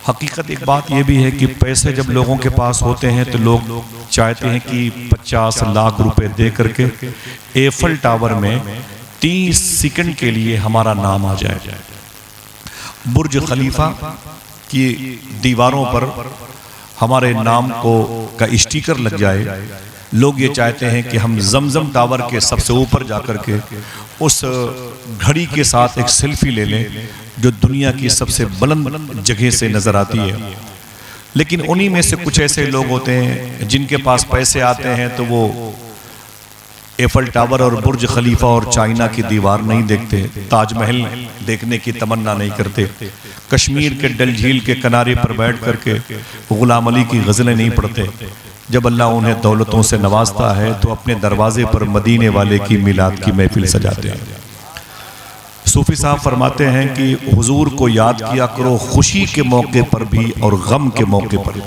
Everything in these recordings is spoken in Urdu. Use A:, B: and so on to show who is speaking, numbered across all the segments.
A: حقیقت ایک بات یہ بھی ہے کہ پیسے جب لوگوں کے پاس ہوتے ہیں تو لوگ چاہتے ہیں کہ 50 لاکھ روپے دے کر کے ایفل ٹاور میں 30 سیکنڈ کے لیے ہمارا نام آ جائے، برج خلیفہ کی دیواروں پر ہمارے نام کا اسٹیکر لگ جائے۔ لوگ یہ چاہتے ہیں کہ ہم زمزم ٹاور کے سب سے اوپر جا کر کے اس گھڑی کے ساتھ ایک سیلفی لے لیں جو دنیا کی سب سے بلند جگہ سے نظر آتی ہے۔ لیکن انہی میں سے کچھ ایسے لوگ ہوتے ہیں جن کے پاس پیسے آتے ہیں تو وہ ایفل ٹاور اور برج خلیفہ اور چائنا کی دیوار نہیں دیکھتے، تاج محل دیکھنے کی تمنا نہیں کرتے، کشمیر کے ڈل جھیل کے کنارے پر بیٹھ کر کے غلام علی کی غزلیں نہیں پڑھتے۔ جب اللہ انہیں دولتوں سے نوازتا ہے تو اپنے دروازے پر مدینے والے کی میلاد کی محفل سجاتے ہیں۔ صوفی صاحب فرماتے ہیں کہ حضور کو یاد کیا کرو خوشی کے موقع پر بھی اور غم کے موقع پر بھی۔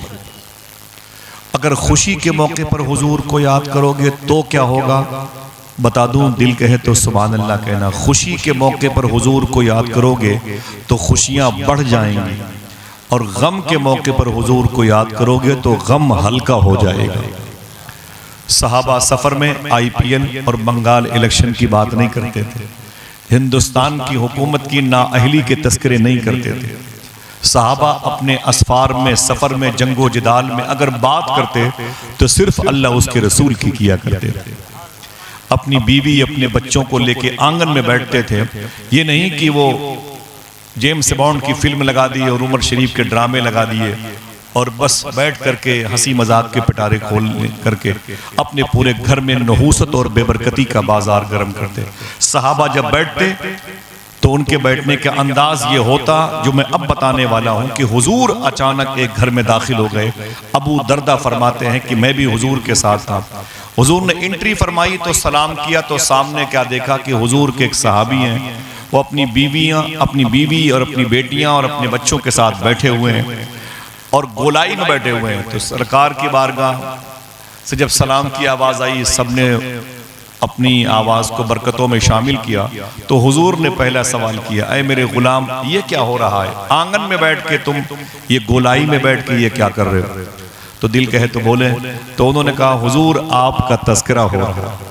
A: اگر خوشی کے موقع پر حضور کو یاد کرو گے تو کیا ہوگا بتا دوں، دل کہے تو سبحان اللہ کہنا۔ خوشی کے موقع پر حضور کو یاد کرو گے تو خوشیاں بڑھ جائیں گی، اور غم کے موقع پر حضور کو یاد کرو گے تو غم ہلکا ہو جائے گا۔ صحابہ سفر میں IPL اور بنگال الیکشن کی بات نہیں کرتے تھے، ہندوستان کی حکومت کی نااہلی کے تذکرے نہیں کرتے تھے۔ صحابہ اپنے اسفار میں، سفر میں، جنگ و جدال میں اگر بات کرتے تو صرف اللہ اس کے رسول کی کیا کرتے تھے۔ اپنی بیوی اپنے بچوں کو لے کے آنگن میں بیٹھتے تھے، یہ نہیں کہ وہ جیمس بانڈ کی فلم لگا دی اور عمر شریف کے ڈرامے لگا دیے اور بس بیٹھ کر کے ہنسی مذاق کے پٹارے کھول کر کے اپنے پورے گھر میں نحوست اور بے برکتی کا بازار گرم کرتے۔ صحابہ جب بیٹھتے تو ان کے بیٹھنے کا انداز یہ ہوتا جو میں اب بتانے والا ہوں کہ حضور اچانک ایک گھر میں داخل ہو گئے۔ ابو دردہ فرماتے ہیں کہ میں بھی حضور کے ساتھ تھا، حضور نے انٹری فرمائی تو سلام کیا تو سامنے کیا دیکھا کہ حضور کے ایک صحابی ہیں، وہ اپنی بیوی اور اپنی بیٹیاں اور اپنے بچوں کے ساتھ بیٹھے ہوئے ہیں اور گولائی میں بیٹھے ہوئے ہیں۔ تو سرکار کی بارگاہ سے جب سلام کی آواز آئی، سب نے اپنی آواز کو برکتوں میں شامل کیا تو حضور نے پہلا سوال کیا، اے میرے غلام یہ کیا ہو رہا ہے؟ آنگن میں بیٹھ کے تم یہ گولائی میں بیٹھ کے یہ کیا کر رہے ہو؟ تو دل کہے تو بولے، تو انہوں نے کہا حضور آپ کا تذکرہ ہو رہا ہے،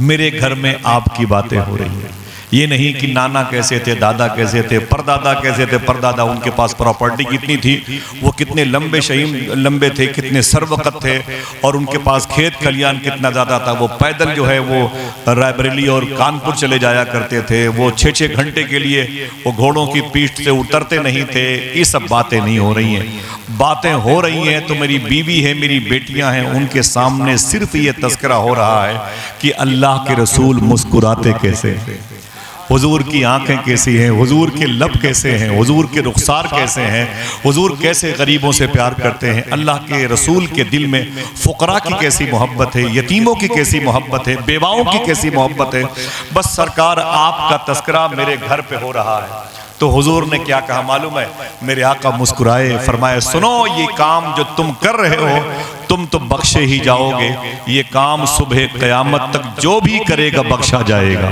A: میرے گھر میں آپ کی باتیں ہو رہی ہیں۔ یہ نہیں کہ نانا کیسے تھے، دادا کیسے تھے، پردادا کیسے تھے، پردادا ان کے پاس پراپرٹی کتنی تھی، وہ کتنے لمبے تھے، کتنے سروقت تھے، اور ان کے پاس کھیت کھلیان کتنا زیادہ تھا، وہ پیدل جو ہے وہ رائے بریلی اور کانپور چلے جایا کرتے تھے، وہ 6 گھنٹے کے لیے وہ گھوڑوں کی پیٹھ سے اترتے نہیں تھے۔ یہ سب باتیں نہیں ہو رہی ہیں، باتیں ہو رہی ہیں تو میری بیوی ہے، میری بیٹیاں ہیں، ان کے سامنے صرف یہ تذکرہ ہو رہا ہے کہ اللہ کے رسول مسکراتے کیسے ہیں، حضور کی آنکھیں کیسی ہیں، حضور کے لب کیسے ہیں، حضور کے رخسار کیسے ہیں، حضور کیسے غریبوں سے پیار کرتے ہیں، اللہ کے رسول کے دل میں فقراء کی کیسی محبت ہے، یتیموں کی کیسی محبت ہے، بیواؤں کی کیسی محبت ہے۔ بس سرکار آپ کا تذکرہ میرے گھر پہ ہو رہا ہے۔ تو حضور نے کیا کہا معلوم ہے؟ میرے آقا مسکرائے، فرمایا سنو یہ کام جو تم کر رہے ہو تم تو بخشے ہی جاؤ گے، یہ کام صبح قیامت تک جو بھی کرے گا بخشا جائے گا۔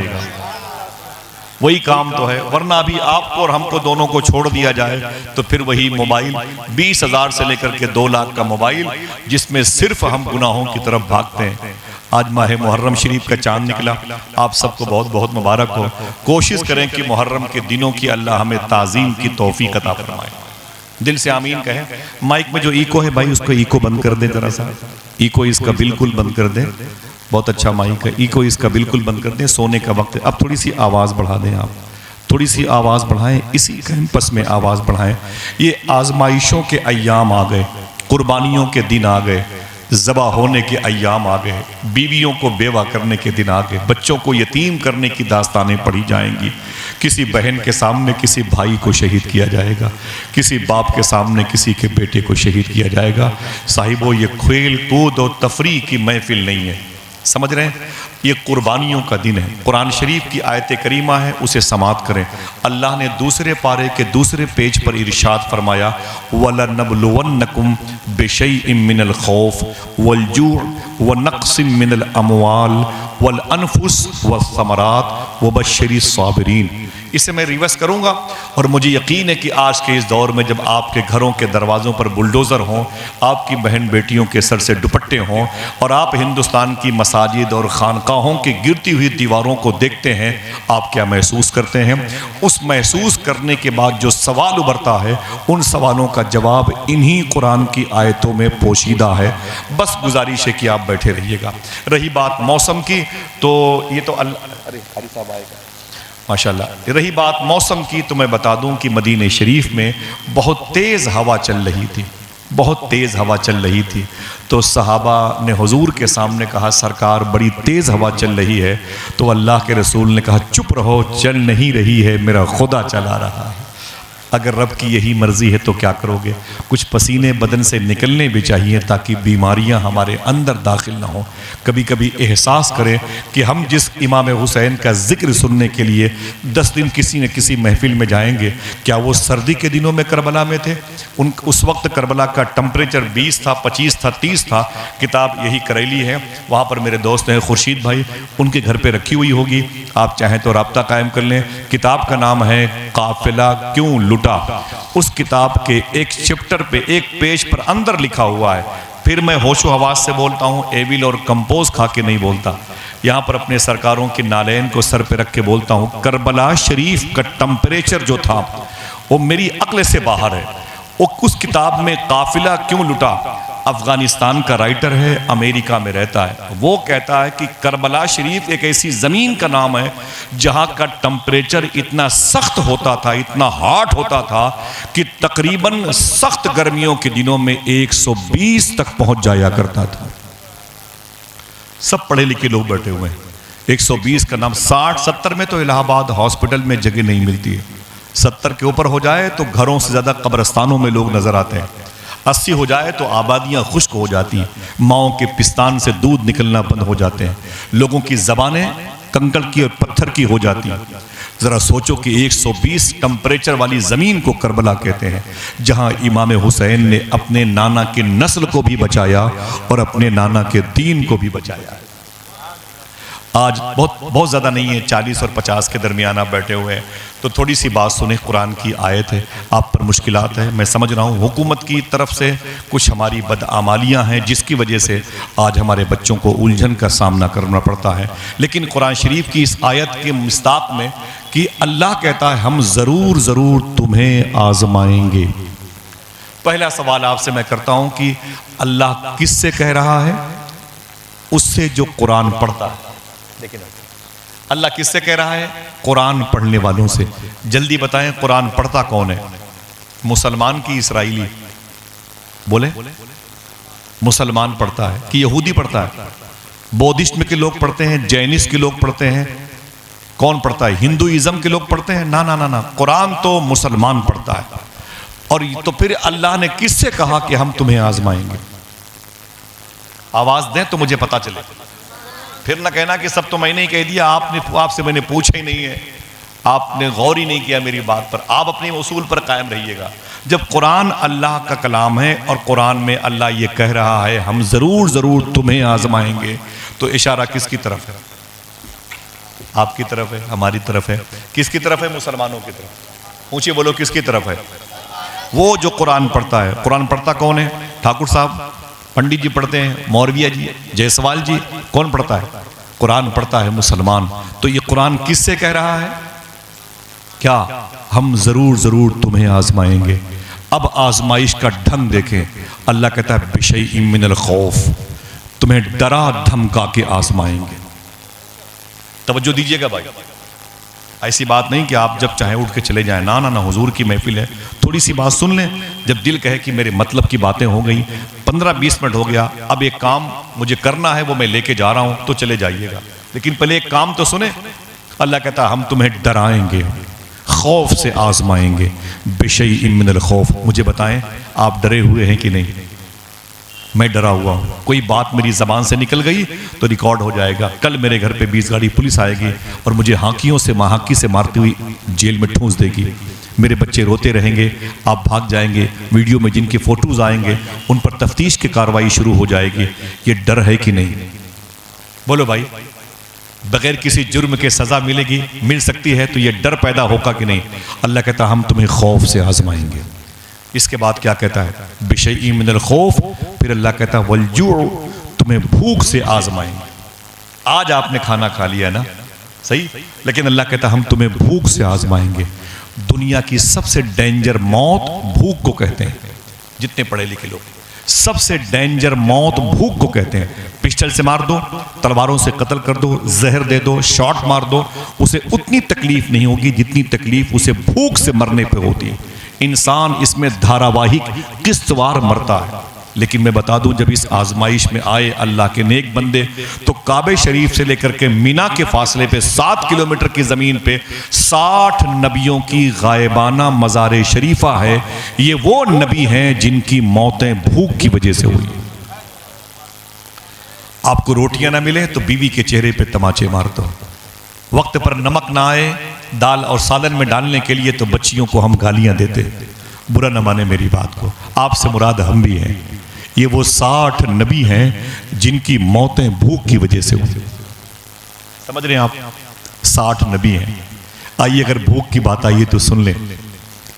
A: وہی کام تو ہے، ورنہ ابھی آپ کو اور ہم کو دونوں کو چھوڑ دیا جائے تو پھر وہی موبائل 20,000 سے لے کر کے 2 لاکھ کا موبائل جس میں صرف ہم گناہوں کی طرف بھاگتے ہیں۔ آج ماہ محرم شریف کا چاند نکلا، آپ سب کو بہت بہت مبارک ہو۔ کوشش کریں کہ محرم کے دنوں کی اللہ ہمیں تعظیم کی توفیق عطا فرمائے۔ دل سے آمین کہیں۔ مائک میں جو ایکو ہے بھائی اس کو ایکو بند کر دیں، ذرا سا ایکو اس کا بالکل بند کر دیں، بہت اچھا مائک ہے، ایکو اس کا بالکل بند کر دیں، سونے کا وقت ہے۔ اب تھوڑی سی آواز بڑھا دیں، آپ تھوڑی سی آواز بڑھائیں، اسی کیمپس میں آواز بڑھائیں۔ یہ آزمائشوں کے ایام آ گئے، قربانیوں کے دن آ گئے، ذبح ہونے کے ایام آ گئے، بیویوں کو بیوہ کرنے کے دن آ گئے، بچوں کو یتیم کرنے کی داستانیں پڑھی جائیں گی۔ کسی بہن کے سامنے کسی بھائی کو شہید کیا جائے گا، کسی باپ کے سامنے کسی کے بیٹے کو شہید کیا جائے گا۔ صاحبو یہ کھیل کود اور تفریح کی محفل نہیں ہے، سمجھ رہے ہیں؟ یہ قربانیوں کا دن ہے۔ قرآن شریف کی آیت کریمہ ہے، اسے سماعت کریں۔ اللہ نے دوسرے پارے کے دوسرے پیج پر ارشاد فرمایا وَلَنَبْلُوَنَّكُمْ بِشَيْءٍ مِّنَ الْخَوْفِ وَالْجُوعِ وَنَقْصٍ مِّنَ الْأَمْوَالِ وَالْأَنفُسِ وَالثَّمَرَاتِ وَبَشِّرِ الصَّابِرِينَ۔ اسے میں ریورس کروں گا، اور مجھے یقین ہے کہ آج کے اس دور میں جب آپ کے گھروں کے دروازوں پر بلڈوزر ہوں، آپ کی بہن بیٹیوں کے سر سے دوپٹے ہوں، اور آپ ہندوستان کی مساجد اور خانقاہوں کی گرتی ہوئی دیواروں کو دیکھتے ہیں، آپ کیا محسوس کرتے ہیں؟ اس محسوس کرنے کے بعد جو سوال ابھرتا ہے، ان سوالوں کا جواب انہی قرآن کی آیتوں میں پوشیدہ ہے۔ بس گزارش ہے کہ آپ بیٹھے رہیے گا۔ رہی بات موسم کی، تو یہ تو ارے حاری صاحب آئے گا ماشاءاللہ۔ رہی بات موسم کی تو میں بتا دوں کہ مدینہ شریف میں بہت تیز ہوا چل رہی تھی، بہت تیز ہوا چل رہی تھی، تو صحابہ نے حضور کے سامنے کہا سرکار بڑی تیز ہوا چل رہی ہے، تو اللہ کے رسول نے کہا چپ رہو، چل نہیں رہی ہے، میرا خدا چلا رہا ہے۔ اگر رب کی یہی مرضی ہے تو کیا کرو گے؟ کچھ پسینے بدن سے نکلنے بھی چاہیے تاکہ بیماریاں ہمارے اندر داخل نہ ہوں۔ کبھی کبھی احساس کریں کہ ہم جس امام حسین کا ذکر سننے کے لیے 10 دن کسی نہ کسی محفل میں جائیں گے، کیا وہ سردی کے دنوں میں کربلا میں تھے؟ اس وقت کربلا کا ٹمپریچر 20 تھا، 25 تھا، 30 تھا۔ کتاب یہی کریلی ہے، وہاں پر میرے دوست ہیں خورشید بھائی، ان کے گھر پہ رکھی ہوئی ہوگی، آپ چاہیں تو رابطہ قائم کر لیں۔ کتاب کا نام ہے قافلہ کیوں لٹا۔ اس کتاب کے ایک چپٹر پہ ایک پیج پر اندر لکھا ہوا ہے، پھر میں ہوش و حواس سے بولتا ہوں، ایویل اور کمپوز کھا کے نہیں بولتا، یہاں پر اپنے سرکاروں کے نالین کو سر پہ رکھ کے بولتا ہوں، کربلا شریف کا ٹمپریچر جو تھا وہ میری عقل سے باہر ہے۔ اس کتاب میں قافلہ کیوں لٹا، افغانستان کا رائٹر ہے، امریکہ میں رہتا ہے، وہ کہتا ہے کہ کربلا شریف ایک ایسی زمین کا نام ہے جہاں کا ٹمپریچر اتنا سخت ہوتا تھا، اتنا ہاٹ ہوتا تھا کہ تقریباً سخت گرمیوں کے دنوں میں 120 تک پہنچ جایا کرتا تھا۔ سب پڑھے لکھے لوگ بیٹھے ہوئے ہیں، 120 کا نام، 60-70 میں تو الہ آباد ہاسپٹل میں جگہ نہیں ملتی ہے، 70 کے اوپر ہو جائے تو گھروں سے زیادہ قبرستانوں میں لوگ نظر آتے ہیں، 80 ہو جائے تو آبادیاں خشک ہو جاتی ہیں، ماؤں کے پستان سے دودھ نکلنا بند ہو جاتے ہیں، لوگوں کی زبانیں کنکر کی اور پتھر کی ہو جاتی ہیں۔ ذرا سوچو کہ 120 ٹمپریچر والی زمین کو کربلا کہتے ہیں، جہاں امام حسین نے اپنے نانا کی نسل کو بھی بچایا اور اپنے نانا کے دین کو بھی بچایا۔ آج بہت زیادہ نہیں ہے، 40 اور 50 کے درمیان آپ بیٹھے ہوئے ہیں، تو تھوڑی سی بات سنیں، قرآن کی آیت ہے، آپ پر مشکلات ہیں، میں سمجھ رہا ہوں حکومت کی طرف سے کچھ ہماری بدعمالیاں ہیں جس کی وجہ سے آج ہمارے بچوں کو الجھن کا سامنا کرنا پڑتا ہے، لیکن قرآن شریف کی اس آیت کے مصداق میں کہ اللہ کہتا ہے ہم ضرور تمہیں آزمائیں گے۔ پہلا سوال آپ سے میں کرتا ہوں کہ اللہ کس سے کہہ رہا ہے؟ اس سے جو قرآن پڑھتا ہے۔ اللہ کس سے کہہ رہا ہے؟ قرآن پڑھنے والوں سے۔ جلدی بتائیں قرآن پڑھتا کون ہے؟ مسلمان کی اسرائیلی؟ بولے مسلمان پڑھتا ہے کہ یہودی پڑھتا ہے؟ بودھسٹ کے لوگ پڑھتے ہیں، جینس کے لوگ پڑھتے ہیں، کون پڑھتا ہے؟ ہندوازم کے لوگ پڑھتے ہیں؟ نا، قرآن تو مسلمان پڑھتا ہے۔ اور تو پھر اللہ نے کس سے کہا کہ ہم تمہیں آزمائیں گے؟ آواز دیں تو مجھے پتا چلے، پھر نہ کہنا کہ سب تو میں نے ہی کہہ دیا، آپ سے میں نے پوچھا ہی نہیں ہے، آپ نے غور ہی نہیں کیا میری بات پر۔ آپ اپنے اصول پر قائم رہیے گا۔ جب قرآن اللہ کا کلام ہے اور قرآن میں اللہ یہ کہہ رہا ہے ہم ضرور تمہیں آزمائیں گے، تو اشارہ کس کی طرف ہے؟ آپ کی طرف ہے، ہماری طرف ہے، کس کی طرف ہے؟ مسلمانوں کی طرف۔ اونچے بولو کس کی طرف ہے؟ وہ جو قرآن پڑھتا ہے۔ قرآن پڑھتا کون ہے؟ ٹھاکر صاحب، پنڈت جی پڑھتے ہیں، مولوی جی، جیسوال جی، کون پڑھتا ہے؟ قرآن پڑھتا ہے مسلمان۔ تو یہ قرآن کس سے کہہ رہا ہے؟ کیا ہم ضرور تمہیں آزمائیں گے۔ اب آزمائش کا ڈھنگ دیکھیں، اللہ کہتا ہے بِشَيْءٍ مِّنَ الْخَوْفِ، تمہیں ڈرا دھمکا کے آزمائیں گے۔ توجہ دیجئے گا بھائی، ایسی بات نہیں کہ آپ جب چاہیں اٹھ کے چلے جائیں، نہ حضور کی محفل ہے، تھوڑی سی بات سن لیں، جب دل کہے کہ میرے مطلب کی باتیں ہو گئی، 15-20 منٹ ہو گیا، اب ایک کام مجھے کرنا ہے وہ میں لے کے جا رہا ہوں، تو چلے جائیے گا، لیکن پہلے ایک کام تو سنیں۔ اللہ کہتا ہے ہم تمہیں ڈرائیں گے، خوف سے آزمائیں گے، بِشَيْءٍ مِّنَ الْخَوْفِ۔ مجھے بتائیں آپ ڈرے ہوئے ہیں کہ نہیں؟ میں ڈرا ہوا ہوں، کوئی بات میری زبان سے نکل گئی تو ریکارڈ ہو جائے گا، کل میرے گھر پہ 20 گاڑی پولیس آئے گی اور مجھے ہانکیوں سے مہاکی سے مارتی ہوئی جیل میں ٹھونس دے گی، میرے بچے روتے رہیں گے، آپ بھاگ جائیں گے، ویڈیو میں جن کے فوٹوز آئیں گے ان پر تفتیش کی کارروائی شروع ہو جائے گی۔ یہ ڈر ہے کہ نہیں؟ بولو بھائی، بغیر کسی جرم کے سزا ملے گی، مل سکتی ہے، تو یہ ڈر پیدا ہوگا کہ نہیں؟ اللہ کہتا ہم تمہیں خوف سے آزمائیں گے۔ اس کے بعد کیا کہتا ہے؟ بشیء من الخوف، پھر اللہ کہتا ہے والجوع، تمہیں بھوک سے آزمائیں گے۔ آج آپ نے کھانا کھا لیا نا، صحیح، لیکن اللہ کہتا ہم تمہیں بھوک سے آزمائیں گے۔ دنیا کی سب سے ڈینجر موت بھوک کو کہتے ہیں۔ جتنے پڑھے لکھے لوگ، سب سے ڈینجر موت بھوک کو کہتے ہیں۔ پسٹل سے مار دو، تلواروں سے قتل کر دو، زہر دے دو، شاٹ مار دو، اسے اتنی تکلیف نہیں ہوگی جتنی تکلیف اسے بھوک سے مرنے پہ ہوتی ہے۔ انسان اس میں دھاراواہک قسط وار مرتا ہے۔ لیکن میں بتا دوں، جب اس آزمائش میں آئے اللہ کے نیک بندے، تو کعبہ شریف سے لے کر کے مینا کے فاصلے پہ 7 کلومیٹر کی زمین پہ 60 نبیوں کی غائبانہ مزار شریفہ ہے۔ یہ وہ نبی ہیں جن کی موتیں بھوک کی وجہ سے ہوئی۔ آپ کو روٹیاں نہ ملے تو بیوی کے چہرے پہ تماچے مار دو، وقت پر نمک نہ آئے دال اور سالن میں ڈالنے کے لیے تو بچیوں کو ہم گالیاں دیتے۔ برا نہ مانے میری بات کو، آپ سے مراد ہم بھی ہیں۔ یہ وہ 60 نبی ہیں جن کی موتیں بھوک کی وجہ سے ہوئی۔ سمجھ رہے ہیں آپ؟ 60 نبی ہیں۔ آئیے اگر بھوک کی بات آئیے تو سن لیں،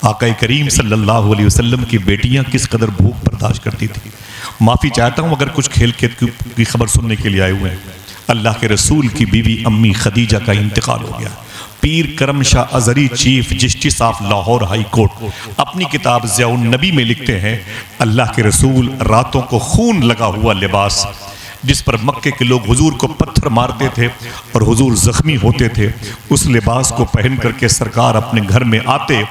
A: آقا کریم صلی اللہ علیہ وسلم کی بیٹیاں کس قدر بھوک برداشت کرتی تھی۔ معافی چاہتا ہوں اگر کچھ کھیل کی خبر سننے کے لیے آئے ہوئے ہیں۔ اللہ کے رسول کی بیوی امی خدیجہ کا انتقال ہو گیا۔ Pir Karam Shah Azhari chief justice of Lahore high court اپنی کتاب ضیاء النبی میں لکھتے ہیں، اللہ کے رسول راتوں کو خون لگا ہوا لباس جس پر مکے کے لوگ حضور کو پتھر مارتے تھے اور حضور زخمی ہوتے تھے، اس لباس کو پہن کر کے سرکار اپنے گھر میں آتے،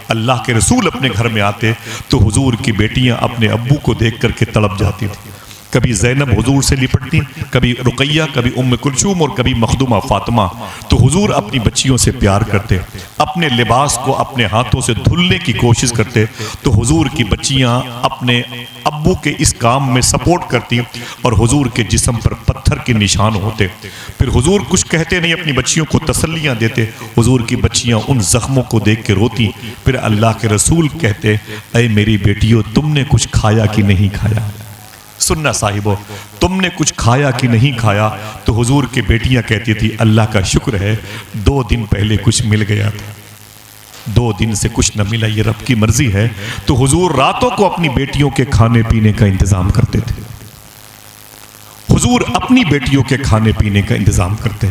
A: اللہ کے رسول اپنے گھر میں آتے تو حضور کی بیٹیاں اپنے ابو کو دیکھ کر کے تڑپ جاتی تھی۔ کبھی زینب حضور سے لپٹتی، کبھی رقیہ، کبھی ام کلثوم اور کبھی مخدومہ فاطمہ۔ تو حضور اپنی بچیوں سے پیار کرتے، اپنے لباس کو اپنے ہاتھوں سے دھلنے کی کوشش کرتے تو حضور کی بچیاں اپنے ابو کے اس کام میں سپورٹ کرتی اور حضور کے جسم پر پتھر کے نشان ہوتے۔ پھر حضور کچھ کہتے نہیں، اپنی بچیوں کو تسلیاں دیتے، حضور کی بچیاں ان زخموں کو دیکھ کے روتی۔ پھر اللہ کے رسول کہتے، اے میری بیٹیوں تم نے کچھ کھایا کہ نہیں کھایا؟ سننا صاحبو، تم نے کچھ کھایا کہ نہیں کھایا؟ تو حضور کی بیٹیاں کہتی تھی اللہ کا شکر ہے 2 دن پہلے کچھ مل گیا تھا، 2 دن سے کچھ نہ ملا، یہ رب کی مرضی ہے۔ تو حضور راتوں کو اپنی بیٹیوں کے کھانے پینے کا انتظام کرتے تھے، حضور اپنی بیٹیوں کے کھانے پینے کا انتظام کرتے،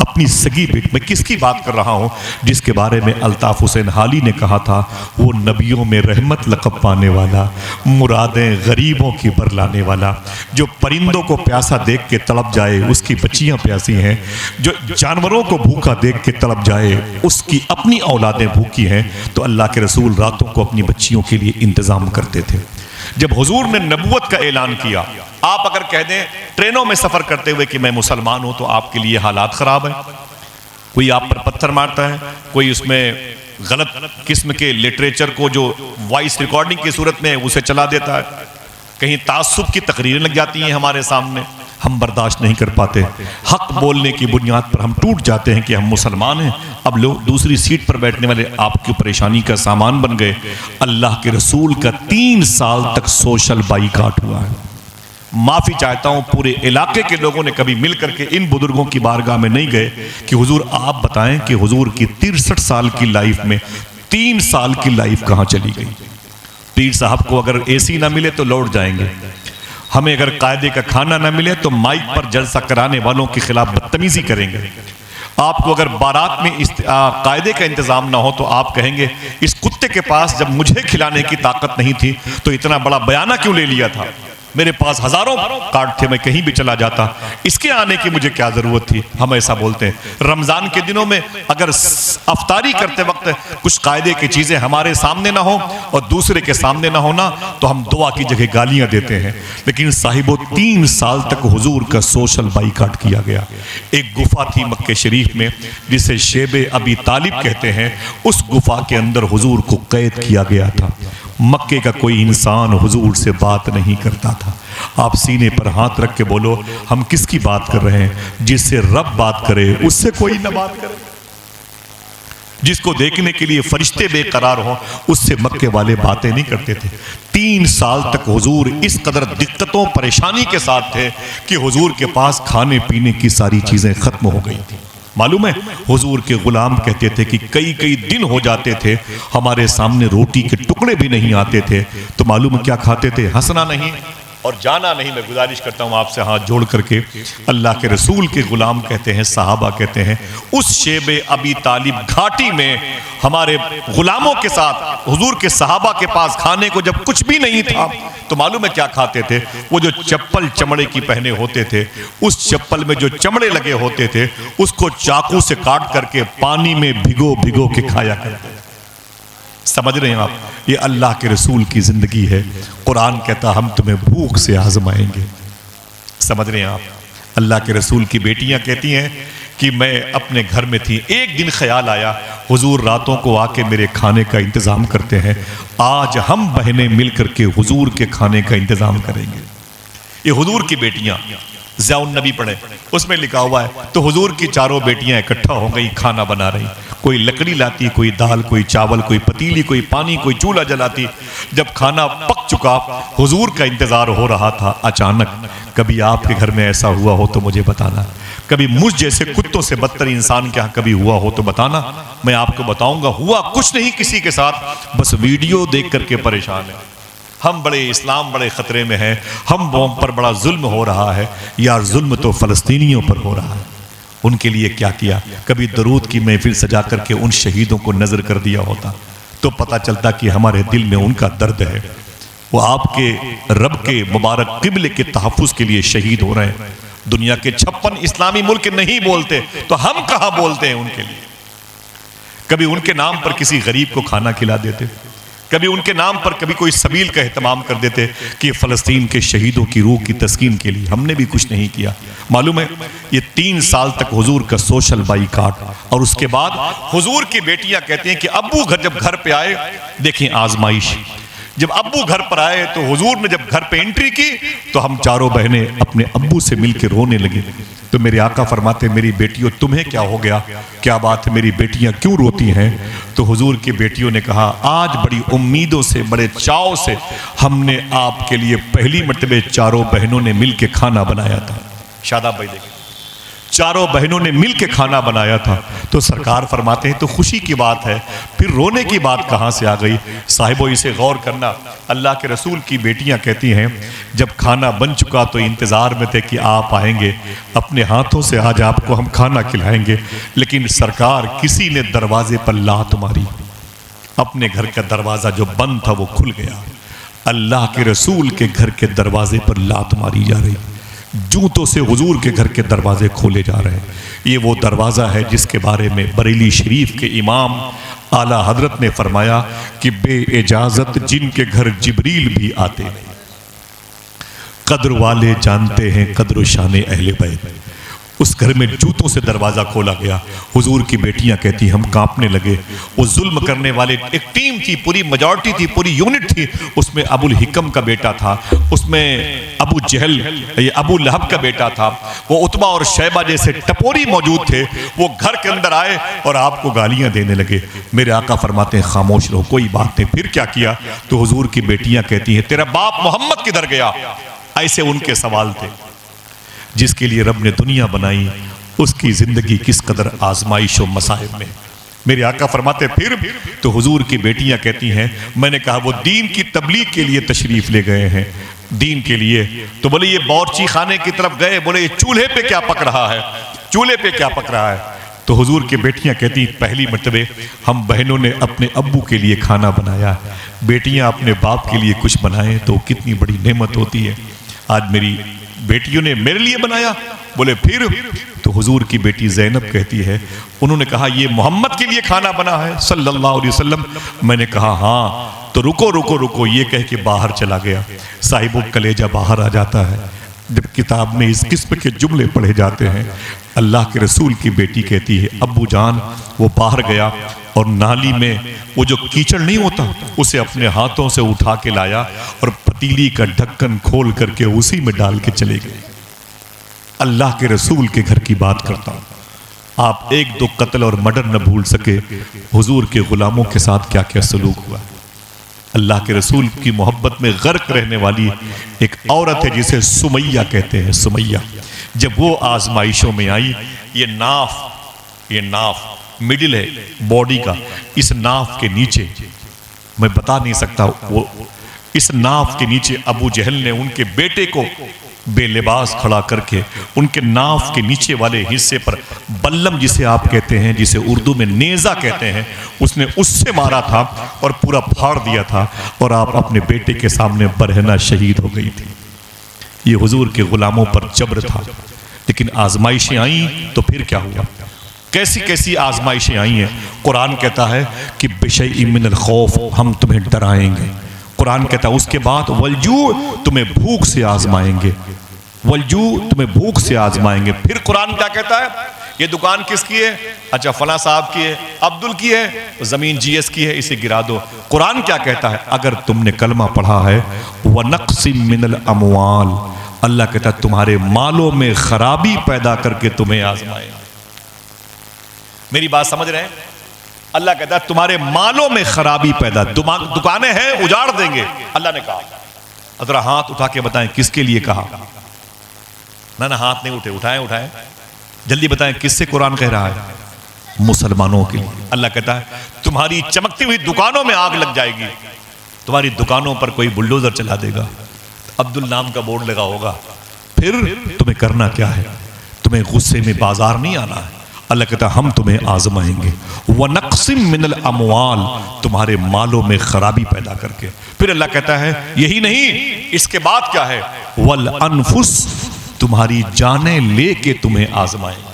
A: اپنی سگی بیٹی۔ میں کس کی بات کر رہا ہوں؟ جس کے بارے میں الطاف حسین حالی نے کہا تھا، وہ نبیوں میں رحمت لقب پانے والا، مرادیں غریبوں کی برلانے والا، جو پرندوں کو پیاسا دیکھ کے تڑپ جائے اس کی بچیاں پیاسی ہیں، جو جانوروں کو بھوکا دیکھ کے تڑپ جائے اس کی اپنی اولادیں بھوکی ہیں۔ تو اللہ کے رسول راتوں کو اپنی بچیوں کے لیے انتظام کرتے تھے۔ جب حضور نے نبوت کا اعلان کیا، آپ اگر کہہ دیں ٹرینوں میں سفر کرتے ہوئے کہ میں مسلمان ہوں تو آپ کے لیے حالات خراب ہیں۔ کوئی آپ پر پتھر مارتا ہے، کوئی اس میں غلط قسم کے لٹریچر کو جو وائس ریکارڈنگ کی صورت میں اسے چلا دیتا ہے، کہیں تعصب کی تقریریں لگ جاتی ہیں ہمارے سامنے، ہم برداشت نہیں کر پاتے۔ حق بولنے کی بنیاد پر ہم ٹوٹ جاتے ہیں کہ ہم مسلمان ہیں، اب لوگ دوسری سیٹ پر بیٹھنے والے آپ کی پریشانی کا سامان بن گئے۔ اللہ کے رسول کا 3 سال تک سوشل بائیکاٹ ہوا ہے۔ معافی چاہتا ہوں، پورے علاقے کے لوگوں نے کبھی مل کر کے ان بزرگوں کی بارگاہ میں نہیں گئے کہ حضور آپ بتائیں کہ حضور کی 63 سال کی لائف میں 3 سال کی لائف کہاں چلی گئی۔ پیر صاحب کو اگر اے سی نہ ملے تو لوٹ جائیں گے، ہمیں اگر قاعدے کا کھانا نہ ملے تو مائک پر جلسہ کرانے والوں کے خلاف بدتمیزی کریں گے، آپ کو اگر بارات میں قاعدے کا انتظام نہ ہو تو آپ کہیں گے اس کتے کے پاس جب مجھے کھلانے کی طاقت نہیں تھی تو اتنا بڑا بیانہ کیوں لے لیا تھا، میرے پاس ہزاروں کارڈ تھے، میں کہیں بھی چلا جاتا، اس کے آنے کی مجھے کیا ضرورت تھی۔ ہم ایسا بولتے ہیں۔ رمضان کے دنوں میں اگر افطاری کرتے وقت کچھ قاعدے کی چیزیں ہمارے سامنے نہ ہوں اور دوسرے کے سامنے نہ ہونا تو ہم دعا کی جگہ گالیاں دیتے ہیں، لیکن صاحبو 3 سال تک حضور کا سوشل بائیکاٹ کیا گیا۔ ایک گفا تھی مکہ شریف میں جسے شیب ابی طالب کہتے ہیں، اس گفا کے اندر حضور کو قید کیا گیا تھا۔ مکے کا کوئی انسان حضور سے بات نہیں کرتا تھا۔ آپ سینے پر ہاتھ رکھ کے بولو، ہم کس کی بات کر رہے ہیں؟ جس سے رب بات کرے اس سے کوئی نہ بات کرے۔ جس کو دیکھنے کے لیے فرشتے بے قرار ہوں، اس سے مکے والے باتیں نہیں کرتے تھے۔ 3 سال تک حضور اس قدر دقتوں پریشانی کے ساتھ تھے کہ حضور کے پاس کھانے پینے کی ساری چیزیں ختم ہو گئی تھی۔ معلوم ہے حضور کے غلام کہتے تھے کہ کئی دن ہو جاتے تھے ہمارے سامنے روٹی کے ٹکڑے بھی نہیں آتے تھے، تو معلوم کیا کھاتے تھے؟ ہنسنا نہیں اور جانا نہیں۔ میں گزارش کرتا ہوں آپ سے ہاتھ جوڑ کر کے، اللہ کے رسول کے غلام کہتے ہیں، صحابہ کہتے ہیں، اس شیب ابی طالب گھاٹی میں ہمارے غلاموں کے ساتھ حضور کے صحابہ کے پاس کھانے کو جب کچھ بھی نہیں تھا تو معلوم ہے کیا کھاتے تھے؟ وہ جو چپل چمڑے کی پہنے ہوتے تھے، اس چپل میں جو چمڑے لگے ہوتے تھے اس کو چاقو سے کاٹ کر کے پانی میں بھگو کے کھایا کرتے تھے۔ سمجھ رہے ہیں آپ؟ یہ اللہ کے رسول کی زندگی ہے۔ قرآن کہتا ہم تمہیں بھوک سے آزمائیں گے۔ سمجھ رہے ہیں آپ؟ اللہ کے رسول کی بیٹیاں کہتی ہیں کہ میں اپنے گھر میں تھی، ایک دن خیال آیا حضور راتوں کو آ کے میرے کھانے کا انتظام کرتے ہیں، آج ہم بہنیں مل کر کے حضور کے کھانے کا انتظام کریں گے۔ یہ حضور کی بیٹیاں، ضیاء النبی پڑھے اس میں لکھا ہوا ہے، تو حضور کی چاروں بیٹیاں اکٹھا ہو گئی، کھانا بنا رہی، کوئی لکڑی لاتی، کوئی دال، کوئی چاول، کوئی پتیلی، کوئی پانی، کوئی چولہا جلاتی۔ جب کھانا پک چکا، حضور کا انتظار ہو رہا تھا، اچانک کبھی آپ کے گھر میں ایسا ہوا ہو تو مجھے بتانا، کبھی مجھ جیسے کتوں سے بدتر انسان کے ہاں کبھی ہوا ہو تو بتانا، میں آپ کو بتاؤں گا۔ ہوا کچھ نہیں کسی کے ساتھ، بس ویڈیو دیکھ کر کے پریشان ہے، ہم بڑے اسلام بڑے خطرے میں ہیں، ہم پر بڑا ظلم ہو رہا ہے۔ یار ظلم تو فلسطینیوں پر ہو رہا ہے، ان کے لیے کیا کیا؟ کبھی درود کی محفل سجا کر کے ان شہیدوں کو نظر کر دیا ہوتا تو پتہ چلتا کہ ہمارے دل میں ان کا درد ہے، وہ آپ کے رب کے مبارک قبلے کے تحفظ کے لیے شہید ہو رہے ہیں۔ دنیا کے 56 اسلامی ملک نہیں بولتے تو ہم کہاں بولتے ہیں ان کے لیے؟ کبھی ان کے نام پر کسی غریب کو کھانا کھلا دیتے، کبھی ان کے نام پر کبھی کوئی سبیل کا اہتمام کر دیتے کہ فلسطین کے شہیدوں کی روح کی تسکین کے لیے۔ ہم نے بھی کچھ نہیں کیا۔ معلوم ہے یہ 3 سال تک حضور کا سوشل بائیکاٹ، اور اس کے بعد حضور کی بیٹیاں کہتے ہیں کہ ابو جب گھر پہ آئے، دیکھیں آزمائش، جب ابو گھر پر آئے تو حضور نے جب گھر پہ انٹری کی تو ہم چاروں بہنیں اپنے ابو سے مل کے رونے لگے۔ تو میرے آقا فرماتے میری بیٹیوں تمہیں کیا ہو گیا؟ کیا بات ہے میری بیٹیاں کیوں روتی ہیں؟ تو حضور کی بیٹیوں نے کہا آج بڑی امیدوں سے بڑے چاؤ سے ہم نے آپ کے لیے پہلی مرتبہ چاروں بہنوں نے مل کے کھانا بنایا تھا۔ شاداب بھائی دیکھیں، چاروں بہنوں نے مل کے کھانا بنایا تھا۔ تو سرکار فرماتے ہیں تو خوشی کی بات ہے، پھر رونے کی بات کہاں سے آ گئی؟ صاحبو اسے غور کرنا۔ اللہ کے رسول کی بیٹیاں کہتی ہیں جب کھانا بن چکا تو انتظار میں تھے کہ آپ آئیں گے، اپنے ہاتھوں سے آج آپ کو ہم کھانا کھلائیں گے، لیکن سرکار کسی نے دروازے پر لات ماری، اپنے گھر کا دروازہ جو بند تھا وہ کھل گیا۔ اللہ کے رسول کے گھر کے دروازے پر لات ماری جا رہی، جوتوں سے حضور کے گھر کے دروازے کھولے جا رہے ہیں۔ یہ وہ دروازہ ہے جس کے بارے میں بریلی شریف کے امام اعلیٰ حضرت نے فرمایا کہ بے اجازت جن کے گھر جبریل بھی آتے ہیں، قدر والے جانتے ہیں قدر و شان اہل بیت۔ اس گھر میں جوتوں سے دروازہ کھولا گیا۔ حضور کی بیٹیاں کہتی ہم کانپنے لگے۔ وہ ظلم کرنے والے ایک ٹیم تھی، پوری میجورٹی تھی، پوری یونٹ تھی۔ اس میں ابو الحکم کا بیٹا تھا، اس میں ابو جہل ابو لہب کا بیٹا تھا، وہ عتبہ اور شیبہ جیسے ٹپوری موجود تھے۔ وہ گھر کے اندر آئے اور آپ کو گالیاں دینے لگے۔ میرے آقا فرماتے ہیں خاموش رہو، کوئی بات نہیں۔ پھر کیا کیا؟ تو حضور کی بیٹیاں کہتی ہیں تیرا باپ محمد کدھر گیا؟ ایسے ان کے سوال تھے۔ جس کے لیے رب نے دنیا بنائی اس کی زندگی کس قدر آزمائش و مصائب میں۔ میرے آقا فرماتے پھر تو حضور کی بیٹیاں کہتی ہیں میں نے کہا وہ دین کی تبلیغ کے لیے تشریف لے گئے ہیں، دین کے لیے۔ تو بولے یہ باورچی خانے کی طرف گئے، بولے یہ چولہے پہ کیا پک رہا ہے، چولہے پہ کیا پک رہا ہے؟ تو حضور کی بیٹیاں کہتی پہلی مرتبہ ہم بہنوں نے اپنے ابو کے لیے کھانا بنایا، بیٹیاں اپنے باپ کے لیے کچھ بنائیں تو کتنی بڑی نعمت ہوتی ہے۔ آج میری بیٹیوں نے میرے لیے بنایا۔ بولے پھر تو حضور کی بیٹی زینب کہتی ہے انہوں نے کہا یہ محمد کے لیے کھانا بنا ہے صلی اللہ علیہ وسلم؟ میں نے کہا ہاں۔ تو رکو رکو رکو یہ کہہ کے باہر چلا گیا۔ صاحب کلیجہ باہر آ جاتا ہے جب کتاب میں اس قسم کے جملے پڑھے جاتے ہیں۔ اللہ کے رسول کی بیٹی کہتی ہے ابو جان وہ باہر گیا اور نالی میں وہ جو کیچڑ نہیں ہوتا اسے اپنے ہاتھوں سے اٹھا کے لایا اور پتیلی کا ڈھکن کھول کر کے اسی میں ڈال کے چلے گئے۔ اللہ کے رسول کے گھر کی بات کرتا ہوں، آپ ایک دو قتل اور مرڈر نہ بھول سکے، حضور کے غلاموں کے ساتھ کیا کیا سلوک ہوا۔ اللہ کے رسول کی محبت میں غرق رہنے والی ایک عورت ہے جسے سمیہ کہتے ہیں، سمیہ، جب وہ آزمائشوں میں آئی، یہ ناف مڈل ہے باڈی کا، اس ناف کے نیچے میں بتا نہیں سکتا، وہ اس ناف کے نیچے ابو جہل نے ان کے بیٹے کو بے لباس کھڑا کر کے ان کے ناف کے نیچے والے حصے پر بلم جسے آپ کہتے ہیں، جسے اردو میں نیزہ کہتے ہیں، اس نے اس سے مارا تھا اور پورا پھاڑ دیا تھا، اور آپ اپنے بیٹے کے سامنے برہنہ شہید ہو گئی تھی۔ یہ حضور کے غلاموں پر جبر تھا، لیکن آزمائشیں آئیں تو پھر کیا ہوا؟ کیسی کیسی آزمائشیں آئی ہیں۔ قرآن کہتا ہے کہ بِشَيْءٍ مِّنَ الْخَوْفِ، ہم تمہیں ڈرائیں گے۔ قرآن کہتا ہے اس کے بعد وَالْجُوعِ، تمہیں بھوک سے آزمائیں گے، وَالْجُوعِ، تمہیں بھوک سے آزمائیں گے۔ پھر قرآن کیا کہتا ہے؟ یہ دکان کس کی ہے؟ اچھا فلاں صاحب کی ہے، عبدل کی ہے، زمین جی ایس کی ہے، اسے گرا دو۔ قرآن کیا کہتا ہے؟ اگر تم نے کلمہ پڑھا ہے وَنَقْصٍ مِّنَ الْأَمْوَالِ، اللہ کہتا ہے تمہارے مالوں میں خرابی پیدا کر کے تمہیں آزمائیں۔ میری بات سمجھ رہے ہیں؟ اللہ کہتا ہے تمہارے مالوں میں خرابی پیدا، دکانیں ہیں اجاڑ دیں گے۔ اللہ نے کہا، ذرا ہاتھ اٹھا کے بتائیں کس کے لیے کہا؟ نہ ہاتھ نہیں اٹھائیں جلدی بتائیں کس سے قرآن کہہ رہا ہے؟ مسلمانوں کے لیے۔ اللہ کہتا ہے تمہاری چمکتی ہوئی دکانوں میں آگ لگ جائے گی، تمہاری دکانوں پر کوئی بلڈوزر چلا دے گا، عبدل نام کا بورڈ لگا ہوگا، پھر تمہیں کرنا کیا ہے؟ تمہیں غصے میں بازار نہیں آنا ہے۔ اللہ کہتا ہے ہم تمہیں آزمائیں گے، وَنَقْصٍ مِّنَ الْأَمْوَالِ، تمہارے مالوں میں خرابی پیدا کر کے۔ پھر اللہ کہتا ہے یہی نہیں، اس کے بعد کیا ہے؟ وَالْأَنفُسِ، تمہاری جانیں لے کے تمہیں آزمائیں گے۔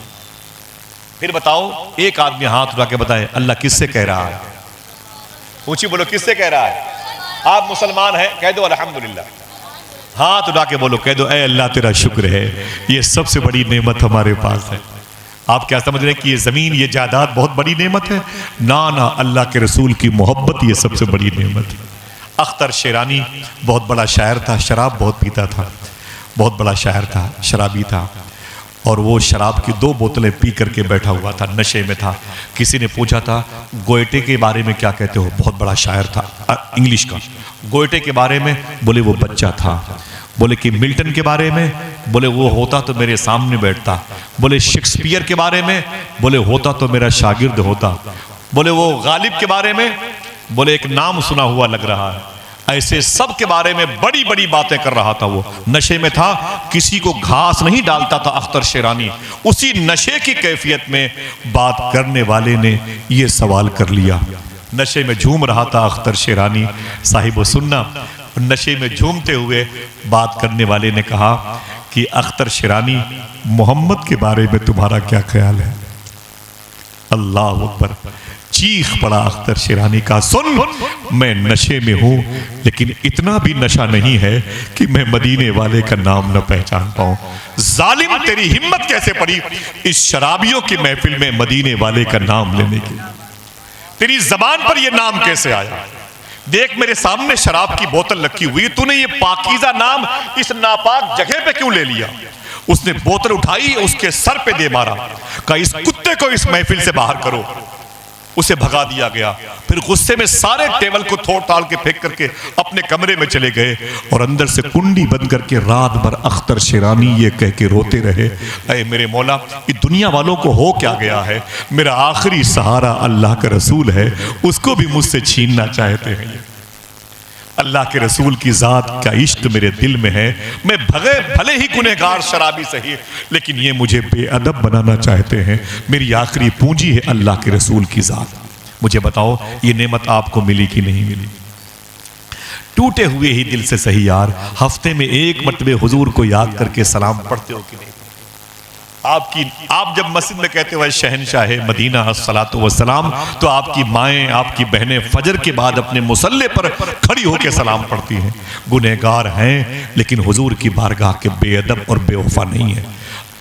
A: پھر بتاؤ، ایک آدمی ہاتھ اٹھا کے بتائے اللہ کس سے کہہ رہا ہے؟ پوچھی بولو کس سے کہہ رہا ہے؟ آپ مسلمان ہیں، کہہ دو الحمدللہ۔ ہاتھ اٹھا کے بولو، کہہ دو اے اللہ تیرا شکر ہے، یہ سب سے بڑی نعمت ہمارے پاس ہے۔ آپ کیا سمجھ رہے ہیں کہ یہ زمین، یہ جائیداد بہت بڑی نعمت ہے؟ نہ، اللہ کے رسول کی محبت یہ سب سے بڑی نعمت ہے۔ اختر شیرانی بہت بڑا شاعر تھا، شراب بہت پیتا تھا، بہت بڑا شاعر تھا، شرابی تھا، اور وہ شراب کی 2 بوتلیں پی کر کے بیٹھا ہوا تھا، نشے میں تھا۔ کسی نے پوچھا تھا گوئٹے کے بارے میں کیا کہتے ہو؟ بہت بڑا شاعر تھا انگلش کا۔ گوئٹے کے بارے میں بولے وہ بچہ تھا۔ بولے کہ ملٹن کے بارے میں بولے وہ ہوتا تو میرے سامنے بیٹھتا۔ بولے شیکسپیئر کے بارے میں بولے ہوتا تو میرا شاگرد ہوتا۔ بولے وہ غالب کے بارے میں بولے ایک نام سنا ہوا لگ رہا ہے۔ ایسے سب کے بارے میں بڑی بڑی باتیں کر رہا تھا۔ وہ نشے میں تھا، کسی کو گھاس نہیں ڈالتا تھا اختر شیرانی۔ اسی نشے کی کیفیت میں بات کرنے والے نے یہ سوال کر لیا۔ نشے میں جھوم رہا تھا اختر شیرانی صاحب و سننا، نشے میں جھومتے ہوئے بات کرنے والے نے کہا کہ اختر شیرانی محمد کے بارے میں تمہارا کیا خیال ہے؟ اللہ اکبر، چیخ پڑا اختر شیرانی کا، سن میں نشے میں ہوں لیکن اتنا بھی نشہ نہیں ہے کہ میں مدینے والے کا نام نہ پہچان پاؤں۔ ظالم تیری ہمت کیسے پڑی اس شرابیوں کی محفل میں مدینے والے کا نام لینے کی؟ تیری زبان پر یہ نام کیسے آیا؟ دیکھ میرے سامنے شراب کی بوتل رکھی ہوئی، تو نے یہ پاکیزہ نام اس ناپاک جگہ پہ کیوں لے لیا؟ اس نے بوتل اٹھائی، اس کے سر پہ دے مارا، کہا اس کتے کو اس محفل سے باہر کرو۔ اسے بھگا دیا گیا۔ پھر غصے میں سارے ٹیبل کو توڑ تاڑ کے پھینک کر کے اپنے کمرے میں چلے گئے، اور اندر سے کنڈی بند کر کے رات بھر اختر شیرانی یہ کہہ کے روتے رہے، اے میرے مولا یہ دنیا والوں کو ہو کیا گیا ہے؟ میرا آخری سہارا اللہ کا رسول ہے، اس کو بھی مجھ سے چھیننا چاہتے ہیں۔ اللہ کے رسول کی ذات کا عشق میرے دل میں ہے، میں بھلے ہی گنہگار شرابی صحیح، لیکن یہ مجھے بے ادب بنانا چاہتے ہیں۔ میری آخری پونجی ہے اللہ کے رسول کی ذات۔ مجھے بتاؤ یہ نعمت آپ کو ملی کہ نہیں ملی؟ ٹوٹے ہوئے ہی دل سے صحیح یار، ہفتے میں 1 مرتبہ حضور کو یاد کر کے سلام پڑھتے ہو کہ نہیں؟ آپ جب مسجد میں کہتے ہوئے شہنشاہ مدینہ الصلاۃ والسلام، تو آپ کی مائیں، آپ کی بہنیں فجر کے بعد اپنے مصلے پر کھڑی ہو کے سلام پڑھتی ہیں۔ گنہگار ہیں لیکن حضور کی بارگاہ کے بے ادب اور بے وفا نہیں ہے۔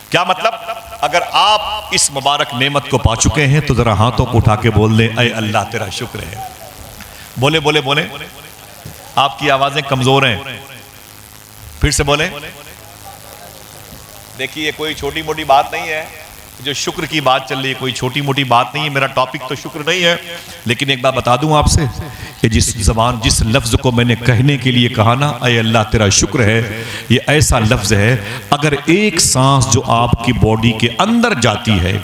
A: کیا مطلب؟ اگر آپ اس مبارک نعمت کو پا چکے ہیں تو ذرا ہاتھوں کو اٹھا کے بول دیں اے اللہ تیرا شکر ہے۔ بولے بولے بولے، آپ کی آوازیں کمزور ہیں، پھر سے بولیں۔ دیکھیے یہ کوئی چھوٹی موٹی بات نہیں ہے، جو شکر کی بات چل رہی ہے کوئی چھوٹی موٹی بات نہیں ہے، میرا ٹاپک تو شکر نہیں ہے، لیکن ایک بات بتا دوں آپ سے کہ جس لفظ کو میں نے کہنے کے لیے کہا نا، اے اللہ تیرا شکر ہے، یہ ایسا لفظ ہے اگر ایک سانس جو آپ کی باڈی کے اندر جاتی ہے،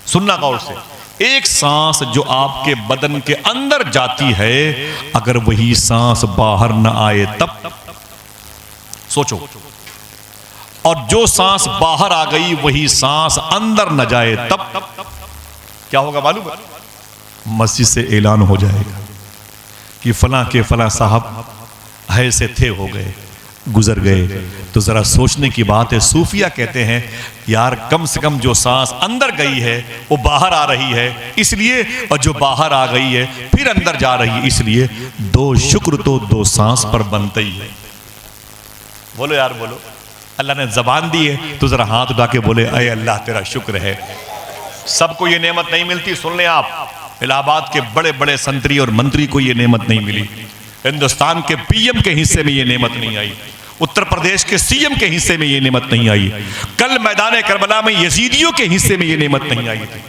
A: سننا غور سے، ایک سانس جو آپ کے بدن کے اندر جاتی ہے، اگر وہی سانس باہر نہ آئے تب سوچو، اور جو سانس باہر آ گئی وہی سانس اندر نہ جائے تب کیا ہوگا معلوم ہے؟ مسجد سے اعلان ہو جائے گا کہ فلاں کے فلاں صاحب ایسے تھے، ہو گئے، گزر گئے۔ تو ذرا سوچنے کی بات ہے، صوفیہ کہتے ہیں یار کم سے کم جو سانس اندر گئی ہے وہ باہر آ رہی ہے اس لیے، اور جو باہر آ گئی ہے پھر اندر جا رہی ہے اس لیے، دو شکر تو دو سانس پر بنتا ہی ہے۔ بولو یار بولو، اللہ نے زبان دی ہے تو ذرا ہاتھ اٹھا کے بولے اے اللہ تیرا شکر ہے۔ سب کو یہ نعمت نہیں ملتی، سن لیں آپ، الہ آباد کے بڑے بڑے سنتری اور منتری کو یہ نعمت نہیں ملی، ہندوستان کے پی ایم کے حصے میں یہ نعمت نہیں آئی، اتر پردیش کے سی ایم کے حصے میں یہ نعمت نہیں آئی، کل میدان کربلا میں یزیدیوں کے حصے میں یہ نعمت نہیں آئی تھی،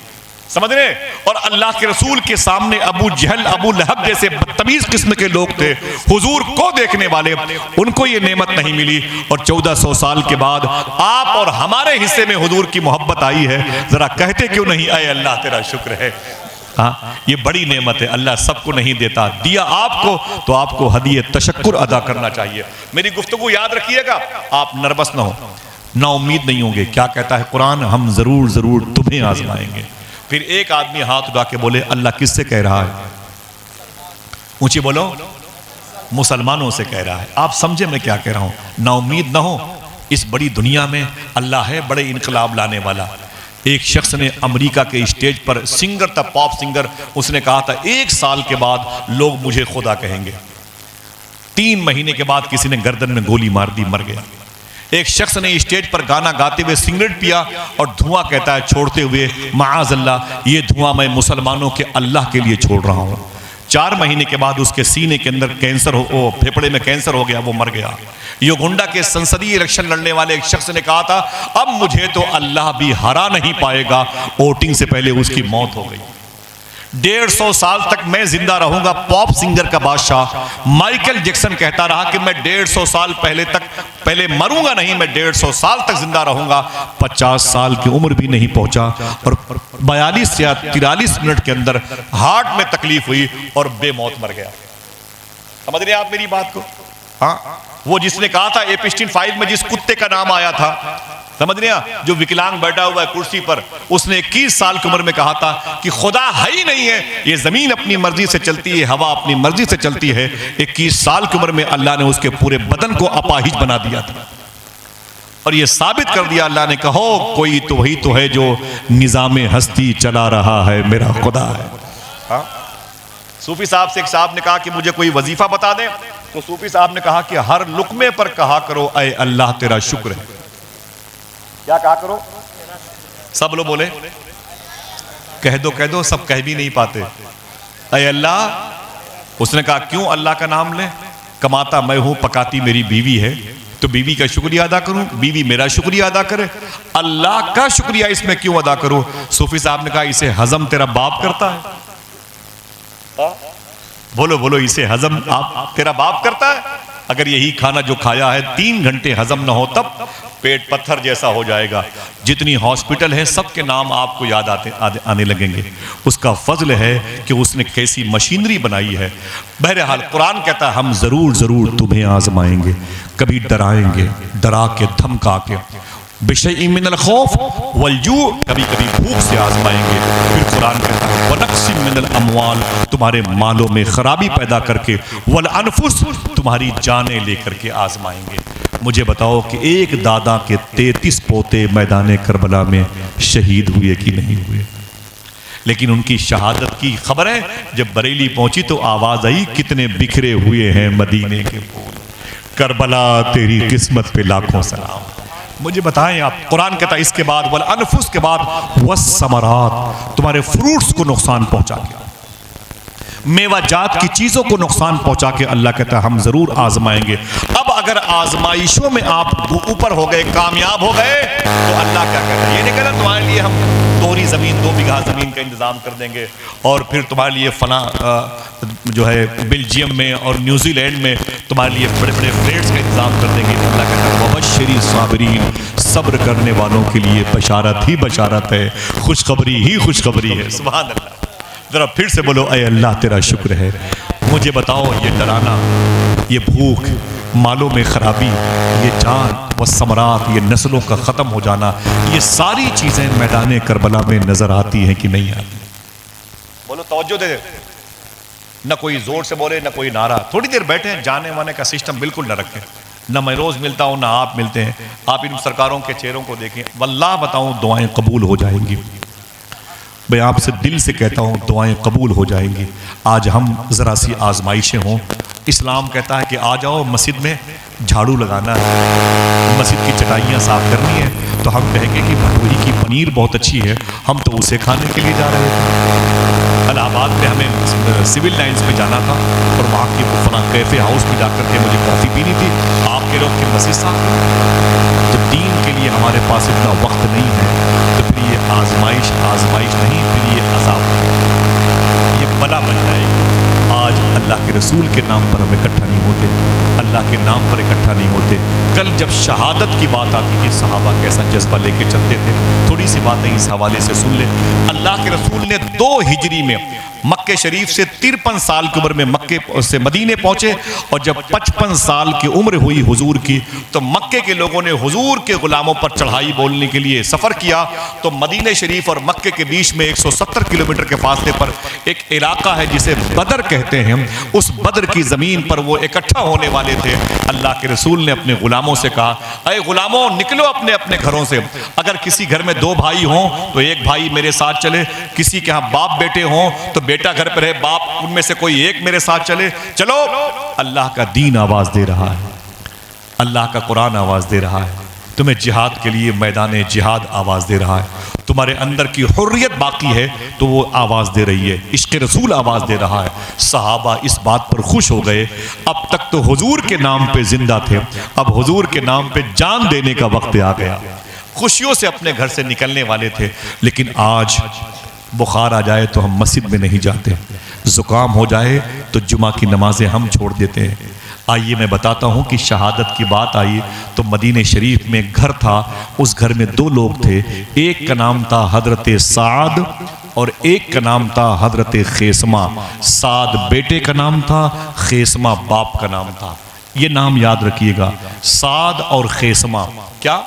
A: سمجھ رہے؟ اور اللہ کے رسول کے سامنے ابو جہل، ابو لہب جیسے بدتمیز قسم کے لوگ تھے، حضور کو دیکھنے والے، ان کو یہ نعمت نہیں ملی، اور 1400 سال کے بعد آپ اور ہمارے حصے میں حضور کی محبت آئی ہے، ذرا کہتے کیوں نہیں اے اللہ تیرا شکر ہے؟ یہ بڑی نعمت ہے، اللہ سب کو نہیں دیتا، دیا آپ کو تو آپ کو ہدیہ تشکر ادا کرنا چاہیے۔ میری گفتگو یاد رکھیے گا، آپ نروس نہ ہو، نا امید نہیں ہوں گے۔ کیا کہتا ہے قرآن؟ ہم ضرور ضرور تمہیں آزمائیں گے۔ پھر ایک آدمی ہاتھ اٹھا کے بولے اللہ کس سے کہہ رہا ہے؟ اونچی بولو، مسلمانوں سے کہہ رہا ہے۔ آپ سمجھے میں کیا کہہ رہا ہوں؟ نا امید نہ ہو، اس بڑی دنیا میں اللہ ہے بڑے انقلاب لانے والا۔ ایک شخص نے امریکہ کے اسٹیج پر، سنگر تھا، پاپ سنگر، اس نے کہا تھا 1 سال کے بعد لوگ مجھے خدا کہیں گے۔ 3 مہینے کے بعد کسی نے گردن میں گولی مار دی، مر گیا۔ ایک شخص نے اسٹیج پر گانا گاتے ہوئے سگریٹ پیا اور دھواں کہتا ہے چھوڑتے ہوئے معاذ اللہ یہ دھواں میں مسلمانوں کے اللہ کے لیے چھوڑ رہا ہوں۔ 4 مہینے کے بعد اس کے سینے کے اندر کینسر پھیپڑے میں کینسر ہو گیا، وہ مر گیا۔ یوگنڈا کے سنسدی الیکشن لڑنے والے ایک شخص نے کہا تھا اب مجھے تو اللہ بھی ہرا نہیں پائے گا، ووٹنگ سے پہلے اس کی موت ہو گئی۔ 150 سال تک میں زندہ رہوں گا۔ پاپ سنگر کا بادشاہ مائیکل جیکسن کہتا رہا کہ میں 150 سال پہلے مروں گا نہیں، میں 150 سال تک زندہ رہوں گا۔ 50 سال کی عمر بھی نہیں پہنچا اور 42 یا 43 منٹ کے اندر ہارٹ میں تکلیف ہوئی اور بے موت مر گیا۔ سمجھ رہے ہیں آپ میری بات کو؟ ہاں، وہ جس نے کہا تھا ایپسٹین فائل میں جس کتے کا نام آیا تھا، سمجھ رہے ہیں، جو وکلانگ بیٹھا ہوا ہے کرسی پر، اس نے 21 سال کی عمر میں کہا تھا کہ خدا ہے ہی نہیں ہے، یہ زمین اپنی مرضی سے چلتی ہے، ہوا اپنی مرضی سے چلتی ہے۔ 21 سال کی عمر میں اللہ نے اس کے پورے بدن کو اپاہج بنا دیا تھا، اور یہ ثابت کر دیا اللہ نے، کہو کوئی تو وہی تو ہے جو نظام ہستی چلا رہا ہے، میرا خدا ہے۔ صوفی صاحب سے ایک صاحب نے کہا کہ مجھے کوئی وظیفہ بتا دیں، تو صوفی صاحب نے کہا کہ ہر لقمے پر کہا کرو اے اللہ تیرا شکر ہے۔ کیا کہا کرو؟ سب لوگ بولے، کہہ دو، سب کہہ بھی نہیں پاتے۔ اے اللہ، اس نے کہا کیوں اللہ کا نام لیں؟ کماتا میں ہوں، پکاتی میری بیوی ہے، تو بیوی کا شکریہ ادا کروں، بیوی میرا شکریہ ادا کرے، اللہ کا شکریہ اس میں کیوں ادا کروں؟ صوفی صاحب نے کہا اسے ہضم تیرا باپ کرتا ہے۔ بولو اسے ہضم تیرا باپ کرتا ہے؟ اگر یہی کھانا جو کھایا ہے 3 گھنٹے ہضم نہ ہو تب پیٹ پتھر جیسا ہو جائے گا۔ جتنی ہاسپٹل ہے سب کے نام آپ کو یاد آنے لگیں گے۔ اس کا فضل ہے کہ اس نے کیسی مشینری بنائی ہے۔ بہرحال قرآن کہتا ہے ہم ضرور ضرور تمہیں آزمائیں گے، کبھی ڈرائیں گے، ڈرا کے دھمکا کے، بِشَيْءٍ مِّنَ الْخَوْفِ وَالْجُوعِ، کبھی کبھی بھوک سے آزمائیں گے۔ پھر قرآن کہتا ہے وَنَقْصٍ مِّنَ الْأَمْوَالِ، تمہارے مالوں میں خرابی پیدا کر کے، وَالْأَنفُسِ، تمہاری جانیں لے کر کے آزمائیں گے۔ مجھے بتاؤ کہ ایک دادا کے 33 پوتے میدان کربلا میں شہید ہوئے کہ نہیں ہوئے؟ لیکن ان کی شہادت کی خبریں جب بریلی پہنچی تو آواز آئی کتنے بکھرے ہوئے ہیں مدینے کے پھول، کربلا تیری قسمت پہ لاکھوں سلام۔ مجھے بتائیں آپ، قرآن کہتا ہے اس کے بعد والانفس کے بعد والثمرات، تمہارے فروٹس کو نقصان پہنچا کے، میوہ جات کی چیزوں کو نقصان پہنچا کے اللہ کہتا ہے ہم ضرور آزمائیں گے۔ اب اگر آزمائشوں میں آپ اوپر ہو گئے، کامیاب ہو گئے، تو اللہ کیا کہتا ہے؟ یہ نہیں کہنا تمہارے لیے ہم دوہری زمین 2 بیگھہ زمین کا انتظام کر دیں گے اور پھر تمہارے لیے فلاں جو ہے بلجیم میں اور نیوزی لینڈ میں تمہارے لیے بڑے بڑے فلیٹس کا انتظام کر دیں گے۔ اللہ کہتا ہے وبشری صابرین، صبر کرنے والوں کے لیے بشارت ہی بشارت ہے، خوشخبری ہی خوشخبری ہے۔ سبحان اللہ۔ ذرا پھر سے بولو اے اللہ تیرا شکر ہے۔ مجھے بتاؤ یہ ڈرانا، یہ بھوک، مالوں میں خرابی، یہ جان و ثمرات، یہ نسلوں کا ختم ہو جانا، یہ ساری چیزیں میدان کربلا میں نظر آتی ہیں کہ نہیں آتی؟ بولو توجہ دے، نہ کوئی زور سے بولے نہ کوئی نعرہ، تھوڑی دیر بیٹھیں، جانے وانے کا سسٹم بالکل نہ رکھیں۔ نہ میں روز ملتا ہوں نہ آپ ملتے ہیں، آپ ان سرکاروں کے چہروں کو دیکھیں، واللہ بتاؤں دعائیں قبول ہو جائیں گی۔ میں آپ سے دل سے کہتا ہوں دعائیں قبول ہو جائیں گی۔ آج ہم ذرا سی آزمائشیں ہوں، اسلام کہتا ہے کہ آ جاؤ مسجد میں جھاڑو لگانا ہے، مسجد کی چٹائیاں صاف کرنی ہے، تو ہم کہیں گے کہ بھٹوری کی پنیر بہت اچھی ہے، ہم تو اسے کھانے کے لیے جا رہے تھے۔ الہ آباد میں ہمیں سول لائنز پہ جانا تھا اور وہاں کی فلاں کیفے ہاؤس پہ جا کر کے مجھے کافی پینی تھی، آپ کے لوگ کی مسجد صاحب۔ جب دین کے لیے ہمارے پاس اتنا وقت نہیں ہے تو پھر یہ آزمائش نہیں، پھر یہ عذاب، یہ بلا بن جائے گی۔ آج اللہ کے رسول کے نام پر ہم اکٹھا نہیں ہوتے، اللہ کے نام پر اکٹھا نہیں ہوتے۔ کل جب شہادت کی بات آتی تھی صحابہ کیسا جذبہ لے کے چلتے تھے، تھوڑی سی باتیں اس حوالے سے سن لیں۔ اللہ کے رسول نے 2 ہجری میں مکہ شریف سے 53 سال کی عمر میں مکے سے مدینے پہنچے، اور جب 55 سال کی عمر ہوئی حضور کی تو مکے کے لوگوں نے حضور کے غلاموں پر چڑھائی بولنے کے لیے سفر کیا، تو مدینہ شریف اور مکے کے بیچ میں 170 کلومیٹر کے فاصلے پر ایک علاقہ ہے جسے بدر کہتے ہیں۔ اس بدر کی زمین پر وہ اکٹھا ہونے والے تھے۔ اللہ کے رسول نے اپنے غلاموں سے کہا اے غلاموں نکلو اپنے اپنے گھروں سے، اگر کسی گھر میں 2 بھائی ہوں تو ایک بھائی میرے ساتھ چلے، کسی کے ہاں باپ بیٹے ہوں تو بیٹا گھر پر ہے، باپ ان میں سے کوئی ایک میرے ساتھ چلے۔ چلو، اللہ کا دین آواز دے رہا ہے، اللہ کا قرآن آواز دے رہا ہے، تمہیں جہاد کے لیے میدان جہاد آواز دے رہا ہے، تمہارے اندر کی حریت باقی ہے تو وہ آواز دے رہی ہے، عشق رسول آواز دے رہا ہے۔ صحابہ اس بات پر خوش ہو گئے، اب تک تو حضور کے نام پہ زندہ تھے، اب حضور کے نام پہ جان دینے کا وقت آ گیا۔ خوشیوں سے اپنے گھر سے نکلنے والے تھے، لیکن آج بخار آ جائے تو ہم مسجد میں نہیں جاتے، زکام ہو جائے تو جمعہ کی نمازیں ہم چھوڑ دیتے ہیں۔ آئیے میں بتاتا ہوں کہ شہادت کی بات آئی تو مدینہ شریف میں گھر تھا، اس گھر میں 2 لوگ تھے، ایک کا نام تھا حضرت سعد اور ایک کا نام تھا حضرت خیسمہ۔ سعد بیٹے کا نام تھا، خیسمہ باپ کا نام تھا۔ یہ نام یاد رکھیے گا، سعد اور خیسمہ، کیا؟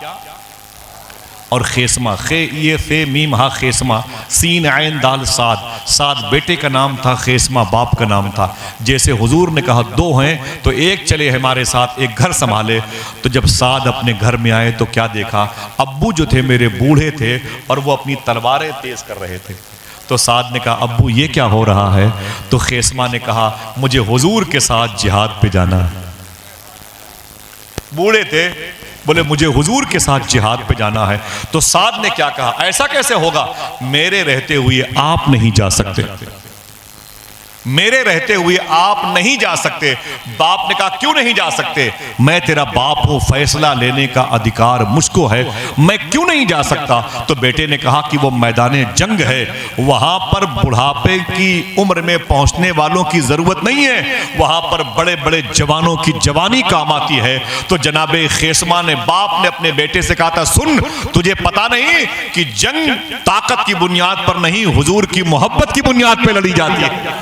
A: اور خیسمہ، یہ فے میم ہا خیسمہ، سین عین دال سعد، سعد بیٹے کا نام تھا، خیسمہ باپ کا نام تھا۔ جیسے حضور نے کہا 2 ہیں تو ایک چلے ہمارے ساتھ، ایک گھر سنبھالے۔ تو جب سعد اپنے گھر میں آئے تو کیا دیکھا؟ ابو جو تھے میرے بوڑھے تھے اور وہ اپنی تلواریں تیز کر رہے تھے۔ تو سعد نے کہا ابو یہ کیا ہو رہا ہے؟ تو خیسمہ نے کہا مجھے حضور کے ساتھ جہاد پہ جانا ہے۔ بوڑھے تھے، بولے مجھے حضور کے ساتھ جہاد پہ جانا ہے۔ تو سعد نے کیا کہا؟ ایسا کیسے ہوگا؟ میرے رہتے ہوئے آپ نہیں جا سکتے، میرے رہتے ہوئے آپ نہیں جا سکتے۔ باپ نے کہا کیوں نہیں جا سکتے؟ میں تیرا باپ ہوں، فیصلہ لینے کا ادھیکار مجھ کو ہے، میں کیوں نہیں جا سکتا؟ تو بیٹے نے کہا کہ وہ میدان جنگ ہے، وہاں پر بڑھاپے کی عمر میں پہنچنے والوں کی ضرورت نہیں ہے، وہاں پر بڑے بڑے جوانوں کی جوانی کام آتی ہے۔ تو جناب خیسمہ نے، باپ نے اپنے بیٹے سے کہا تھا سن، تجھے پتا نہیں کہ جنگ طاقت کی بنیاد پر نہیں، حضور کی محبت کی بنیاد پہ لڑی جاتی ہے،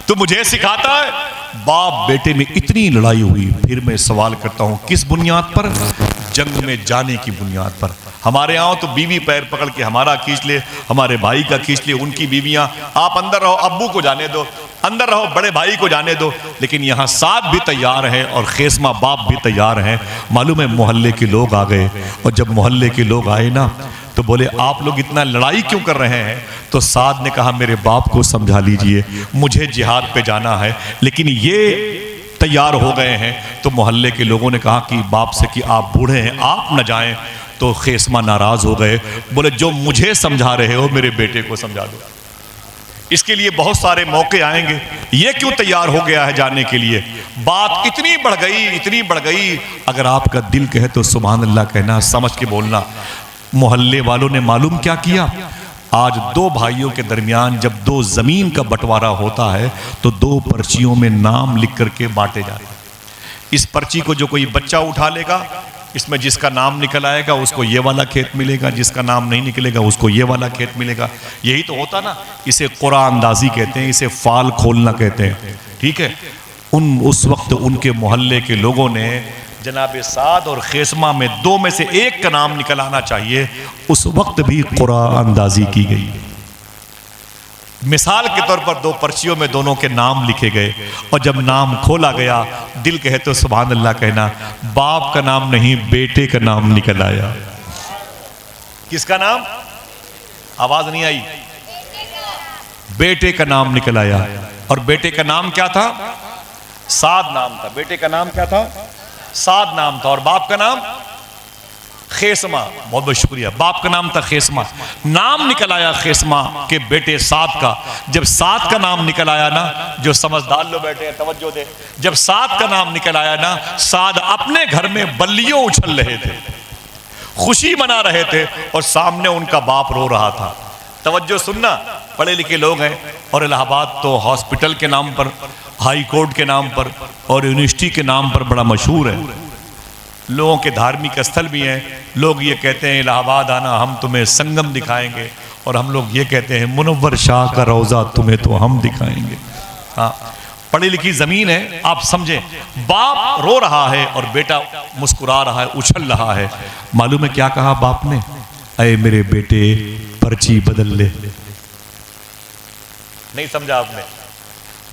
A: تو مجھے سکھاتا ہے۔ باپ بیٹے میں اتنی لڑائی ہوئی۔ پھر میں سوال کرتا ہوں کس بنیاد پر؟ جنگ میں جانے کی بنیاد پر۔ ہمارے ہاں تو بیوی پیر پکڑ کے ہمارا کھینچ لے، ہمارے بھائی کا کھینچ لے، ان کی بیویاں آپ اندر رہو، ابو کو جانے دو، اندر رہو، بڑے بھائی کو جانے دو۔ لیکن یہاں سعد بھی تیار ہیں اور خیسمہ باپ بھی تیار ہیں۔ معلوم ہے محلے کے لوگ آ گئے، اور جب محلے کے لوگ آئے نا تو بولے آپ لوگ اتنا لڑائی کیوں کر رہے ہیں؟ تو سعد نے کہا میرے باپ کو سمجھا لیجئے، مجھے جہاد پہ جانا ہے لیکن یہ تیار ہو گئے ہیں۔ تو محلے کے لوگوں نے کہا کہ باپ سے کہ آپ بوڑھے ہیں، آپ نہ جائیں۔ تو خیسمہ ناراض ہو گئے، بولے جو مجھے سمجھا رہے ہو میرے بیٹے کو سمجھا دو۔ اس کے لیے بہت سارے موقع آئیں گے. یہ کیوں تیار ہو گیا ہے جانے کے لیے؟ بات اتنی بڑھ گئی. اگر آپ کا دل کہے تو سبحان اللہ کہنا، سمجھ کے بولنا. محلے والوں نے معلوم کیا کیا؟ آج دو بھائیوں کے درمیان جب دو زمین کا بٹوارا ہوتا ہے تو دو پرچیوں میں نام لکھ کر کے بانٹے جاتے ہیں. اس پرچی کو جو کوئی بچہ اٹھا لے گا، اس میں جس کا نام نکل آئے گا اس کو یہ والا کھیت ملے گا، جس کا نام نہیں نکلے گا اس کو یہ والا کھیت ملے گا. یہی تو ہوتا نا. اسے قرآن اندازی کہتے ہیں، اسے فال کھولنا کہتے ہیں. ٹھیک ہے. اس وقت ان کے محلے کے لوگوں نے جناب سعد اور خیسمہ میں دو میں سے ایک کا نام نکل آنا چاہیے، اس وقت بھی قرآن اندازی کی گئی. مثال کے طور پر دو پرچیوں میں دونوں کے نام لکھے گئے، اور جب نام کھولا گیا دل کہے تو سبحان اللہ کہنا، باپ کا نام نہیں بیٹے کا نام نکل آیا. کس کا نام؟ آواز نہیں آئی. بیٹے کا نام نکل آیا. اور بیٹے کا نام کیا تھا؟ سعد نام تھا. بیٹے کا نام کیا تھا؟ سعد نام تھا. اور باپ کا نام خیسمہ. بہت بہت شکریہ. باپ کا نام تھا خیسمہ. نام نکل آیا خیسمہ کے بیٹے سعد کا. جب سعد کا نام نکل آیا نا، جو سمجھدار لوگ بیٹھے ہیں توجہ دے، جب سعد کا نام نکل آیا نا، سعد اپنے گھر میں بلیوں اچھل رہے تھے، خوشی منا رہے تھے، اور سامنے ان کا باپ رو رہا تھا. توجہ سننا. پڑھے لکھے لوگ ہیں، اور الہ آباد تو ہاسپٹل کے نام پر، ہائی کورٹ کے نام پر اور یونیورسٹی کے نام پر بڑا مشہور ہے. لوگوں کے دھارمک استھل بھی ہیں. لوگ یہ کہتے ہیں الہ آباد آنا ہم تمہیں سنگم دکھائیں گے، اور ہم لوگ یہ کہتے ہیں منور شاہ کا روضہ تمہیں تو ہم دکھائیں گے. ہاں، پڑھی لکھی زمین ہے. آپ سمجھیں، باپ رو رہا ہے اور بیٹا مسکرا رہا ہے، اچھل رہا ہے. معلوم ہے کیا کہا باپ نے؟ اے میرے بیٹے پرچی بدل لے. نہیں سمجھا آپ نے؟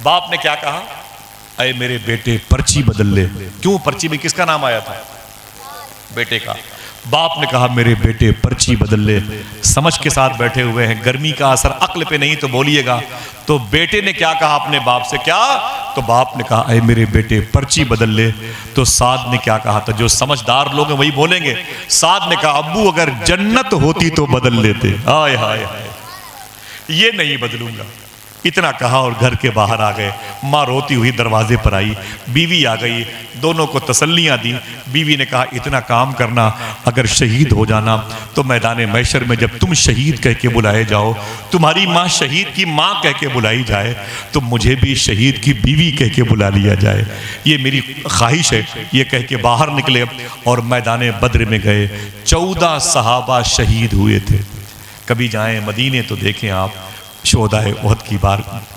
A: باپ نے کیا کہا؟ اے میرے بیٹے پرچی بدل لے. کیوں؟ پرچی میں کس کا نام آیا تھا؟ بیٹے کا. باپ نے کہا میرے بیٹے پرچی بدل لے. سمجھ کے ساتھ بیٹھے ہوئے ہیں، گرمی کا اثر عقل پہ نہیں تو بولیے گا. تو بیٹے نے کیا کہا اپنے باپ سے؟ کیا؟ تو باپ نے کہا اے میرے بیٹے پرچی بدل لے. تو سعد نے کیا کہا تھا؟ جو سمجھدار لوگ ہیں وہی بولیں گے. سعد نے کہا ابو اگر جنت ہوتی تو بدل لیتے. ہائے ہائے ہائے، یہ نہیں بدلوں گا. اتنا کہا اور گھر کے باہر آ گئے. ماں روتی ہوئی دروازے پر آئی. بیوی آ گئی، دونوں کو تسلیاں دی. بیوی نے کہا اتنا کام کرنا، اگر شہید ہو جانا تو میدان محشر میں جب تم شہید کہہ کے بلائے جاؤ، تمہاری ماں شہید کی ماں کہہ کے بلائی جائے، تو مجھے بھی شہید کی بیوی کہہ کے بلا لیا جائے. یہ میری خواہش ہے. یہ کہہ کے باہر نکلے اور میدان بدر میں گئے. 14 صحابہ شہید ہوئے تھے. کبھی جائیں مدینے تو دیکھیں آپ شہدائے احد کی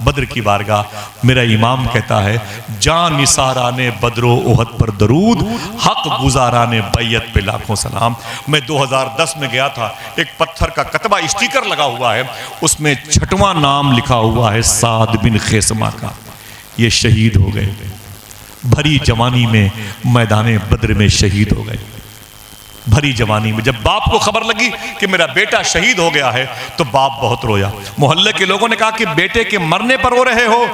A: بدر کی بارگاہ. میرا امام کہتا ہے جان نثاران بدر و احد پر درود، حق گزاران بیعت پہ لاکھوں سلام. میں 2010 میں گیا تھا. ایک پتھر کا کتبہ اسٹیکر لگا ہوا ہے، اس میں 6واں نام لکھا ہوا ہے سعد بن خیسمہ کا. یہ شہید ہو گئے. بھری جوانی میں میدان بدر میں شہید ہو گئے. بھری جوانی میں جب باپ کو خبر لگی کہ میرا بیٹا شہید ہو گیا ہے تو باپ بہت رویا. محلے کے لوگوں نے کہا کہ بیٹے کے مرنے پر رو رہے ہو؟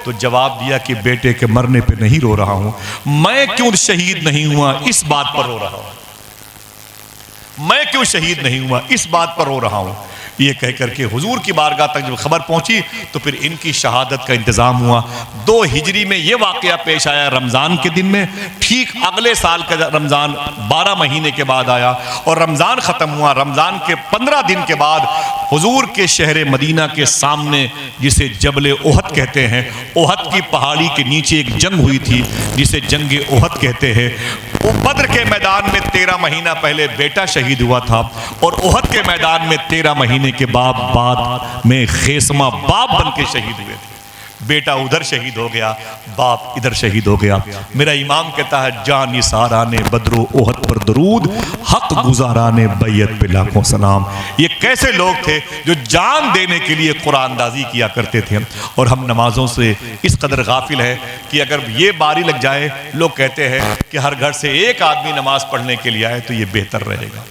A: تو جواب دیا کہ بیٹے کے مرنے پہ نہیں رو رہا ہوں، میں کیوں شہید نہیں ہوا اس بات پر رو رہا ہوں. میں کیوں شہید نہیں ہوا اس بات پر رو رہا ہوں. یہ کہہ کر کے حضور کی بارگاہ تک جب خبر پہنچی تو پھر ان کی شہادت کا انتظام ہوا. 2 ہجری میں یہ واقعہ پیش آیا رمضان کے دن میں. ٹھیک اگلے سال کا رمضان 12 مہینے کے بعد آیا اور رمضان ختم ہوا. رمضان کے 15 دن کے بعد حضور کے شہر مدینہ کے سامنے، جسے جبل احد کہتے ہیں، احد کی پہاڑی کے نیچے ایک جنگ ہوئی تھی جسے جنگ احد کہتے ہیں. وہ بدر کے میدان میں 13 مہینہ پہلے بیٹا شہید ہوا تھا، اور احد کے میدان میں 13 مہینے کے بعد میں خیسمہ باپ بن کے شہید ہوئے تھے. بیٹا ادھر شہید ہو گیا، باپ ادھر شہید ہو گیا. میرا امام کہتا ہے جان نثاران بدر و احد پر درود، حق گزاران بیعت پہ لاکھوں سلام. یہ کیسے لوگ تھے جو جان دینے کے لیے قرآن اندازی کیا کرتے تھے. اور ہم نمازوں سے اس قدر غافل ہے کہ اگر یہ باری لگ جائے، لوگ کہتے ہیں کہ ہر گھر سے ایک آدمی نماز پڑھنے کے لیے آئے تو یہ بہتر رہے گا.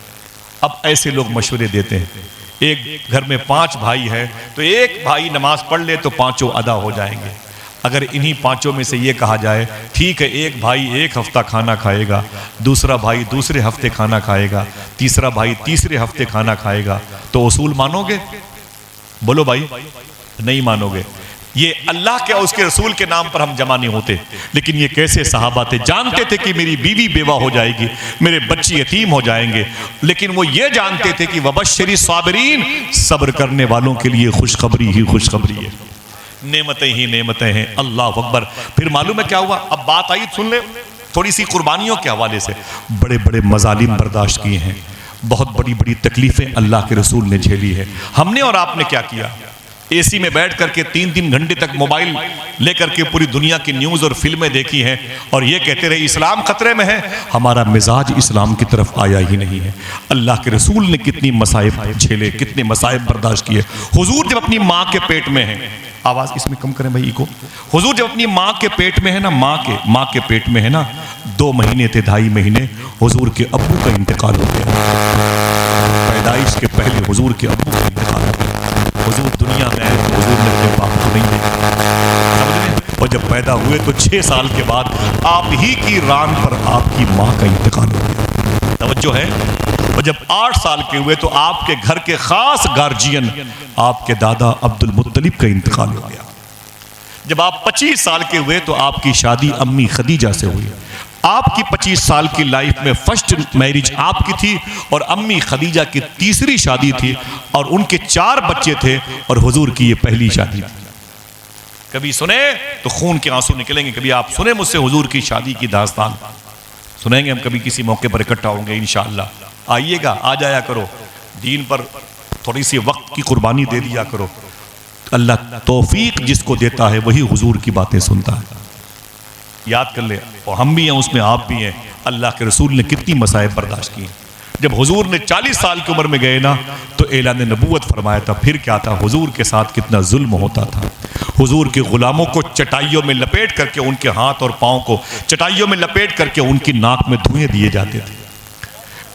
A: اب ایسے لوگ مشورے دیتے ہیں. ایک گھر میں 5 بھائی ہیں تو ایک بھائی نماز پڑھ لے تو 5 ادا ہو جائیں گے. اگر انہی 5 میں سے یہ کہا جائے ٹھیک ہے ایک بھائی ایک ہفتہ کھانا کھائے گا، دوسرا بھائی دوسرے ہفتے کھانا کھائے گا، تیسرا بھائی تیسرے ہفتے کھانا کھائے گا، تو اصول مانو گے؟ بولو بھائی. نہیں مانو گے. یہ اللہ کے اور اس کے رسول کے نام پر ہم جمع نہیں ہوتے. لیکن یہ کیسے صحابہ تھے, جانتے تھے کہ میری بیوی بیوہ ہو جائے گی, میرے بچے یتیم ہو جائیں گے, لیکن وہ یہ جانتے تھے کہ وبشری صابرین, صبر کرنے والوں کے لیے خوشخبری ہی خوشخبری ہے. نعمتیں ہی نعمتیں ہیں. اللہ اکبر. پھر معلوم ہے کیا ہوا؟ اب بات آئی, سن لے تھوڑی سی قربانیوں کے حوالے سے. بڑے بڑے مظالم برداشت کیے ہیں, بہت بڑی بڑی تکلیفیں اللہ کے رسول نے جھیلی ہے. ہم نے اور آپ نے کیا کیا؟ اے سی میں بیٹھ کر کے 3 گھنٹے تک موبائل لے کر کے پوری دنیا کی نیوز اور فلمیں دیکھی ہیں اور یہ کہتے رہے اسلام خطرے میں ہے. ہمارا مزاج اسلام کی طرف آیا ہی نہیں ہے. اللہ کے رسول نے کتنی مصائب جھیلے, کتنے مصائب برداشت کیے. حضور جب اپنی ماں کے پیٹ میں ہیں, آواز اس میں کم کریں بھائی کو, حضور جب اپنی ماں کے پیٹ میں ہے نا, ماں کے پیٹ میں ہے نا, 2 مہینے تھے, 2.5 مہینے, حضور کے ابو کا انتقال ہو گیا. پیدائش کے پہلے حضور کے ابو کا انتقال ہو گیا. حضور دنیا میں آئے تو حضور نے اپنے باپ کو نہیں دیکھا, اور جب پیدا ہوئے تو 6 سال کے بعد آپ ہی کی ران پر آپ کی ماں کا انتقال ہو گیا. توجہ ہے. اور جب 8 سال کے ہوئے تو آپ کے گھر کے خاص گارجین آپ کے دادا عبد المطلب کا انتقال ہو گیا. جب آپ 25 سال کے ہوئے تو آپ کی شادی امی خدیجہ سے ہوئی. آپ کی 25 سال کی لائف میں فرسٹ میرج آپ کی تھی اور امی خدیجہ کی تیسری شادی تھی, اور ان کے 4 بچے تھے, اور حضور کی یہ پہلی شادی تھی. کبھی سنے تو خون کے آنسو نکلیں گے. کبھی آپ سنے مجھ سے حضور کی شادی کی داستان, سنیں گے ہم کبھی کسی موقع پر اکٹھا ہوں گے انشاءاللہ. آئیے گا, آ جایا کرو, دین پر تھوڑی سی وقت کی قربانی دے دیا کرو. اللہ توفیق جس کو دیتا ہے وہی حضور کی باتیں سنتا ہے. یاد کر لے, اور ہم بھی ہیں اس میں, آپ بھی ہیں. اللہ کے رسول نے کتنی مصائب برداشت کی. جب حضور نے 40 سال کی عمر میں گئے نا تو اعلان نبوت فرمایا تھا. پھر کیا تھا, حضور کے ساتھ کتنا ظلم ہوتا تھا. حضور کے غلاموں کو چٹائیوں میں لپیٹ کر کے, ان کے ہاتھ اور پاؤں کو چٹائیوں میں لپیٹ کر کے ان کی ناک میں دھوئیں دیے جاتے تھے.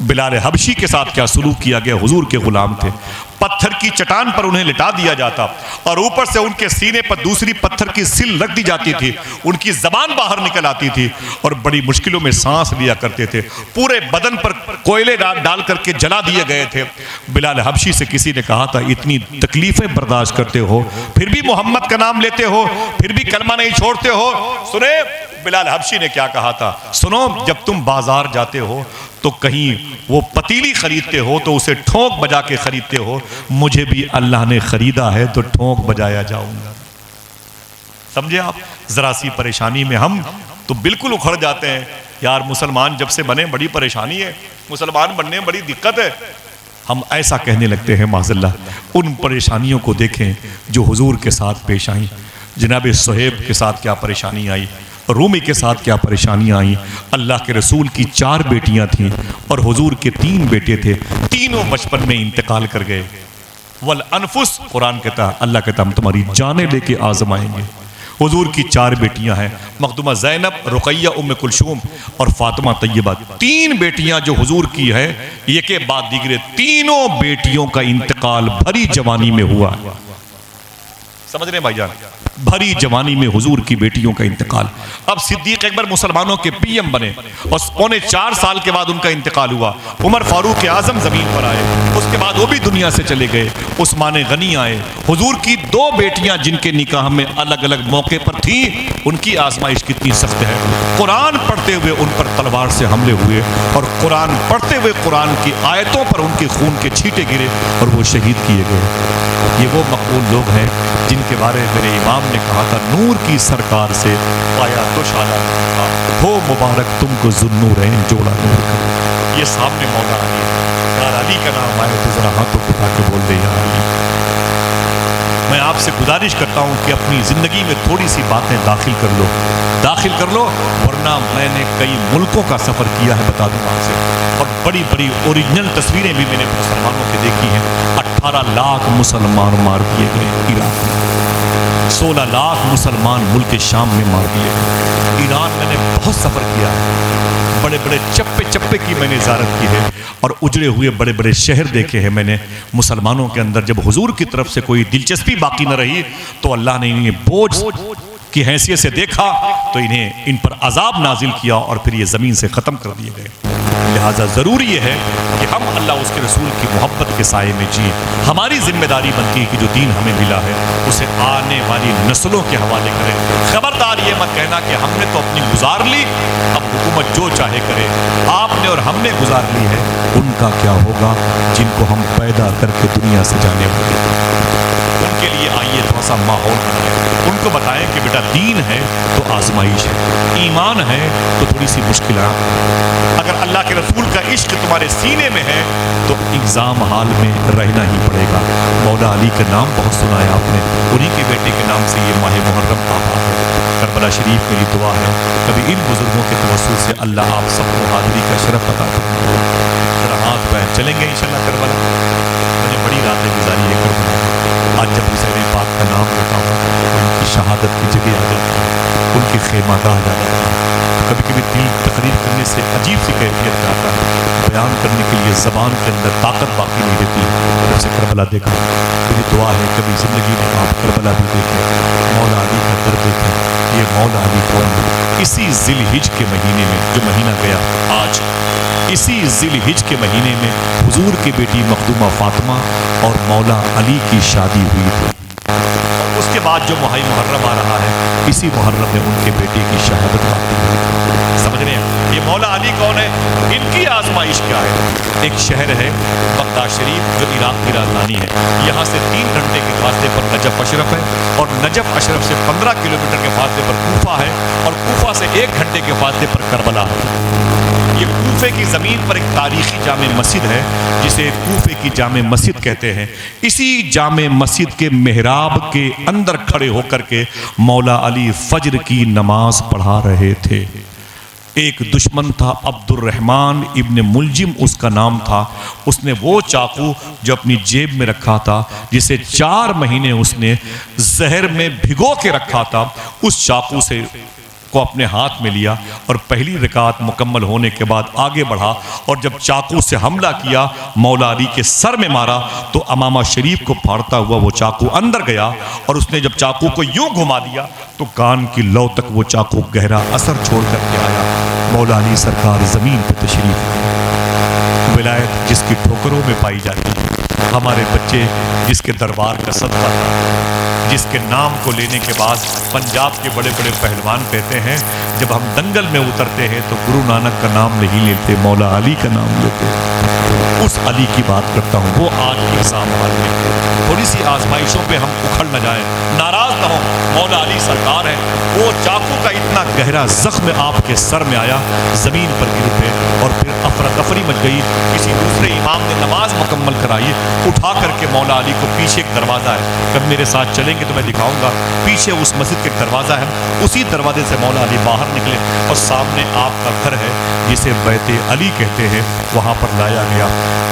A: بلال حبشی کے ساتھ کیا سلوک کیا گیا. حضور کے غلام تھے, پتھر کی چٹان پر انہیں لٹا دیا جاتا, اور اوپر سے ان کے سینے پر دوسری پتھر کی سل رکھ دی جاتی تھی. ان کی زبان باہر نکل آتی تھی اور بڑی مشکلوں میں سانس لیا کرتے تھے. پورے بدن پر کوئلے ڈال کر کے جلا دیے گئے تھے. بلال حبشی سے کسی نے کہا تھا, اتنی تکلیفیں برداشت کرتے ہو, پھر بھی محمد کا نام لیتے ہو, پھر بھی کلمہ نہیں چھوڑتے ہو. سنے بلال حبشی نے کیا کہا تھا, سنو, جب تم بازار جاتے ہو تو کہیں وہ پتیلی خریدتے ہو تو اسے ٹھونک بجا کے خریدتے ہو. مجھے بھی اللہ نے خریدا ہے تو ٹھونک بجایا جاؤں گا. سمجھے آپ؟ ذرا سی پریشانی میں ہم تو بالکل اکھڑ جاتے ہیں. یار مسلمان جب سے بنے بڑی پریشانی ہے, مسلمان بننے میں بڑی دقت ہے. ہم ایسا کہنے لگتے ہیں معاذ اللہ. ان پریشانیوں کو دیکھیں جو حضور کے ساتھ پیش آئیں. جناب صہیب کے ساتھ کیا پریشانی آئی, رومی کے ساتھ کیا پریشانیاں آئیں. اللہ کے رسول کی 4 بیٹیاں تھیں اور حضور کے 3 بیٹے تھے. تینوں بچپن میں انتقال کر گئے. والانفس, قرآن کہتا ہے, اللہ کہتا ہم تمہاری جانیں لے کے آزمائیں گے. حضور کی 4 بیٹیاں ہیں, مخدومہ زینب, رقیہ, ام کلثوم اور فاطمہ طیبہ. 3 بیٹیاں جو حضور کی ہے, یہ کے بعد دیگرے تینوں بیٹیوں کا انتقال بھری جوانی میں ہوا. سمجھ رہے ہیں بھائی جان؟ بھری جوانی میں حضور کی بیٹیوں کا انتقال. اب صدیق اکبر مسلمانوں کے پی ایم بنے اور 4.25 سال کے بعد ان کا انتقال ہوا. عمر فاروق اعظم زمین پر آئے, اس کے بعد وہ بھی دنیا سے چلے گئے. عثمان غنی آئے. حضور کی 2 بیٹیاں جن کے نکاح میں الگ الگ موقع پر تھیں, ان کی آزمائش کتنی سخت ہے. قرآن پڑھتے ہوئے ان پر تلوار سے حملے ہوئے, اور قرآن پڑھتے ہوئے قرآن کی آیتوں پر ان کے خون کے چھینٹے گرے اور وہ شہید کیے گئے. یہ وہ مقبول لوگ ہیں جن کے بارے میرے امام نے کہا تھا, نور کی سرکار سے پایا تو شالا ہو مبارک تم کو ذوالنورین جوڑا نور کا. یہ سامنے مولا علی ہے. یار علی کا نام آئے تو ذرا ہاتھوں کو اٹھا کے بول دے یا علی. میں آپ سے گزارش کرتا ہوں کہ اپنی زندگی میں تھوڑی سی باتیں داخل کر لو, ورنہ میں نے کئی ملکوں کا سفر کیا ہے, بتا دوں آپ سے, اور بڑی بڑی اوریجنل تصویریں بھی میں نے مسلمانوں کی دیکھی ہیں. 18 لاکھ مسلمان مار دیے گئے عراق میں, 16 لاکھ مسلمان ملک شام میں مار دیے گئے. ایران میں نے بہت سفر کیا ہے, بڑے بڑے چپے چپے کی میں نے زیارت کی ہے, اور اجڑے ہوئے بڑے بڑے شہر دیکھے ہیں میں نے. مسلمانوں کے اندر جب حضور کی طرف سے کوئی دلچسپی باقی نہ رہی تو اللہ نے انہیں بوجھ کی حیثیت سے دیکھا تو ان پر عذاب نازل کیا, اور پھر یہ زمین سے ختم کر دیے گئے. لہٰذا ضروری یہ ہے کہ ہم اللہ اس کے رسول کی محبت کے سائے میں جئیں۔ ہماری ذمہ داری بنتی ہے کہ جو دین ہمیں ملا ہے اسے آنے والی نسلوں کے حوالے کریں۔ خبردار یہ مت کہنا کہ ہم نے تو اپنی گزار لی، اب حکومت جو چاہے کرے۔ آپ نے اور ہم نے گزار لی ہے، ان کا کیا ہوگا جن کو ہم پیدا کر کے دنیا سے جانے والے ہیں؟ ان کے لیے آئیے تھوڑا سا ماحول بنائیں، ان کو بتائیں کہ بیٹا دین ہے تو آزمائش ہے، ایمان ہے تو تھوڑی سی مشکلات۔ اگر اللہ کے رسول کا عشق تمہارے سینے میں ہے تو ایگزام حال میں رہنا ہی پڑے گا۔ مولا علی کا نام بہت سنا ہے آپ نے، انہی کے بیٹے کے نام سے یہ ماہ محرم آباد ہے۔ کربلا شریف میری دعا ہے کبھی ان بزرگوں کے توسل سے اللہ آپ سب کو حاضری کا شرف عطا فرمائے۔ ذرا ہاتھ پہ چلیں گے انشاءاللہ کربلا، مجھے بڑی راتیں گزاری ہے کربلا۔ آج جب حسین پاک کا نام لیتا ہوں ان کی شہادت کی جگہ آ جاتی ہے، ان کی خیمہ گاہ آ جاتی ہے، کبھی کبھی دل تقریر کرنے سے عجیب سی کیفیت میں آتا ہے، بیان کرنے کے لیے زبان کے اندر طاقت باقی نہیں رہتی۔ جب سے کربلا دیکھا میری دعا ہے کبھی زندگی میں آپ کربلا بھی دیکھیں، مولا علی کا در دیکھیں۔ یہ مولا علی کون ہے؟ اسی ذی الحج کے مہینے میں جو مہینہ گیا آج، اسی ذی الحج کے مہینے میں حضور کی بیٹی مخدومہ فاطمہ اور مولا علی کی شادی ہوئی تھی، اور اس کے بعد جو ماہ محرم آ رہا ہے اسی محرم میں ان کے بیٹے کی شہادت واقع ہوئی۔ سمجھ رہے ہیں یہ مولا علی کون ہے، ان کی آزمائش کیا ہے؟ ایک شہر ہے بغداد شریف جو عراق کی راجدھانی ہے، یہاں سے 3 گھنٹے کے فاصلے پر نجف اشرف ہے، اور نجف اشرف سے 15 کلومیٹر کے فاصلے پر کوفہ ہے، اور کوفہ سے 1 گھنٹے کے فاصلے پر کربلا ہے۔ یہ کوفے کی زمین پر ایک تاریخی جامع مسجد ہے جسے کوفے کی جامع مسجد کہتے ہیں۔ اسی جامع مسجد کے محراب کے اندر کھڑے ہو کر کے مولا علی فجر کی نماز پڑھا رہے تھے۔ ایک دشمن تھا عبد الرحمن ابن ملجم اس کا نام تھا، اس نے وہ چاقو جو اپنی جیب میں رکھا تھا جسے 4 مہینے اس نے زہر میں بھگو کے رکھا تھا، اس چاقو سے کو اپنے ہاتھ میں لیا اور پہلی رکعت مکمل ہونے کے بعد آگے بڑھا، اور جب چاقو سے حملہ کیا مولا علی کے سر میں مارا تو امامہ شریف کو پھاڑتا ہوا وہ چاقو اندر گیا، اور اس نے جب چاقو کو یوں گھما دیا تو کان کی لو تک وہ چاقو گہرا اثر چھوڑ کر کے آیا۔ مولا علی سرکار زمین پہ تشریف لائے۔ ولایت جس کی ٹھوکروں میں پائی جاتی ہے، ہمارے بچے جس کے دربار کا صدقہ تھا، جس کے نام کو لینے کے بعد پنجاب کے بڑے بڑے پہلوان کہتے ہیں جب ہم دنگل میں اترتے ہیں تو گرو نانک کا نام نہیں لیتے، مولا علی کا نام لیتے۔ اس علی کی بات کرتا ہوں، وہ آج کی ایگزام حال میں تھوڑی سی آزمائشوں پہ ہم اکھڑ نہ جائیں، ناراض نہ ہوں، مولا علی سرکار ہے۔ وہ چاقو کا اتنا گہرا زخم آپ کے سر میں آیا، زمین پر گر پہ، اور پھر افراتفری مچ گئی۔ کسی دوسرے امام نے نماز مکمل کرائی، اٹھا کر کے مولا علی کو پیچھے ایک دروازہ ہے، کب میرے ساتھ چلیں گے تو میں دکھاؤں گا، پیچھے اس مسجد کے دروازہ ہے، اسی دروازے سے مولا علی باہر نکلے اور سامنے آپ کا گھر ہے جسے بیت علی کہتے ہیں، وہاں پر لایا گیا۔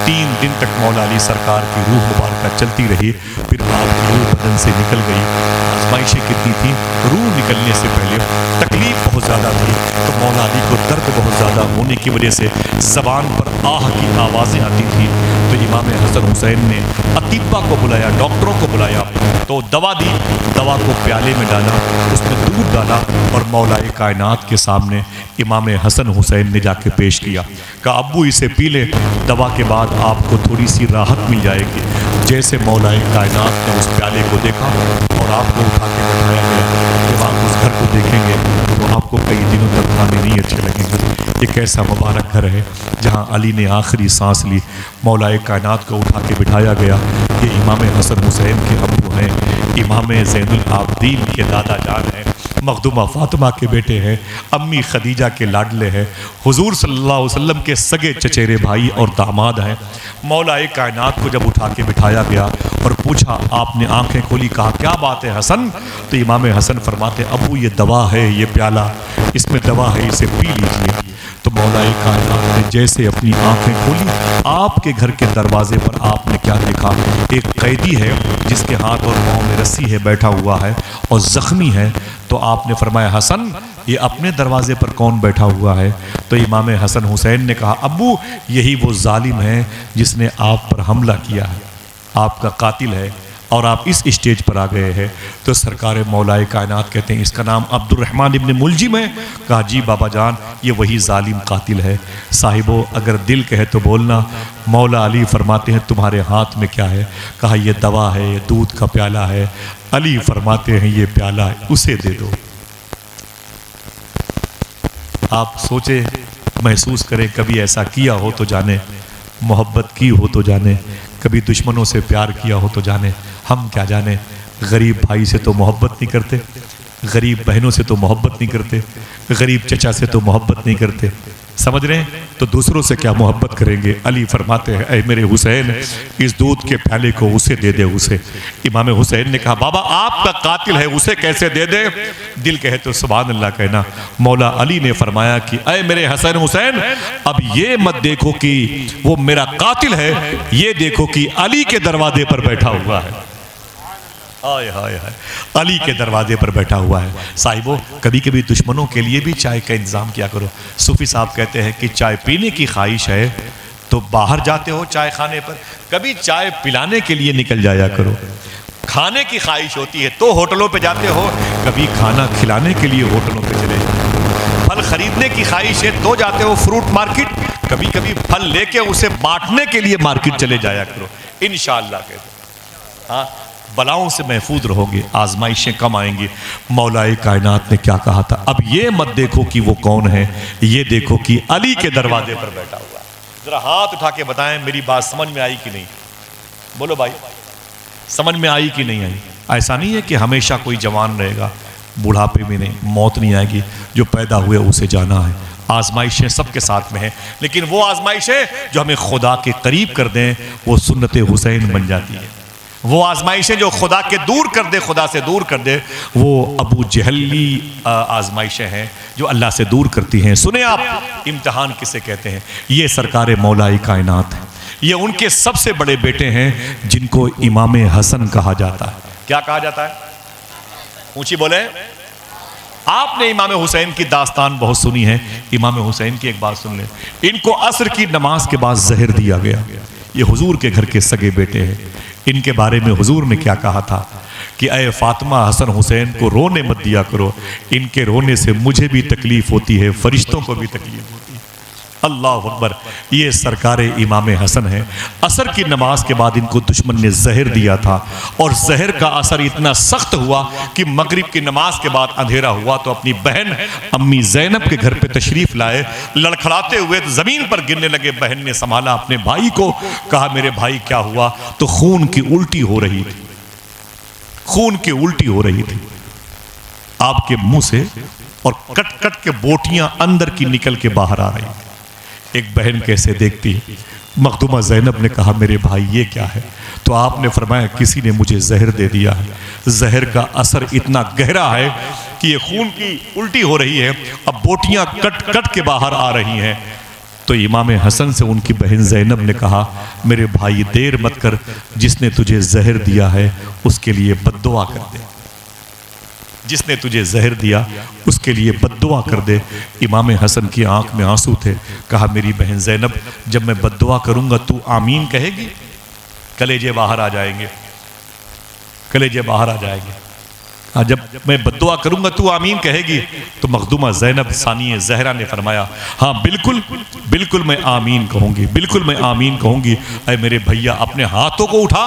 A: 3 دن تک مولا علی سرکار کی روح مبارکہ چلتی رہی، پھر آپ کی روح بدن سے نکل گئی۔ آزمائشیں کتنی تھی، روح نکلنے سے پہلے تکلیف بہت زیادہ تھی، تو مولا علی کو درد بہت زیادہ ہونے کی وجہ سے زبان پر آہ کی آوازیں آتی تھی، تو امام حسن حسین نے اطباء کو بلایا، ڈاکٹروں کو بلایا، تو دوا دی، دوا کو پیالے میں ڈالا، اس میں دودھ ڈالا، اور مولا کائنات کے سامنے امام حسن حسین نے جا کے پیش کیا، کہا ابو اسے پی لے، دوا کے بعد آپ کو تھوڑی سی راحت مل جائے گی۔ جیسے مولا کائنات نے اس پیالے کو دیکھا اور آپ کو اٹھا کے بٹھایا گیا، جب آپ اس گھر کو دیکھیں گے تو آپ کو کئی دنوں تک کھانے نہیں اچھے لگیں گے۔ ایک ایسا مبارک گھر ہے جہاں علی نے آخری سانس لی، مولا کائنات کو اٹھا کے بٹھایا گیا۔ یہ امام حسن حسین کے ابو ہیں، امام زین العابدین کے دادا جان ہیں، مخدومہ فاطمہ کے بیٹے ہیں، امی خدیجہ کے لاڈلے ہیں، حضور صلی اللہ علیہ وسلم کے سگے چچیرے بھائی اور داماد ہیں۔ مولا کائنات کو جب اٹھا کے بٹھایا گیا اور پوچھا، آپ نے آنکھیں کھولی، کہا کیا بات ہے حسن؟ تو امام حسن فرماتے ابو یہ دوا ہے، یہ پیالہ اس میں دوا ہے، اسے پی لیجئے۔ تو مولا کائنات نے جیسے اپنی آنکھیں کھولی، آپ کے گھر کے دروازے پر آپ نے کیا دیکھا؟ ایک قیدی ہے جس کے ہاتھ اور پاؤں میں رسی ہے، بیٹھا ہوا ہے اور زخمی ہے۔ تو آپ نے فرمایا حسن یہ اپنے دروازے پر کون بیٹھا ہوا ہے؟ تو امام حسن حسین نے کہا ابو یہی وہ ظالم ہے جس نے آپ پر حملہ کیا ہے، آپ کا قاتل ہے، اور آپ اس اسٹیج پر آ گئے ہیں تو سرکار مولا کائنات کہتے ہیں اس کا نام عبد الرحمن ابن ملجم ہے. کہا جی بابا جان یہ وہی ظالم قاتل ہے. صاحبو اگر دل کہے تو بولنا. مولا علی فرماتے ہیں تمہارے ہاتھ میں کیا ہے؟ کہا یہ دوا ہے، یہ دودھ کا پیالہ ہے. علی فرماتے ہیں یہ پیالہ ہے اسے دے دو. آپ سوچے محسوس کریں کبھی ایسا کیا ہو تو جانے، محبت کی ہو تو جانے، کبھی دشمنوں سے پیار کیا ہو تو جانے. ہم کیا جانے، غریب بھائی سے تو محبت نہیں کرتے، غریب بہنوں سے تو محبت نہیں کرتے، غریب چچا سے تو محبت نہیں کرتے. سمجھ رہے ہیں؟ تو دوسروں سے کیا محبت کریں گے. علی فرماتے ہیں اے میرے حسین اس دودھ کے پیالے کو اسے دے دے اسے. امام حسین نے کہا بابا آپ کا قاتل ہے اسے کیسے دے دے؟ دل کہے تو سبحان اللہ کہنا. مولا علی نے فرمایا کہ اے میرے حسین حسین اب یہ مت دیکھو کہ وہ میرا قاتل ہے، یہ دیکھو کہ علی کے دروازے پر بیٹھا ہوا ہے. آئے ہائے ہائے، علی کے دروازے پر بیٹھا ہوا ہے. صاحبو کبھی کبھی دشمنوں کے لیے بھی چائے کا انتظام کیا کرو. صوفی صاحب کہتے ہیں کہ چائے پینے کی خواہش ہے تو باہر جاتے ہو چائے خانے پر، کبھی چائے پلانے کے لیے نکل جایا کرو. کھانے کی خواہش ہوتی ہے تو ہوٹلوں پہ جاتے ہو، کبھی کھانا کھلانے کے لیے ہوٹلوں پہ چلے جاؤ. پھل خریدنے کی خواہش ہے تو جاتے ہو فروٹ مارکیٹ، کبھی کبھی پھل لے کے اسے بانٹنے کے لیے مارکیٹ چلے جایا کرو. انشاءاللہ کہتے ہیں ہاں بلاؤں سے محفوظ رہو گے، آزمائشیں کم آئیں گی. مولا کائنات نے کیا کہا تھا؟ اب یہ مت دیکھو کہ وہ کون ہے، یہ دیکھو کہ علی کے دروازے پر بیٹھا ہوا. ذرا ہاتھ اٹھا کے بتائیں میری بات سمجھ میں آئی کہ نہیں؟ بولو بھائی سمجھ میں آئی کہ نہیں آئی؟ ایسا نہیں ہے کہ ہمیشہ کوئی جوان رہے گا، بڑھاپے میں نہیں، موت نہیں آئے گی. جو پیدا ہوئے اسے جانا ہے. آزمائشیں سب کے ساتھ میں ہیں، لیکن وہ آزمائشیں جو ہمیں خدا کے قریب کر دیں وہ سنت حسین بن جاتی ہے. وہ آزمائشیں جو خدا کے دور کر دے، خدا سے دور کر دے، وہ ابو جہلی آزمائشیں ہیں جو اللہ سے دور کرتی ہیں. سنیں آپ امتحان کسے کہتے ہیں؟ یہ سرکار مولا کائنات ہے. یہ ان کے سب سے بڑے بیٹے ہیں جن کو امام حسن کہا جاتا ہے. کیا کہا جاتا ہے؟ اونچی بولے. آپ نے امام حسین کی داستان بہت سنی ہے. امام حسین کی ایک بات سن لیں. ان کو عصر کی نماز کے بعد زہر دیا گیا. یہ حضور کے گھر کے سگے بیٹے ہیں. ان کے بارے میں حضور نے کیا کہا تھا کہ اے فاطمہ حسن حسین کو رونے مت دیا کرو، ان کے رونے سے مجھے بھی تکلیف ہوتی ہے، فرشتوں کو بھی تکلیف ہوتی ہے. اللہ اکبر. یہ سرکار امام حسن ہے. عصر کی نماز کے بعد ان کو دشمن نے زہر دیا تھا اور زہر کا اثر اتنا سخت ہوا کہ مغرب کی نماز کے بعد اندھیرا ہوا تو اپنی بہن امی زینب کے گھر پہ تشریف لائے. لڑکھڑاتے ہوئے زمین پر گرنے لگے. بہن نے سنبھالا اپنے بھائی کو، کہا میرے بھائی کیا ہوا؟ تو خون کی الٹی ہو رہی تھی، خون کی الٹی ہو رہی تھی آپ کے منہ سے، اور کٹ کٹ کے بوٹیاں اندر کی نکل کے باہر آ رہی تھی. ایک بہن کیسے دیکھتی ہے؟ مخدومہ زینب نے کہا میرے بھائی یہ کیا ہے؟ تو آپ نے فرمایا کسی نے مجھے زہر دے دیا ہے. زہر کا اثر اتنا گہرا ہے کہ یہ خون کی الٹی ہو رہی ہے، اب بوٹیاں کٹ کٹ کے باہر آ رہی ہیں. تو امام حسن سے ان کی بہن زینب نے کہا میرے بھائی دیر مت کر، جس نے تجھے زہر دیا ہے اس کے لیے بد دعا کر دے. جس نے تجھے زہر دیا اس کے لیے بد دعا کر دے. امام حسن کی آنکھ میں آنسو تھے. کہا میری بہن زینب جب میں بد دعا کروں گا تو آمین کہے گی؟ کلیجے باہر آ جائیں گے، کلیجے باہر آ جائیں گے. جب میں بد دعا کروں گا تو آمین کہے گی؟ تو مخدومہ زینب ثانیہ زہرا نے فرمایا ہاں بالکل بالکل میں آمین کہوں گی، بالکل میں آمین کہوں گی. اے میرے بھیا اپنے ہاتھوں کو اٹھا.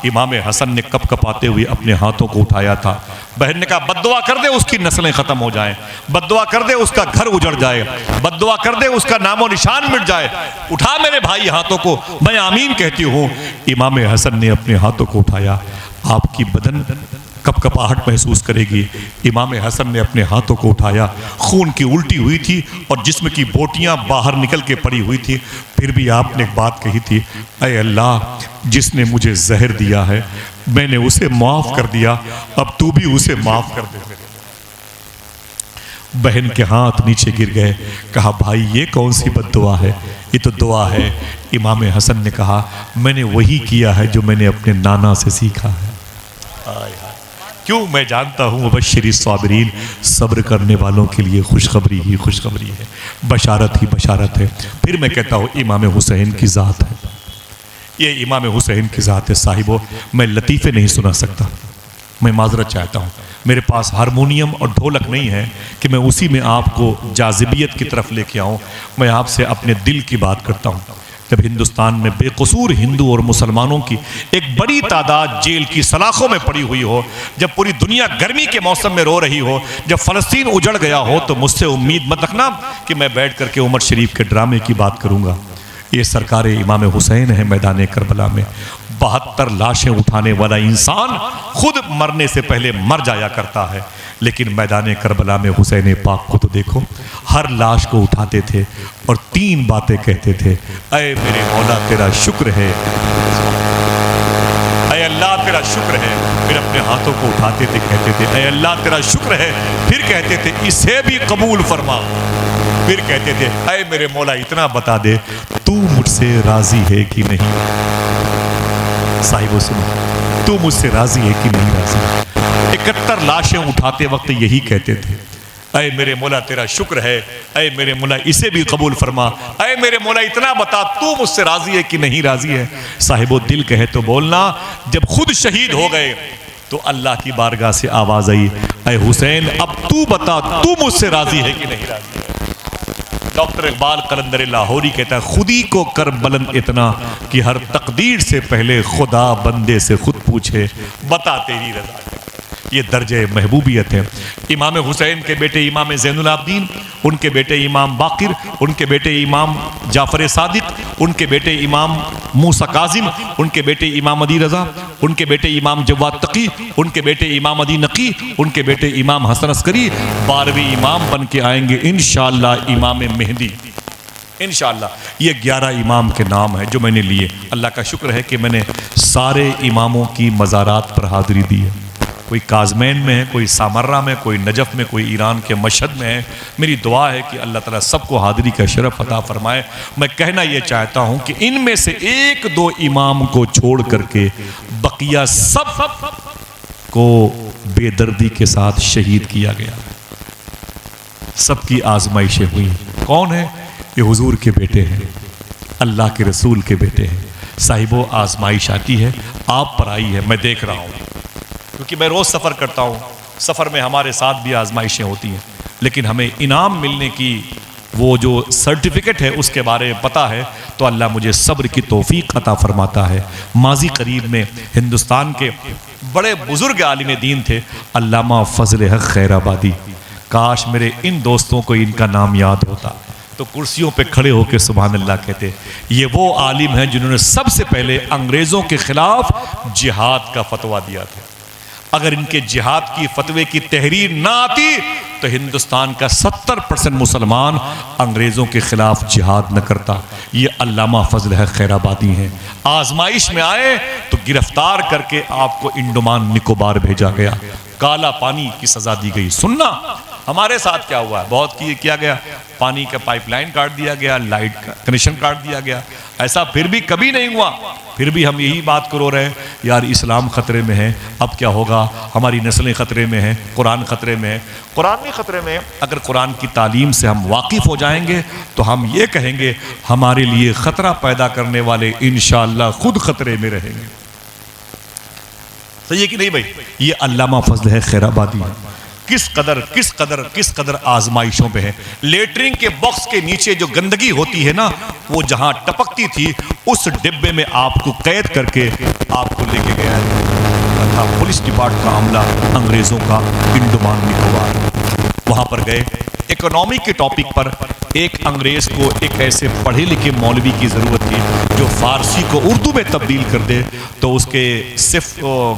A: امام حسن نے کپ کپاتے ہوئے اپنے ہاتھوں کو اٹھایا تھا. بہن نے کہا بد دعا کر دے اس کی نسلیں ختم ہو جائیں، بد دعا کر دے اس کا گھر اجڑ جائے، بد دعا کر دے اس کا نام و نشان مٹ جائے. اٹھا میرے بھائی ہاتھوں کو، میں آمین کہتی ہوں. امام حسن نے اپنے ہاتھوں کو اٹھایا. آپ کی بدن کپ کپاہٹ محسوس کرے گی. امام حسن نے اپنے ہاتھوں کو اٹھایا. خون کی الٹی ہوئی تھی اور جسم کی بوٹیاں باہر نکل کے پڑی ہوئی تھی. پھر بھی آپ نے ایک بات کہی تھی اے اللہ جس نے مجھے زہر دیا ہے میں نے اسے معاف کر دیا، اب تو بھی اسے معاف کر دے. بہن کے ہاتھ نیچے گر گئے. کہا بھائی یہ کون سی بد دعا ہے؟ یہ تو دعا ہے. امام حسن نے کہا میں نے وہی کیا ہے جو میں نے اپنے نانا سے سیکھا ہے. کیوں میں جانتا ہوں مبشری الصابرین، صبر کرنے والوں کے لیے خوشخبری ہی خوشخبری ہے، بشارت ہی بشارت ہے. پھر میں کہتا ہوں امام حسین کی ذات ہے. یہ امام حسین کی ذات ہے صاحبو، میں لطیفے نہیں سنا سکتا، میں معذرت چاہتا ہوں، میرے پاس ہارمونیم اور ڈھولک نہیں ہے کہ میں اسی میں آپ کو جاذبیت کی طرف لے کے آؤں۔ میں آپ سے اپنے دل کی بات کرتا ہوں۔ جب ہندوستان میں بے قصور ہندو اور مسلمانوں کی ایک بڑی تعداد جیل کی سلاخوں میں پڑی ہوئی ہو، جب پوری دنیا گرمی کے موسم میں رو رہی ہو، جب فلسطین اجڑ گیا ہو، تو مجھ سے امید مت رکھنا کہ میں بیٹھ کر کے عمر شریف کے ڈرامے کی بات کروں گا۔ یہ سرکار امام حسین ہے میدان کربلا میں۔ 72 لاشیں اٹھانے والا انسان خود مرنے سے پہلے مر جایا کرتا ہے، لیکن میدان کربلا میں حسین پاک کو تو دیکھو، ہر لاش کو اٹھاتے تھے اور 3 باتیں کہتے تھے، اے میرے مولا تیرا شکر ہے، اے اللہ تیرا شکر ہے۔ پھر اپنے ہاتھوں کو اٹھاتے تھے، کہتے تھے اے اللہ تیرا شکر ہے، پھر کہتے تھے اسے بھی قبول فرما، پھر کہتے تھے اے میرے مولا اتنا بتا دے تو مجھ سے راضی ہے کہ نہیں۔ صاحبوں سنو، تو مجھ سے راضی ہے کہ نہیں راضی۔ 71 لاشیں اٹھاتے وقت یہی کہتے تھے، اے میرے مولا تیرا شکر ہے، اے میرے مولا اسے بھی قبول فرما، اے میرے مولا اتنا بتا تو مجھ سے راضی ہے کہ نہیں راضی ہے۔ صاحبو دل کہے تو بولنا، جب خود شہید ہو گئے تو اللہ کی بارگاہ سے آواز آئی، اے حسین اب تو بتا تو مجھ سے راضی ہے کہ نہیں راضی ہے۔ ڈاکٹر اقبال قلندر لاہوری کہتا ہے، خودی کو کر بلند اتنا کہ ہر تقدیر سے پہلے خدا بندے سے خود پوچھے بتا تیری رضا کیا۔ یہ درجہ محبوبیت ہے۔ امام حسین کے بیٹے امام زین العابدین، ان کے بیٹے امام باقر، ان کے بیٹے امام جعفر صادق، ان کے بیٹے امام موسیٰ کاظم، ان کے بیٹے امام علی رضا، ان کے بیٹے امام جواد تقی، ان کے بیٹے امام علی نقی، ان کے بیٹے امام حسن عسکری، 12ویں امام بن کے آئیں گے انشاءاللہ امام مہدی انشاءاللہ۔ یہ 11 امام کے نام ہیں جو میں نے لیے۔ اللہ کا شکر ہے کہ میں نے سارے اماموں کی مزارات پر حاضری دی ہے۔ کوئی کاظمین میں ہے، کوئی سامرہ میں، کوئی نجف میں، کوئی ایران کے مشہد میں ہے۔ میری دعا ہے کہ اللہ تعالیٰ سب کو حاضری کا شرف عطا فرمائے۔ میں کہنا یہ چاہتا ہوں کہ ان میں سے 1-2 امام کو چھوڑ کر کے بقیہ سب کو بے دردی کے ساتھ شہید کیا گیا۔ سب کی آزمائشیں ہوئی۔ کون ہے؟ یہ حضور کے بیٹے ہیں، اللہ کے رسول کے بیٹے ہیں۔ صاحبو آزمائش آتی ہے، آپ پر آئی ہے، میں دیکھ رہا ہوں، کیونکہ میں روز سفر کرتا ہوں، سفر میں ہمارے ساتھ بھی آزمائشیں ہوتی ہیں، لیکن ہمیں انعام ملنے کی وہ جو سرٹیفکیٹ ہے اس کے بارے میں پتہ ہے تو اللہ مجھے صبر کی توفیق عطا فرماتا ہے۔ ماضی قریب میں ہندوستان کے بڑے بزرگ عالم دین تھے علامہ فضل حق خیر آبادی۔ کاش میرے ان دوستوں کو ان کا نام یاد ہوتا تو کرسیوں پہ کھڑے ہو کے سبحان اللہ کہتے۔ یہ وہ عالم ہیں جنہوں نے سب سے پہلے انگریزوں کے خلاف جہاد کا فتویٰ دیا تھا۔ اگر ان کے جہاد کی فتوے کی تحریر نہ آتی تو ہندوستان کا 70% مسلمان انگریزوں کے خلاف جہاد نہ کرتا۔ یہ علامہ فضل حق خیر آبادی ہیں۔ آزمائش میں آئے تو گرفتار کر کے آپ کو انڈمان نکوبار بھیجا گیا، کالا پانی کی سزا دی گئی۔ سننا ہمارے ساتھ کیا ہوا ہے، بہت کیا گیا، پانی کا پائپ لائن کاٹ دیا گیا، لائٹ کا کنیکشن کاٹ دیا گیا، ایسا پھر بھی کبھی نہیں ہوا۔ پھر بھی ہم یہی بات کرو رہے ہیں، یار اسلام خطرے میں ہے، اب کیا ہوگا، ہماری نسلیں خطرے میں ہیں، قرآن خطرے میں ہے۔ قرآن بھی خطرے میں ہے۔ اگر قرآن کی تعلیم سے ہم واقف ہو جائیں گے تو ہم یہ کہیں گے ہمارے لیے خطرہ پیدا کرنے والے انشاءاللہ خود خطرے میں رہیں گے۔ صحیح ہے کہ نہیں بھائی؟ یہ علامہ فضل ہے خیر آبادی ہے۔ کس قدر آزمائشوں پہ ہے۔ لیٹرین کے باکس کے نیچے جو گندگی ہوتی ہے نا، وہ جہاں ٹپکتی تھی اس ڈبے میں آپ کو قید کر کے آپ کو لے کے گیا ہے۔ پولیس ڈپارٹمنٹ کا عملہ انگریزوں کا انڈمان نکوبار، وہاں پر گئے۔ اکنامی کے ٹاپک پر ایک انگریز کو ایک ایسے پڑھے لکھے مولوی کی ضرورت تھی جو فارسی کو اردو میں تبدیل کر دے، تو اس کے صرف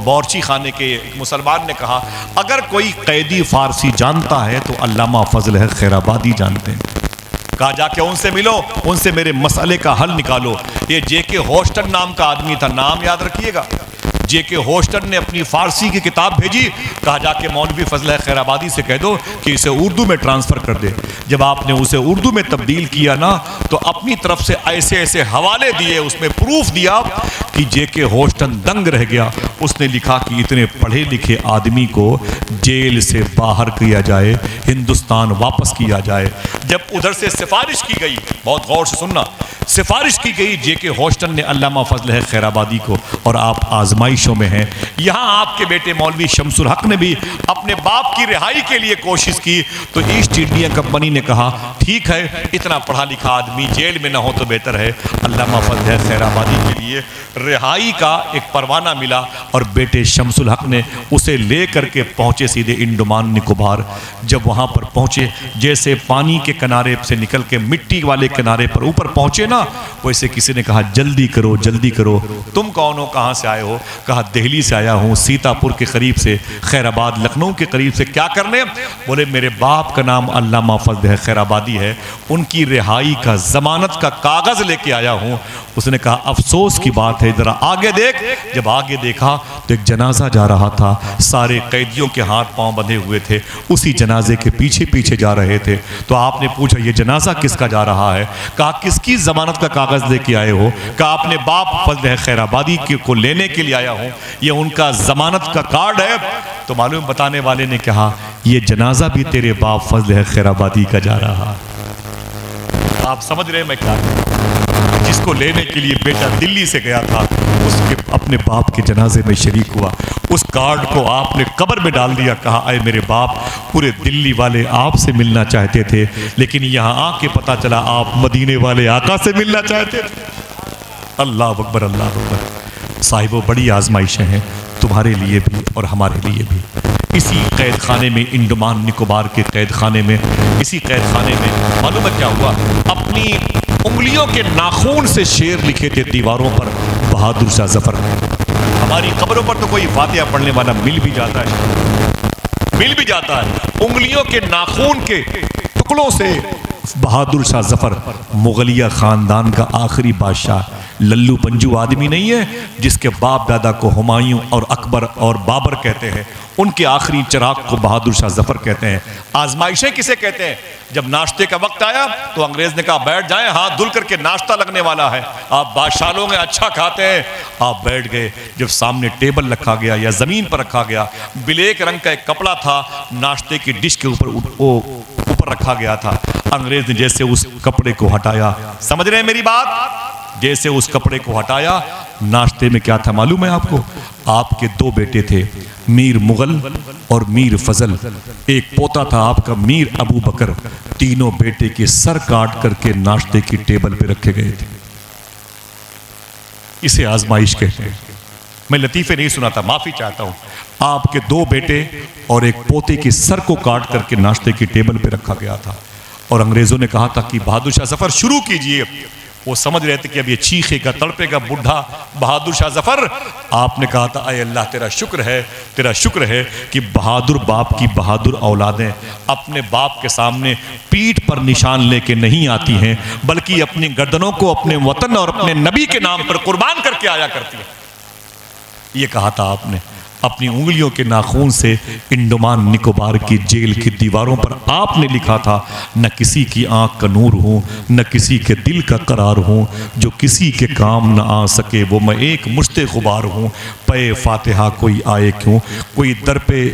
A: باورچی خانے کے مسلمان نے کہا اگر کوئی قیدی فارسی جانتا ہے تو علامہ فضل حق خیر آبادی جانتے ہیں۔ کہا جا کے ان سے ملو، ان سے میرے مسئلے کا حل نکالو۔ یہ جے کے ہوسٹن نام کا آدمی تھا، نام یاد رکھیے گا۔ جے کے ہوسٹن نے اپنی فارسی کی کتاب بھیجی، کہا جا کے مولوی فضل حق خیر آبادی سے کہہ دو کہ اسے اردو میں ٹرانسفر کر دے۔ جب آپ نے اسے اردو میں تبدیل کیا نا تو اپنی طرف سے ایسے ایسے حوالے دیے، اس میں پروف دیا کہ جے کے ہوسٹن دنگ رہ گیا۔ اس نے لکھا کہ اتنے پڑھے لکھے آدمی کو جیل سے باہر کیا جائے، ہندوستان واپس کیا جائے۔ جب ادھر سے سفارش کی گئی، بہت غور سے سننا، سفارش کی گئی جے کے ہوسٹن نے علامہ فضل حق خیر آبادی کو، اور آپ آزمائشوں میں ہیں۔ یہاں آپ کے بیٹے مولوی شمس الحق نے بھی اپنے باپ کی رہائی کے لیے کوشش کی، تو ایسٹ انڈیا کمپنی نے کہا ٹھیک ہے، اتنا پڑھا لکھا آدمی جیل میں نہ ہو تو بہتر ہے۔ علامہ فضل حق خیر آبادی کے لیے رہائی کا ایک پروانہ ملا، اور بیٹے شمس الحق نے اسے لے کر کے پہنچے سیدھے انڈمان نکوبار۔ جب وہاں پر پہنچے، جیسے پانی کے کنارے سے نکل کے مٹی والے کنارے پر اوپر پہنچے نا، ویسے کسی نے کہا جلدی کرو جلدی کرو، تم کون ہو، کہاں سے آئے ہو؟ کہا دہلی سے آیا ہوں، سیتا پور کے قریب سے، خیر آباد لکھنؤ کے قریب سے۔ کیا کرنے؟ بولے میرے باپ کا نام علامہ فضل حق خیر آبادی ہے، ان کی رہائی کا ضمانت کا کاغذ لے کے آیا ہوں۔ اس نے کہا افسوس کی بات ہے، ذرا آگے دیکھ۔ جب آگے دیکھا تو ایک جنازہ جا رہا تھا، سارے قیدیوں کے ہاتھ پاؤں بندھے ہوئے تھے، اسی جنازے کے پیچھے پیچھے جا رہے تھے۔ تو آپ نے پوچھا یہ جنازہ کس کا جا رہا ہے؟ کہا کس کی ضمانت کا کاغذ لے کے آئے ہو؟ کہا اپنے باپ فضل حق خیر آبادی کو لینے کے لیے آیا ہوں، یہ ان کا ضمانت کا کارڈ ہے۔ تو معلوم بتانے والے نے کہا یہ جنازہ بھی تیرے باپ فضل حق خیر آبادی کا جا رہا ہے۔ آپ سمجھ رہے ہیں میں کیا کہوں؟ جس کو لینے کے لیے بیٹا دلی سے گیا تھا، اس کے اپنے باپ کے جنازے میں شریک ہوا، اس کارڈ کو آپ نے قبر میں ڈال دیا۔ کہا اے میرے باپ، پورے دلی والے آپ سے ملنا چاہتے تھے، لیکن یہاں آ کے پتا چلا آپ مدینے والے آقا سے ملنا چاہتے تھے۔ اللہ اکبر اللہ اکبر۔ صاحبو بڑی آزمائشیں ہیں تمہارے لیے بھی اور ہمارے لیے بھی۔ اسی قید خانے میں، انڈمان نکوبار کے قید خانے میں، اسی قید خانے میں معلوم ہے کیا ہوا؟ اپنی انگلیوں کے ناخون سے شعر لکھے تھے دیواروں پر بہادر شاہ ظفر۔ ہماری قبروں پر تو کوئی فاتحہ پڑھنے والا مل بھی جاتا ہے، انگلیوں کے ناخون کے ٹکڑوں سے بہادر شاہ ظفر مغلیہ خاندان کا آخری بادشاہ، للو پنجو آدمی نہیں ہے جس کے باپ دادا کو ہمایوں اور اکبر اور بابر کہتے ہیں، ان کے آخری چراغ کو بہادر شاہ ظفر کہتے ہیں۔ آزمائشیں کسے کہتے ہیں؟ جب ناشتے کا وقت آیا تو انگریز نے کہا بیٹھ جائیں، ہاتھ دھل کر کے ناشتہ لگنے والا ہے، آپ بادشاہ لوگ ہیں، اچھا کھاتے ہیں۔ آپ بیٹھ گئے، جب سامنے ٹیبل رکھا گیا یا زمین پر رکھا گیا، بلیک رنگ کا ایک کپڑا تھا، ناشتے کی ڈش کے اوپر رکھا گیا تھا۔ انگریز نے جیسے اس کپڑے کو ہٹایا، سمجھ رہے ہیں میری بات؟ جیسے اس کپڑے کو ہٹایا، ناشتے میں کیا تھا معلوم ہے آپ کو؟ آپ کے دو بیٹے تھے، میر مغل اور میر فضل، ایک پوتا تھا آپ کا میر ابو بکر۔ تینوں بیٹے کے سر کاٹ کر کے ناشتے کی ٹیبل پہ رکھے گئے تھے۔ اسے آزمائش کہتے ہیں۔ میں لطیفے نہیں سناتا، معافی چاہتا ہوں۔ آپ کے دو بیٹے اور ایک پوتے کے سر کو کاٹ کر کے ناشتے کی ٹیبل پہ رکھا گیا تھا، اور انگریزوں نے کہا تھا کہ بہادر شاہ ظفر شروع کیجئے۔ وہ سمجھ رہے تھے کہ اب یہ چیخے گا، تڑپے گا بڈھا بہادر شاہ ظفر۔ آپ نے کہا تھا اے اللہ تیرا شکر ہے کہ بہادر باپ کی بہادر اولادیں اپنے باپ کے سامنے پیٹھ پر نشان لے کے نہیں آتی ہیں، بلکہ اپنی گردنوں کو اپنے وطن اور اپنے نبی کے نام پر قربان کر کے آیا کرتی ہیں۔ یہ کہا تھا آپ نے۔ اپنی انگلیوں کے ناخون سے انڈمان نکوبار کی جیل کی دیواروں پر آپ نے لکھا تھا، نہ کسی کی آنکھ کا نور ہوں، نہ کسی کے دل کا قرار ہوں، جو کسی کے کام نہ آ سکے وہ میں ایک مشت غبار ہوں۔ پے فاتحہ کوئی آئے کیوں، کوئی در پہ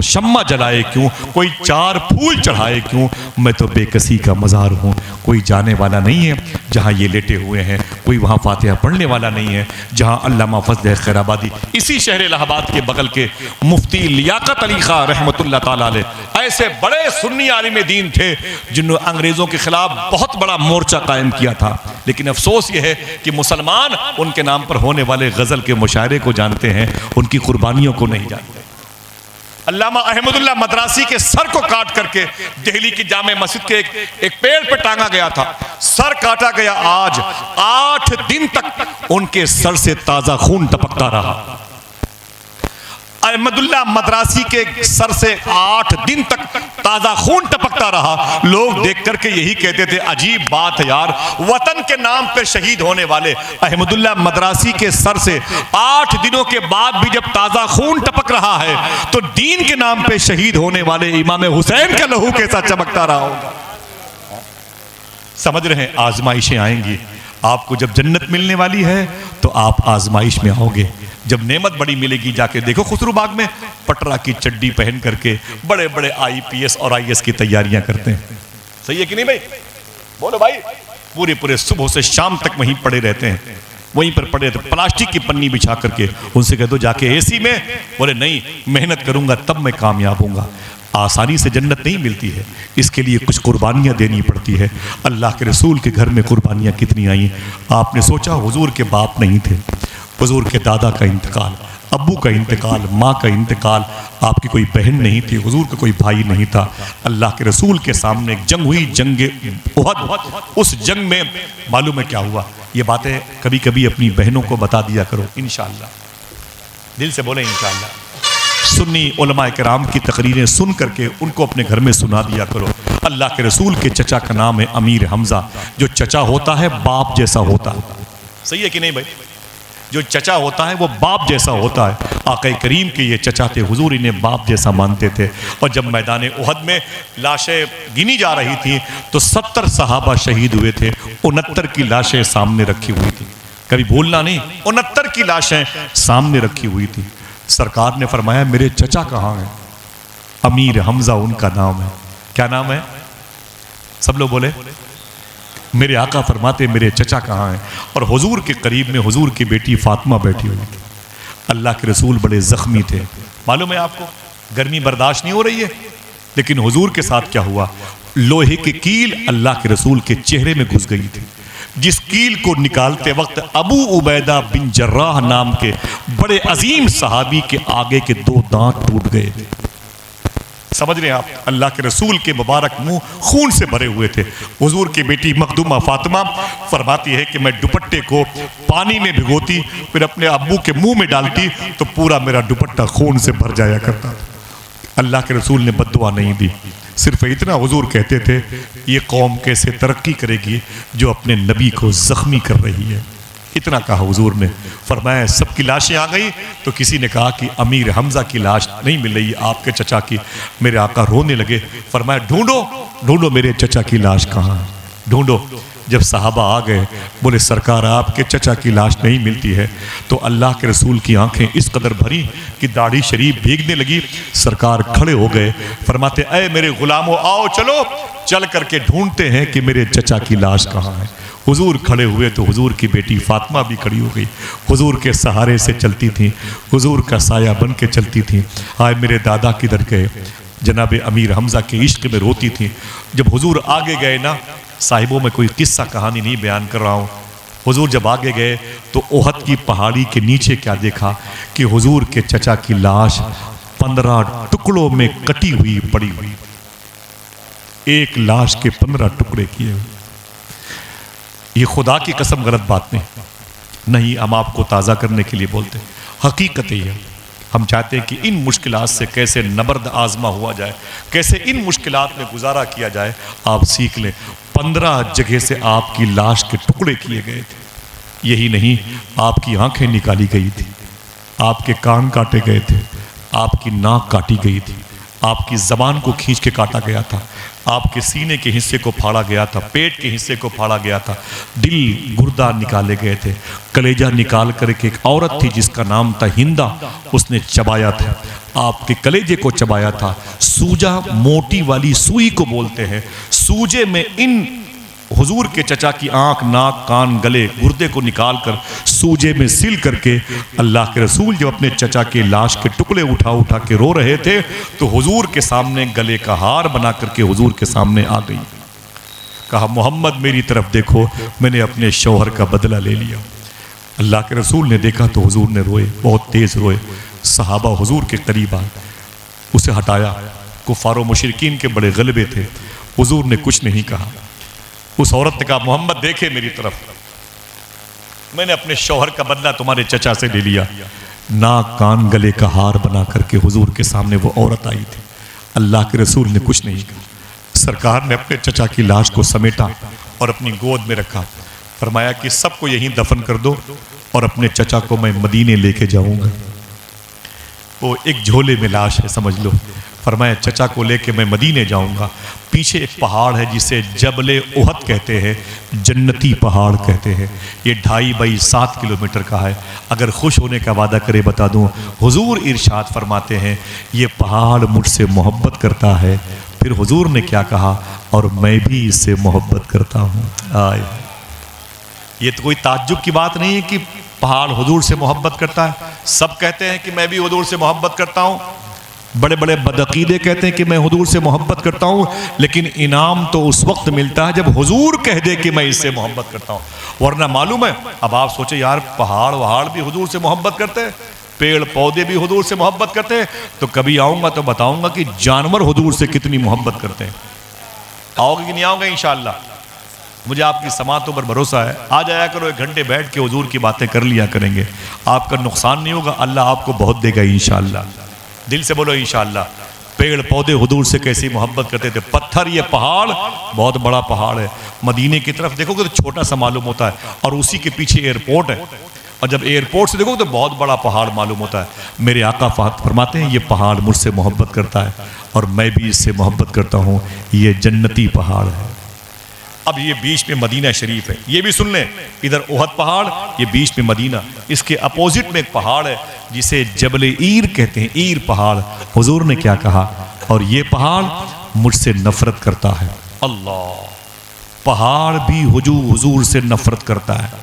A: شمع جلائے کیوں، کوئی چار پھول چڑھائے کیوں، میں تو بے کسی کا مزار ہوں۔ کوئی جانے والا نہیں ہے جہاں یہ لیٹے ہوئے ہیں، کوئی وہاں فاتحہ پڑھنے والا نہیں ہے جہاں علامہ فضل حق خیر آبادی۔ اسی شہر الہ آباد کے بغل کے مفتی لیاقت علی خان رحمۃ اللہ تعالیٰ علیہ ایسے بڑے سنی عالم دین تھے جنہوں نے انگریزوں کے خلاف بہت بڑا مورچہ قائم کیا تھا، لیکن افسوس یہ ہے کہ مسلمان ان کے نام پر ہونے والے غزل کے مشاعرے کو جانتے ہیں، ان کی قربانیوں کو نہیں جانتے۔ علامہ احمد اللہ مدراسی کے سر کو کاٹ کر کے دہلی کی جامع مسجد کے ایک پیڑ پہ ٹانگا گیا تھا، سر کاٹا گیا، آج 8 دن تک ان کے سر سے تازہ خون ٹپکتا رہا۔ احمد اللہ مدراسی کے سر سے 8 دن تک تازہ خون ٹپکتا رہا۔ لوگ دیکھ کر کے یہی کہتے تھے عجیب بات ہے یار، وطن کے نام پر شہید ہونے والے احمد اللہ مدراسی کے سر سے 8 دنوں کے بعد بھی جب تازہ خون ٹپک رہا ہے تو دین کے نام پہ شہید ہونے والے امام حسین کا لہو کیسا چمکتا رہا ہوگا۔ سمجھ رہے ہیں؟ آزمائشیں آئیں گی، آپ کو جب جنت ملنے والی ہے تو آپ آزمائش میں آؤ گے۔ جب نعمت بڑی ملے گی جا کے دیکھو خسرو باغ میں پٹرا کی چڈی پہن کر کے بڑے بڑے آئی پی ایس اور آئی ایس کی تیاریاں کرتے ہیں، صحیح ہے کہ نہیں بھائی؟ بولو بھائی، پورے صبح سے شام تک وہیں پڑے رہتے ہیں، وہیں پر پڑے رہتے، پلاسٹک کی پنی بچھا کر کے ان سے کہہ دو جا کے اے سی میں، بولے نہیں محنت کروں گا تب میں کامیاب ہوں گا۔ آسانی سے جنت نہیں ملتی ہے، اس کے لیے کچھ قربانیاں دینی پڑتی ہے۔ اللہ کے رسول کے گھر میں قربانیاں کتنی آئیں۔ آپ نے سوچا حضور کے باپ نہیں تھے، حضور کے دادا کا انتقال، ابو کا انتقال، ماں کا انتقال، آپ کی کوئی بہن نہیں تھی، حضور کا کوئی بھائی نہیں تھا۔ اللہ کے رسول کے سامنے ایک جنگ ہوئی، جنگ احد۔ اس جنگ میں معلوم ہے کیا ہوا؟ یہ باتیں کبھی کبھی اپنی بہنوں کو بتا دیا کرو انشاءاللہ، دل سے بولیں انشاءاللہ۔ سنی علماء کرام کی تقریریں سن کر کے ان کو اپنے گھر میں سنا دیا کرو۔ اللہ کے رسول کے چچا کا نام ہے امیر حمزہ۔ جو چچا ہوتا ہے باپ جیسا ہوتا ہے، صحیح ہے کہ نہیں بھائی؟ جو چچا ہوتا ہے وہ باپ جیسا ہوتا ہے۔ آقا کریم کے یہ چچا تھے، حضور انہیں باپ جیسا مانتے تھے۔ اور جب میدان احد میں لاشیں گنی جا رہی تھیں تو 70 صحابہ شہید ہوئے تھے، 69 کی لاشیں سامنے رکھی ہوئی تھی، کبھی بھولنا نہیں، 69 کی لاشیں سامنے رکھی ہوئی تھی۔ سرکار نے فرمایا میرے چچا کہاں ہیں؟ امیر حمزہ ان کا نام ہے۔ کیا نام ہے؟ سب لوگ بولے۔ میرے آقا فرماتے میرے چچا کہاں ہیں؟ اور حضور کے قریب میں حضور کی بیٹی فاطمہ بیٹھی ہوئی تھی۔ اللہ کے رسول بڑے زخمی تھے، معلوم ہے آپ کو، گرمی برداشت نہیں ہو رہی ہے، لیکن حضور کے ساتھ کیا ہوا؟ لوہے کی کیل اللہ کے رسول کے چہرے میں گھس گئی تھی، جس کیل کو نکالتے وقت ابو عبیدہ بن جراح نام کے بڑے عظیم صحابی کے آگے کے 2 دانت ٹوٹ گئے تھے۔ سمجھ رہے ہیں آپ؟ اللہ کے رسول کے مبارک منہ خون سے بھرے ہوئے تھے۔ حضور کی بیٹی مخدومہ فاطمہ فرماتی ہے کہ میں دوپٹے کو پانی میں بھگوتی، پھر اپنے ابو کے منہ میں ڈالتی تو پورا میرا دوپٹہ خون سے بھر جایا کرتا تھا۔ اللہ کے رسول نے بد دعا نہیں دی، صرف اتنا حضور کہتے تھے یہ قوم کیسے ترقی کرے گی جو اپنے نبی کو زخمی کر رہی ہے، اتنا کہا حضور نے۔ فرمایا سب کی لاشیں آ گئی تو کسی نے کہا کہ امیر حمزہ کی لاش نہیں مل رہی آپ کے چچا کی۔ میرے آقا رونے لگے، فرمایا ڈھونڈو ڈھونڈو میرے چچا کی لاش کہاں ہے، ڈھونڈو۔ جب صحابہ آ گئے بولے سرکار آپ کے چچا کی لاش نہیں ملتی ہے، تو اللہ کے رسول کی آنکھیں اس قدر بھری کہ داڑھی شریف بھیگنے لگی۔ سرکار کھڑے ہو گئے، فرماتے اے میرے غلاموں آؤ چلو چل کر کے ڈھونڈتے ہیں کہ میرے چچا کی لاش کہاں ہے۔ حضور کھڑے ہوئے تو حضور کی بیٹی فاطمہ بھی کھڑی ہو گئی، حضور کے سہارے سے چلتی تھیں، حضور کا سایہ بن کے چلتی تھیں۔ آئے میرے دادا کدھر گئے؟ جناب امیر حمزہ کے عشق میں روتی تھیں۔ جب حضور آگے گئے نا، صاحبوں میں کوئی قصہ کہانی نہیں بیان کر رہا ہوں، حضور جب آگے گئے تو احد کی پہاڑی کے نیچے کیا دیکھا کہ حضور کے چچا کی لاش 15 ٹکڑوں میں کٹی ہوئی پڑی ہوئی، ایک لاش کے 15 ٹکڑے کیے ہوئے۔ یہ خدا کی قسم غلط بات نہیں، ہم آپ کو تازہ کرنے کے لیے بولتے، حقیقت یہ ہے۔ ہم چاہتے ہیں کہ ان مشکلات سے کیسے نبرد آزما ہوا جائے، کیسے ان مشکلات میں گزارا کیا جائے، آپ سیکھ لیں۔ 15 جگہ سے آپ کی لاش کے ٹکڑے کیے گئے تھے۔ یہی نہیں، آپ کی آنکھیں نکالی گئی تھی، آپ کے کان کاٹے گئے تھے، آپ کی ناک کاٹی گئی تھی، آپ کی زبان کو کھینچ کے کاٹا گیا تھا، آپ کے سینے کے حصے کو پھاڑا گیا تھا، پیٹ کے حصے کو پھاڑا گیا تھا، دل گردہ نکالے گئے تھے، کلیجہ نکال کر کے ایک عورت تھی جس کا نام تھا ہندہ، اس نے چبایا تھا، آپ کے کلیجے کو چبایا تھا۔ سوجا موٹی والی سوئی کو بولتے ہیں، سوجے میں ان حضور کے چچا کی آنکھ، ناک، کان، گلے، گردے کو نکال کر سوجے میں سل کر کے اللہ کے رسول جب اپنے چچا کے لاش کے ٹکڑے اٹھا اٹھا کے رو رہے تھے تو حضور کے سامنے گلے کا ہار بنا کر کے حضور کے سامنے آ گئی، کہا محمد میری طرف دیکھو، میں نے اپنے شوہر کا بدلہ لے لیا۔ اللہ کے رسول نے دیکھا تو حضور نے روئے، بہت تیز روئے۔ صحابہ حضور کے قریب آئے، اسے ہٹایا، کفار و مشرکین کے بڑے غلبے تھے، حضور نے کچھ نہیں کہا۔ اس عورت نے کہا محمد دیکھے میری طرف، میں نے اپنے شوہر کا بدلہ تمہارے چچا سے لے لیا۔ ناک کان گلے کا ہار بنا کر کے حضور کے سامنے وہ عورت آئی تھی، اللہ کے رسول نے کچھ نہیں کہا۔ سرکار نے اپنے چچا کی لاش کو سمیٹا اور اپنی گود میں رکھا، فرمایا کہ سب کو یہیں دفن کر دو اور اپنے چچا کو میں مدینے لے کے جاؤں گا۔ وہ ایک جھولے میں لاش ہے سمجھ لو، فرمایا چچا کو لے کے میں مدینے جاؤں گا۔ پیچھے ایک پہاڑ ہے جسے جبل احد کہتے ہیں، جنتی پہاڑ کہتے ہیں، یہ 2.5 بائی 7 کلومیٹر کا ہے۔ اگر خوش ہونے کا وعدہ کرے بتا دوں، حضور ارشاد فرماتے ہیں یہ پہاڑ مجھ سے محبت کرتا ہے، پھر حضور نے کیا کہا؟ اور میں بھی اس سے محبت کرتا ہوں۔ آئے، یہ تو کوئی تعجب کی بات نہیں ہے کہ پہاڑ حضور سے محبت کرتا ہے۔ سب کہتے ہیں کہ میں بھی حضور سے محبت کرتا ہوں، بڑے بڑے بدعقیدے کہتے ہیں کہ میں حضور سے محبت کرتا ہوں، لیکن انعام تو اس وقت ملتا ہے جب حضور کہہ دے کہ میں اس سے محبت کرتا ہوں، ورنہ معلوم ہے۔ اب آپ سوچیں یار، پہاڑ وہاڑ بھی حضور سے محبت کرتے ہیں، پیڑ پودے بھی حضور سے محبت کرتے ہیں، تو کبھی آؤں گا تو بتاؤں گا کہ جانور حضور سے کتنی محبت کرتے ہیں۔ آؤ گے کہ نہیں آؤ گے؟ انشاءاللہ مجھے آپ کی سماعتوں پر بھروسہ ہے۔ آ جایا کرو، 1 گھنٹے بیٹھ کے حضور کی باتیں کر لیا کریں گے، آپ کا نقصان نہیں ہوگا، اللہ آپ کو بہت دے گا انشاءاللہ۔ دل سے بولو انشاءاللہ۔ پیڑ پودے حضور سے کیسی محبت کرتے تھے، پتھر، یہ پہاڑ بہت بڑا پہاڑ ہے، مدینے کی طرف دیکھو گے تو چھوٹا سا معلوم ہوتا ہے، اور اسی کے پیچھے ایئرپورٹ ہے، اور جب ایئرپورٹ سے دیکھو تو بہت بڑا پہاڑ معلوم ہوتا ہے۔ میرے آقا فرماتے ہیں یہ پہاڑ مجھ سے محبت کرتا ہے اور میں بھی اس سے محبت کرتا ہوں، یہ جنتی پہاڑ ہے۔ اب یہ بیچ میں مدینہ شریف ہے، یہ بھی سن لیں، ادھر احد پہاڑ، یہ بیچ میں مدینہ، اس کے اپوزٹ میں ایک پہاڑ ہے جسے جبل عیر کہتے ہیں، عیر پہاڑ۔ حضور نے کیا کہا؟ اور یہ پہاڑ مجھ سے نفرت کرتا ہے۔ اللہ، پہاڑ بھی حضور سے نفرت کرتا ہے۔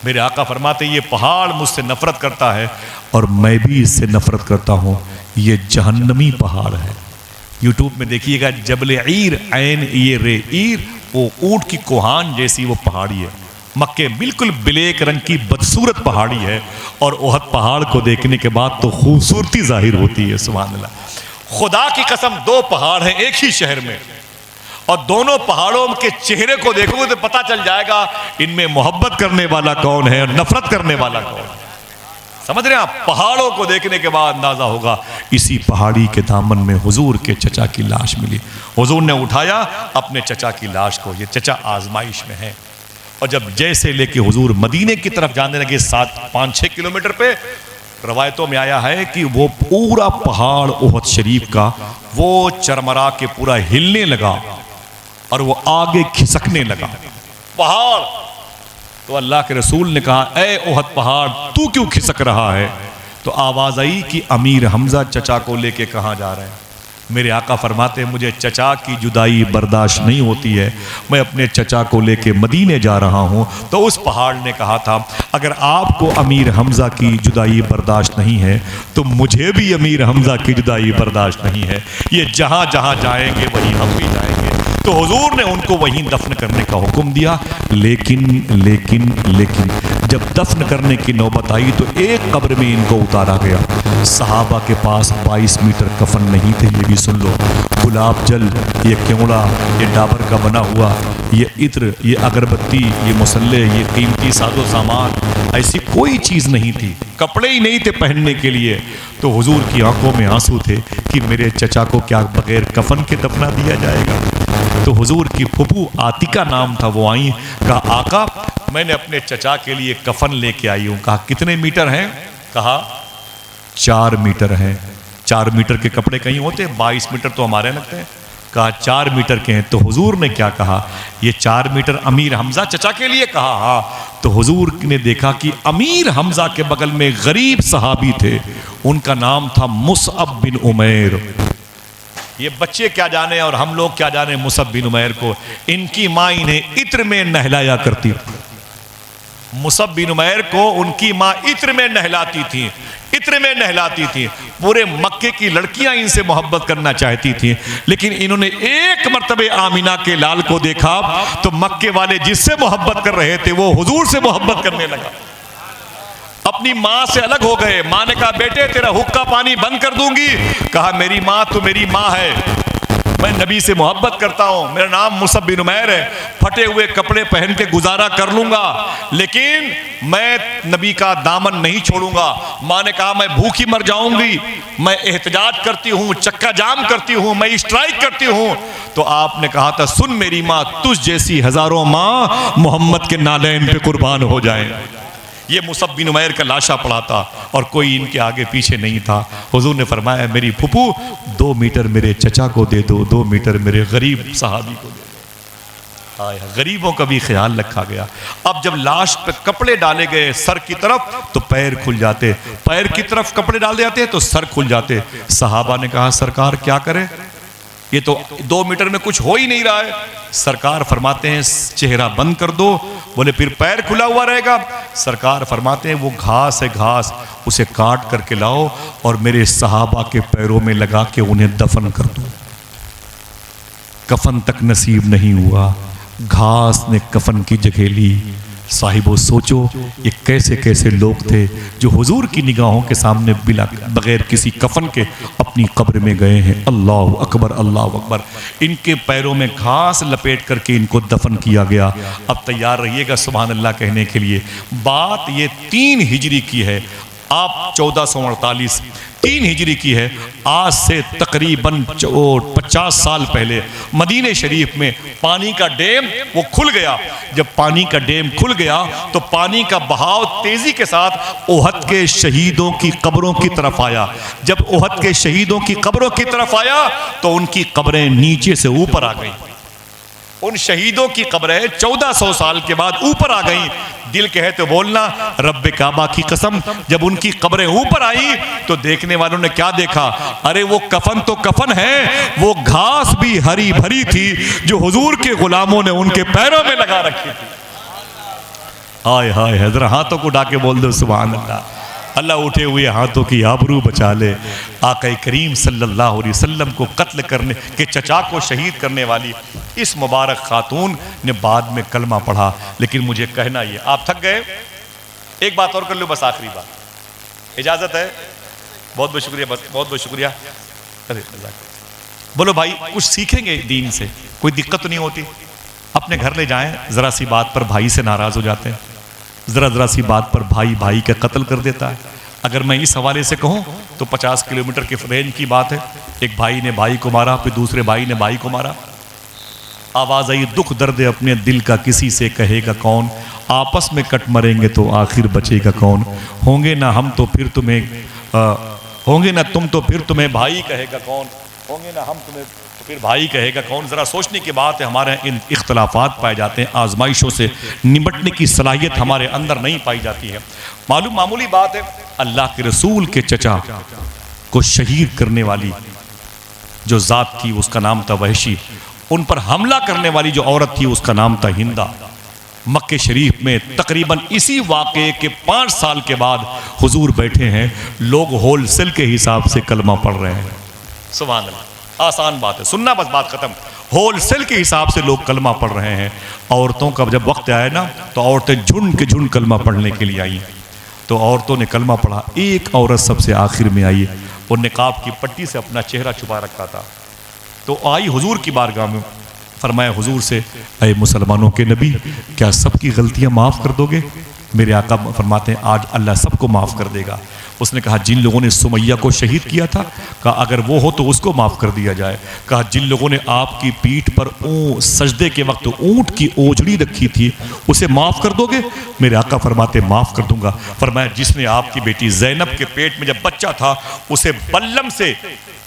A: میرے آقا فرماتے ہیں یہ پہاڑ مجھ سے نفرت کرتا ہے اور میں بھی اس سے نفرت کرتا ہوں، یہ جہنمی پہاڑ ہے۔ یوٹیوب میں دیکھیے گا، جبل عیر، عین یہ رے، عیر، وہ اونٹ کی کوہان جیسی وہ پہاڑی ہے، مکے بالکل بلیک رنگ کی بدصورت پہاڑی ہے، اور احد پہاڑ کو دیکھنے کے بعد تو خوبصورتی ظاہر ہوتی ہے۔ سبحان اللہ، خدا کی قسم 2 پہاڑ ہیں ایک ہی شہر میں، اور دونوں پہاڑوں کے چہرے کو دیکھو گے تو پتہ چل جائے گا ان میں محبت کرنے والا کون ہے اور نفرت کرنے والا کون ہے۔ سمجھ رہے ہیں آپ؟ پہاڑوں کو دیکھنے کے بعد اندازہ ہوگا۔ اسی پہاڑی کے دامن میں حضور کے چچا کی لاش ملی، حضور نے اٹھایا اپنے چچا کی لاش کو، یہ چچا آزمائش میں ہے۔ اور جب جیسے لے کے حضور مدینے کی طرف جانے لگے 5-6 کلومیٹر پہ، روایتوں میں آیا ہے کہ وہ پورا پہاڑ احد شریف کا وہ چرمرا کے پورا ہلنے لگا اور وہ آگے کھسکنے لگا پہاڑ۔ تو اللہ کے رسول نے کہا، اے احد پہاڑ تو کیوں کھسک رہا ہے؟ تو آواز آئی کہ امیر حمزہ چچا کو لے کے کہاں جا رہے ہیں؟ میرے آقا فرماتے ہیں مجھے چچا کی جدائی برداشت نہیں ہوتی ہے، میں اپنے چچا کو لے کے مدینے جا رہا ہوں۔ تو اس پہاڑ نے کہا تھا اگر آپ کو امیر حمزہ کی جدائی برداشت نہیں ہے تو مجھے بھی امیر حمزہ کی جدائی برداشت نہیں ہے، یہ جہاں جہاں جائیں گے وہیں ہم بھی جائیں گے۔ تو حضور نے ان کو وہیں دفن کرنے کا حکم دیا، لیکن جب دفن کرنے کی نوبت آئی تو ایک قبر میں ان کو اتارا گیا۔ صحابہ کے پاس 22 میٹر کفن نہیں تھے، یہ بھی سن لو، گلاب جل، یہ کیوڑا، یہ ڈابر کا بنا ہوا، یہ عطر، یہ اگربتی، یہ مسلح، یہ قیمتی ساز و سامان، ایسی کوئی چیز نہیں تھی، کپڑے ہی نہیں تھے پہننے کے لیے۔ تو حضور کی آنکھوں میں آنسو تھے کہ میرے چچا کو کیا بغیر کفن کے دفنا دیا جائے گا؟ تو حضور کی پھپھو عاتقہ نام تھا، وہ آئیں، کہا آقا میں نے اپنے چچا کے لیے کفن لے کے آئی ہوں۔ کہا کتنے میٹر ہیں؟ کہا 4 میٹر ہیں۔ 4 میٹر کے کپڑے کہیں ہوتے ہیں؟ 22 میٹر تو ہمارے لگتے ہیں۔ کہا 4 میٹر کے ہیں۔ تو حضور نے کیا کہا؟ یہ 4 میٹر امیر حمزہ چچا کے لیے؟ کہا ہاں۔ تو حضور نے دیکھا کہ امیر حمزہ کے بغل میں غریب صحابی تھے، ان کا نام تھا مصعب بن عمیر۔ یہ بچے کیا جانے اور ہم لوگ کیا جانے مصعب بن عمیر کو، ان کی ماں انہیں عطر میں نہلایا کرتی تھی۔ مصعب بن عمیر کو ان کی ماں عطر میں نہلاتی تھی، عطر میں نہلاتی تھی۔ پورے مکے کی لڑکیاں ان سے محبت کرنا چاہتی تھیں، لیکن انہوں نے ایک مرتبہ آمینہ کے لال کو دیکھا تو مکے والے جس سے محبت کر رہے تھے وہ حضور سے محبت کرنے لگا، اپنی ماں سے الگ ہو گئے۔ ماں نے کہا بیٹے تیرا حقہ پانی بند کر دوں گی۔ کہا میری ماں تو میری ماں ہے، میں نبی سے محبت کرتا ہوں، میرا نام مصعب بن عمیر ہے، پھٹے ہوئے کپڑے پہن کے گزارا کر لوں گا لیکن میں نبی کا دامن نہیں چھوڑوں گا۔ ماں نے کہا میں بھوکی مر جاؤں گی، میں احتجاج کرتی ہوں، چکا جام کرتی ہوں، میں اسٹرائک کرتی ہوں۔ تو آپ نے کہا تھا سن میری ماں، تجھ جیسی ہزاروں ماں محمد کے نالین پہ قربان ہو جائیں۔ یہ مصعب بن عمیر کا لاشا پڑا تھا اور کوئی ان کے آگے پیچھے نہیں تھا۔ حضور نے فرمایا میری پھپھو 2 میٹر میرے چچا کو دے دو، 2 میٹر میرے غریب صحابی کو دے دو۔ غریبوں کا بھی خیال رکھا گیا۔ اب جب لاش پہ کپڑے ڈالے گئے سر کی طرف تو پیر کھل جاتے، پیر کی طرف کپڑے ڈال جاتے تو سر کھل جاتے۔ صحابہ نے کہا سرکار کیا کرے؟ یہ تو 2 میٹر میں کچھ ہو ہی نہیں رہا ہے. سرکار فرماتے ہیں چہرہ بند کر دو. بولے پھر پیر کھلا ہوا رہے گا. سرکار فرماتے ہیں وہ گھاس ہے گھاس، اسے کاٹ کر کے لاؤ اور میرے صحابہ کے پیروں میں لگا کے انہیں دفن کر دو. کفن تک نصیب نہیں ہوا، گھاس نے کفن کی جگہ لی. صاحبو سوچو یہ کیسے کیسے لوگ تھے جو حضور کی نگاہوں کے سامنے بغیر کسی کفن کے اپنی قبر میں گئے ہیں. اللہ اکبر اللہ اکبر. ان کے پیروں میں گھاس لپیٹ کر کے ان کو دفن کیا گیا. اب تیار رہیے گا سبحان اللہ کہنے کے لیے. بات یہ 3 ہجری کی ہے، آپ 1448 3 ہجری کی ہے. آج سے تقریباً 50 سال پہلے مدینہ شریف میں پانی کا ڈیم وہ کھل گیا. جب پانی کا ڈیم کھل گیا تو پانی کا بہاؤ تیزی کے ساتھ احد کے شہیدوں کی قبروں کی طرف آیا. جب احد کے شہیدوں کی قبروں کی طرف آیا تو ان کی قبریں نیچے سے اوپر آ گئیں. ان شہیدوں کی قبریں 1400 سال کے بعد اوپر آ گئیں. دل کہے تو بولنا رب کعبہ کی قسم، جب ان کی قبریں اوپر آئی تو دیکھنے والوں نے کیا دیکھا؟ ارے وہ کفن تو کفن ہے، وہ گھاس بھی ہری بھری تھی جو حضور کے غلاموں نے ان کے پیروں میں لگا رکھی تھی. ہائے ہائے حضرت ہاتھوں کو اٹھا کے بول دو سبحان اللہ. اللہ اٹھے ہوئے ہاتھوں کی آبرو بچا لے. آقا کریم صلی اللہ علیہ وسلم کو قتل کرنے کے چچا کو شہید کرنے والی اس مبارک خاتون نے بعد میں کلمہ پڑھا. لیکن مجھے کہنا یہ، آپ تھک گئے؟ ایک بات اور کر لو بس، آخری بات، اجازت ہے؟ بہت بہت شکریہ، بہت بہت شکریہ. بولو بھائی کچھ سیکھیں گے دین سے، کوئی دقت تو نہیں ہوتی؟ اپنے گھر لے جائیں. ذرا سی بات پر بھائی سے ناراض ہو جاتے ہیں، ذرا سی بات پر بھائی بھائی کا قتل کر دیتا ہے. اگر میں اس حوالے سے کہوں تو 50 کلومیٹر کے رینج کی بات ہے. ایک بھائی نے بھائی کو مارا، پھر دوسرے بھائی نے بھائی کو مارا. آواز آئی دکھ درد اپنے دل کا کسی سے کہے گا کون، آپس میں کٹ مریں گے تو آخر بچے گا کون. ہوں گے نہ ہم تو پھر تمہیں ہوں گے نہ تم تو پھر تمہیں بھائی کہے گا کون، ہوں گے نہ ہم تمہیں تو پھر بھائی کہے گا کون. ذرا سوچنے کی بات ہے. ہمارے ان اختلافات پائے جاتے ہیں، آزمائشوں سے نمٹنے کی صلاحیت ہمارے اندر نہیں پائی جاتی ہے. معمولی بات ہے. اللہ کے رسول کے چچا کو شہید کرنے والی جو ذات تھی اس کا نام تھا وحشی. ان پر حملہ کرنے والی جو عورت تھی اس کا نام تھا ہندہ. مکہ شریف میں تقریباً اسی واقعے کے 5 سال کے بعد حضور بیٹھے ہیں، لوگ ہول سیل کے حساب سے کلمہ پڑھ رہے ہیں. سبحان اللہ. آسان بات ہے، سننا بس بات ختم. ہول سیل کے حساب سے لوگ کلمہ پڑھ رہے ہیں. عورتوں کا جب وقت آیا نا تو عورتیں جھنڈ کے جھنڈ کلمہ پڑھنے کے لیے آئیں. تو عورتوں نے کلمہ پڑھا. ایک عورت سب سے آخر میں آئی، وہ نقاب کی پٹی سے اپنا چہرہ چھپا رکھا تھا. تو آئی حضور کی بارگاہ میں، فرمایا حضور سے اے مسلمانوں کے نبی کیا سب کی غلطیاں معاف کر دو گے؟ میرے آقا فرماتے ہیں آج اللہ سب کو معاف کر دے گا. اس نے کہا جن لوگوں نے سمیہ کو شہید کیا تھا، کہا اگر وہ ہو تو اس کو معاف کر دیا جائے. کہا جن لوگوں نے آپ کی پیٹھ پر سجدے کے وقت اونٹ کی اوجڑی رکھی تھی اسے معاف کر دو گے؟ میرے آقا فرماتے معاف کر دوں گا. فرمایا جس نے آپ کی بیٹی زینب کے پیٹ میں جب بچہ تھا اسے بلم سے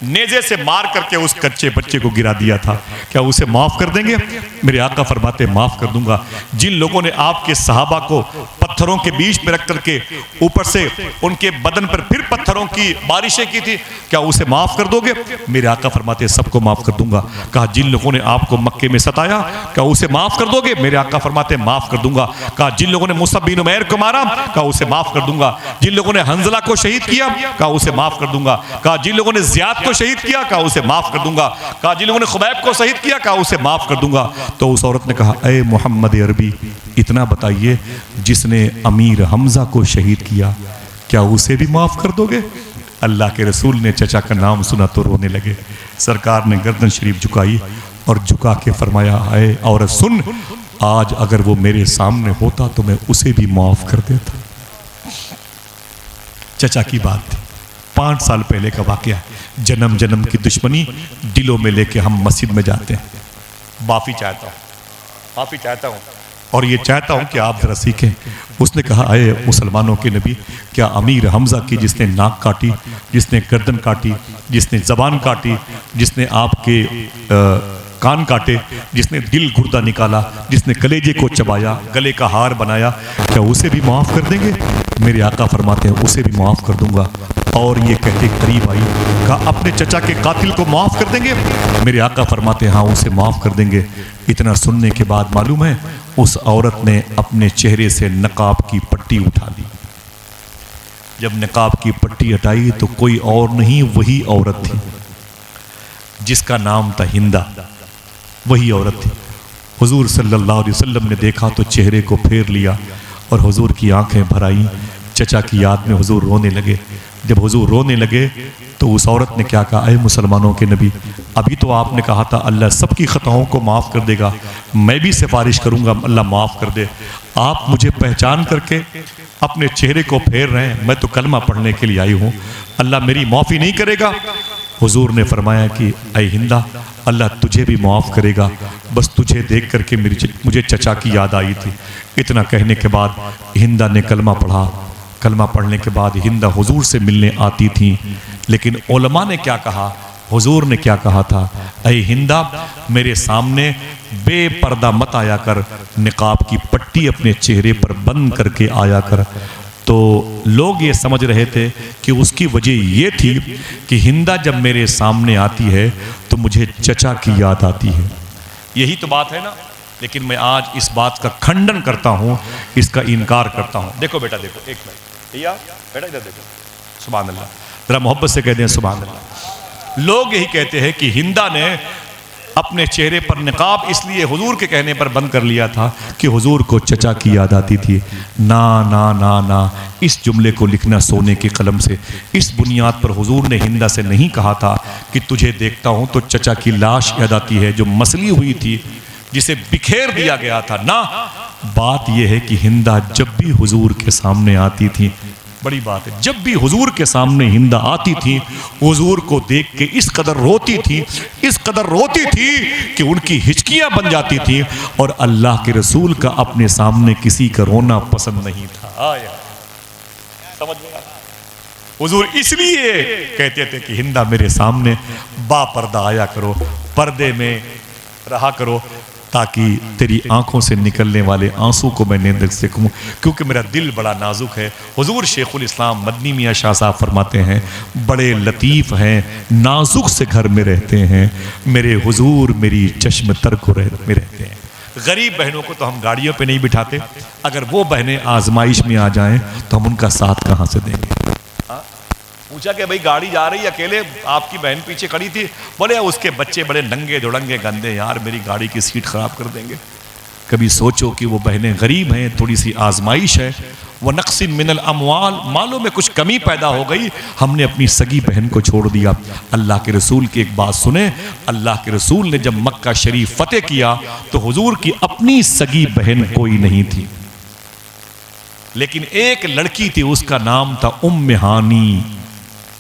A: نیزے سے مار کر کے اس کچے بچے کو گرا دیا تھا، کیا اسے معاف کر دیں گے؟ میرے آقا فرماتے معاف کر دوں گا. جن لوگوں نے آپ کے صحابہ کو پتھروں کے بیچ میں رکھ کر کے اوپر سے ان کے بدن پر پھر پتھروں کی بارشیں کی تھی، کیا اسے معاف کر دو گے؟ میرے آقا فرماتے سب کو معاف کر دوں گا. کہا جن لوگوں نے آپ کو مکے میں ستایا، کیا اسے معاف کر دو گے؟ میرے آقا فرماتے معاف کر دوں گا. کہا جن لوگوں نے مصعب بن عمیر کو مارا، کہا اسے معاف کر دوں گا. جن لوگوں نے حنظلہ کو شہید کیا، کہا اسے معاف کر دوں گا. کہا جن لوگوں نے زیاد کو شہید کیا، کہا اسے معاف کر دوں گا. کہا جن لوگوں نے خبیب کو شہید کیا، کہا اسے معاف کر دوں گا. تو اس عورت نے کہا اے محمد عربی اتنا بتائیے جس نے امیر حمزہ کو شہید کیا کیا اسے بھی معاف کر دو گے؟ اللہ کے رسول نے چچا کا نام سنا تو رونے لگے. سرکار نے گردن شریف جھکائی اور جھکا کے فرمایا اے عورت سن، آج اگر وہ میرے سامنے ہوتا تو میں اسے بھی معاف کر دیتا. چچا کی بات تھی، 5 سال پہلے کا واقعہ. جنم جنم کی دشمنی دلوں میں لے کے ہم مسجد میں جاتے ہیں. معافی چاہتا ہوں اور یہ چاہتا ہوں کہ آپ ذرا سیکھیں. اس نے کہا اے مسلمانوں کے نبی کیا امیر حمزہ کی جس نے ناک کاٹی، جس نے گردن کاٹی، جس نے زبان کاٹی، جس نے آپ کے کان کاٹے، جس نے دل گردہ نکالا، جس نے کلیجے کو چبایا، گلے کا ہار بنایا، کیا اسے بھی معاف کر دیں گے؟ میرے آقا فرماتے ہیں اسے بھی معاف کر دوں گا۔ اور یہ کہتے قریب آئی، کہا اپنے چچا کے قاتل کو معاف کر دیں گے؟ میرے آقا فرماتے ہیں ہاں اسے معاف کر دیں گے۔ اتنا سننے کے بعد معلوم ہے اس عورت نے اپنے چہرے سے نقاب کی پٹی اٹھا لی۔ جب نقاب کی پٹی ہٹائی تو کوئی اور نہیں، وہی عورت تھی جس کا نام تھا ہندا، وہی عورت تھی۔ حضور صلی اللہ علیہ وسلم نے دیکھا تو چہرے کو پھیر لیا اور حضور کی آنکھیں بھر آئیں۔ چچا کی یاد میں حضور رونے لگے۔ جب حضور رونے لگے تو اس عورت نے کیا کہا، اے مسلمانوں کے نبی، ابھی تو آپ نے کہا تھا اللہ سب کی خطاؤں کو معاف کر دے گا، میں بھی سفارش کروں گا اللہ معاف کر دے، آپ مجھے پہچان کر کے اپنے چہرے کو پھیر رہے ہیں، میں تو کلمہ پڑھنے کے لیے آئی ہوں، اللہ میری معافی نہیں کرے گا؟ حضور نے فرمایا کہ اے ہندا، اللہ تجھے بھی معاف کرے گا، بس تجھے دیکھ کر کے مجھے چچا کی یاد آئی تھی۔ اتنا کہنے کے بعد ہندا نے کلمہ پڑھا۔ کلمہ پڑھنے کے بعد ہندا حضور سے ملنے آتی تھیں، لیکن علماء نے کیا کہا، حضور نے کیا کہا تھا، اے ہندا میرے سامنے بے پردہ مت آیا کر، نقاب کی پٹی اپنے چہرے پر بند کر کے آیا کر۔ تو لوگ یہ سمجھ رہے تھے کہ اس کی وجہ یہ تھی کہ ہندا جب میرے سامنے آتی ہے تو مجھے چچا کی یاد آتی ہے، یہی تو بات ہے نا۔ لیکن میں آج اس بات کا کھنڈن کرتا ہوں، اس کا انکار کرتا ہوں۔ دیکھو بیٹا، دیکھو ایک منٹ بیٹا ادھر دیکھو، سبحان اللہ، ذرا محبت سے کہہ دیں سبحان اللہ۔ لوگ یہی کہتے ہیں کہ ہندا نے اپنے چہرے پر نقاب اس لیے حضور کے کہنے پر بند کر لیا تھا کہ حضور کو چچا کی یاد آتی تھی۔ نا نا نا نا، اس جملے کو لکھنا سونے کے قلم سے۔ اس بنیاد پر حضور نے ہندا سے نہیں کہا تھا کہ تجھے دیکھتا ہوں تو چچا کی لاش یاد آتی ہے جو مسلی ہوئی تھی، جسے بکھیر دیا گیا تھا۔ نہ، بات یہ ہے کہ ہندا جب بھی حضور کے سامنے آتی تھی، بڑی بات ہے، جب بھی حضور کے سامنے ہندا آتی تھی حضور کو دیکھ کے اس قدر روتی تھی، اس قدر روتی تھی کہ ان کی ہچکیاں بن جاتی تھی، اور اللہ کے رسول کا اپنے سامنے کسی کا رونا پسند نہیں تھا۔ سمجھ میں آیا؟ حضور اس لیے کہتے تھے کہ ہندا میرے سامنے با پردہ آیا کرو، پردے میں رہا کرو، تاکہ تیری آنکھوں سے نکلنے والے آنسو کو میں نہیں دیکھ سکوں، کیونکہ میرا دل بڑا نازک ہے۔ حضور شیخ الاسلام مدنی میاں شاہ صاحب فرماتے ہیں بڑے لطیف ہیں، نازک سے گھر میں رہتے ہیں، میرے حضور میری چشم تر کو میں رہتے ہیں۔ غریب بہنوں کو تو ہم گاڑیوں پہ نہیں بٹھاتے، اگر وہ بہنیں آزمائش میں آ جائیں تو ہم ان کا ساتھ کہاں سے دیں گے؟ پوچھا کہ بھئی گاڑی جا رہی اکیلے، آپ کی بہن پیچھے کھڑی تھی، بولے اس کے بچے بڑے ننگے دھڑنگے گندے، یار میری گاڑی کی سیٹ خراب کر دیں گے۔ کبھی سوچو کہ وہ بہنیں غریب ہیں، تھوڑی سی آزمائش ہے، وہ نقص من الاموال، مالوں میں کچھ کمی پیدا ہو گئی، ہم نے اپنی سگی بہن کو چھوڑ دیا۔ اللہ کے رسول کی ایک بات سنیں، اللہ کے رسول نے جب مکہ شریف فتح کیا تو حضور کی اپنی سگی بہن کوئی نہیں تھی، لیکن ایک لڑکی تھی، اس کا نام تھا ام ہانی۔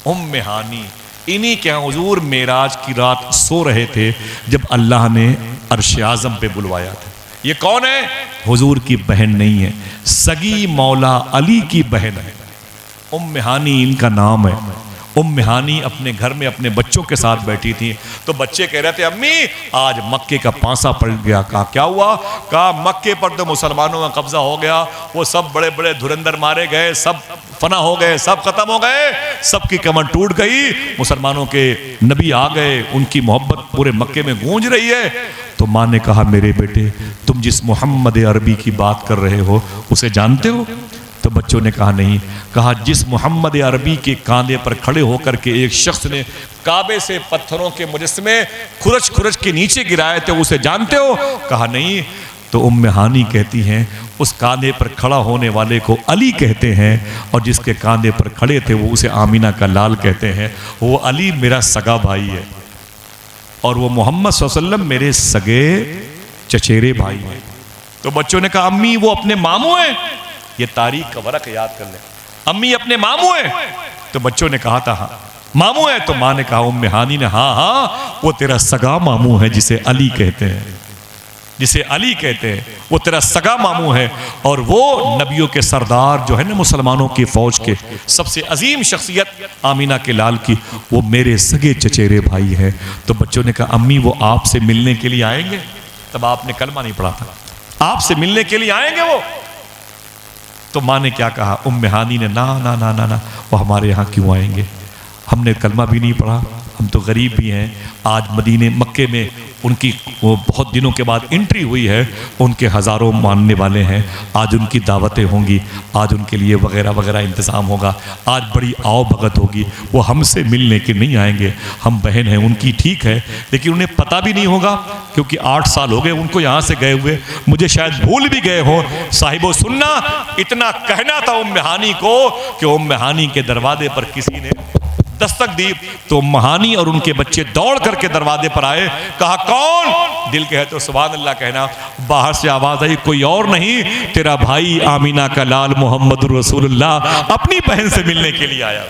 A: ام ہانی، انہی کے حضور معراج کی رات سو رہے تھے جب اللہ نے عرش اعظم پہ بلوایا تھا۔ یہ کون ہے؟ حضور کی بہن نہیں ہے، سگی مولا علی کی بہن ہے، ام ہانی ان کا نام ہے۔ ام ہانی اپنے گھر میں اپنے بچوں کے ساتھ بیٹھی تھی، تو بچے کہہ رہے تھے امی آج مکے کا پانسا پڑ گیا۔ کہا کیا ہوا؟ کہا مکے پر تو مسلمانوں کا قبضہ ہو گیا، وہ سب بڑے بڑے دھرندر مارے گئے، سب فنا ہو گئے، سب ختم ہو گئے، سب کی کمر ٹوٹ گئی، مسلمانوں کے نبی آ گئے، ان کی محبت پورے مکے میں گونج رہی ہے۔ تو ماں نے کہا میرے بیٹے تم جس محمد عربی کی بات کر رہے ہو اسے جانتے ہو؟ تو بچوں نے کہا نہیں۔ کہا جس محمد عربی کے کاندھے پر کھڑے ہو کر کے ایک شخص نے کعبے سے پتھروں کے مجسمے کھرچ کھرچ کے نیچے گرائے تھے اسے جانتے ہو؟ کہا نہیں۔ تو ام ہانی کہتی ہیں اس کاندھے پر کھڑا ہونے والے کو علی کہتے ہیں، اور جس کے کاندھے پر کھڑے تھے وہ اسے آمینہ کا لال کہتے ہیں، وہ علی میرا سگا بھائی ہے اور وہ محمد صلی اللہ علیہ وسلم میرے سگے چچیرے بھائی ہیں۔ تو بچوں نے کہا امی وہ اپنے ماموں ہیں؟ یہ تاریخ کا ورق یاد کر لیں، امی اپنے ماموں ہیں؟ تو بچوں نے کہا تھا ہاں ماموں ہے۔ تو ماں نے کہا ام ہانی نے ہاں ہاں وہ تیرا سگا ماموں ہے جسے علی کہتے ہیں، جسے علی کہتے ہیں، وہ تیرا سگا ماموں ہے، اور وہ نبیوں کے سردار جو ہے نا مسلمانوں کی فوج کے سب سے عظیم شخصیت آمینہ کے لال کی، وہ میرے سگے چچیرے بھائی ہیں۔ تو بچوں نے کہا امی وہ آپ سے ملنے کے لیے آئیں گے؟ تب آپ نے کلمہ نہیں پڑھا تھا، آپ سے ملنے کے لیے آئیں گے وہ؟ تو ماں نے کیا کہا، ام ہانی نے نا نا نا نا نا، وہ ہمارے یہاں کیوں آئیں گے، ہم نے کلمہ بھی نہیں پڑھا، ہم تو غریب بھی ہیں۔ آج مدینے مکے میں ان کی وہ بہت دنوں کے بعد انٹری ہوئی ہے، ان کے ہزاروں ماننے والے ہیں، آج ان کی دعوتیں ہوں گی، آج ان کے لیے وغیرہ وغیرہ انتظام ہوگا، آج بڑی آؤ بھگت ہوگی، وہ ہم سے ملنے کے نہیں آئیں گے، ہم بہن ہیں ان کی، ٹھیک ہے، لیکن انہیں پتہ بھی نہیں ہوگا کیونکہ 8 سال ہو گئے ان کو یہاں سے گئے ہوئے، مجھے شاید بھول بھی گئے ہوں۔ صاحب و سننا اتنا کہنا تھا ام ہانی کو کہ ام ہانی کے دروازے پر کسی نے دستک دی تو ام ہانی اور ان کے بچے دوڑ کر کے دروازے پر آئے، کہا کون؟ دل کہے تو سبحان اللہ کہنا، باہر سے آواز آئی، کوئی اور نہیں، تیرا بھائی آمینہ کا لال محمد رسول اللہ اپنی بہن سے ملنے کے لیے آیا۔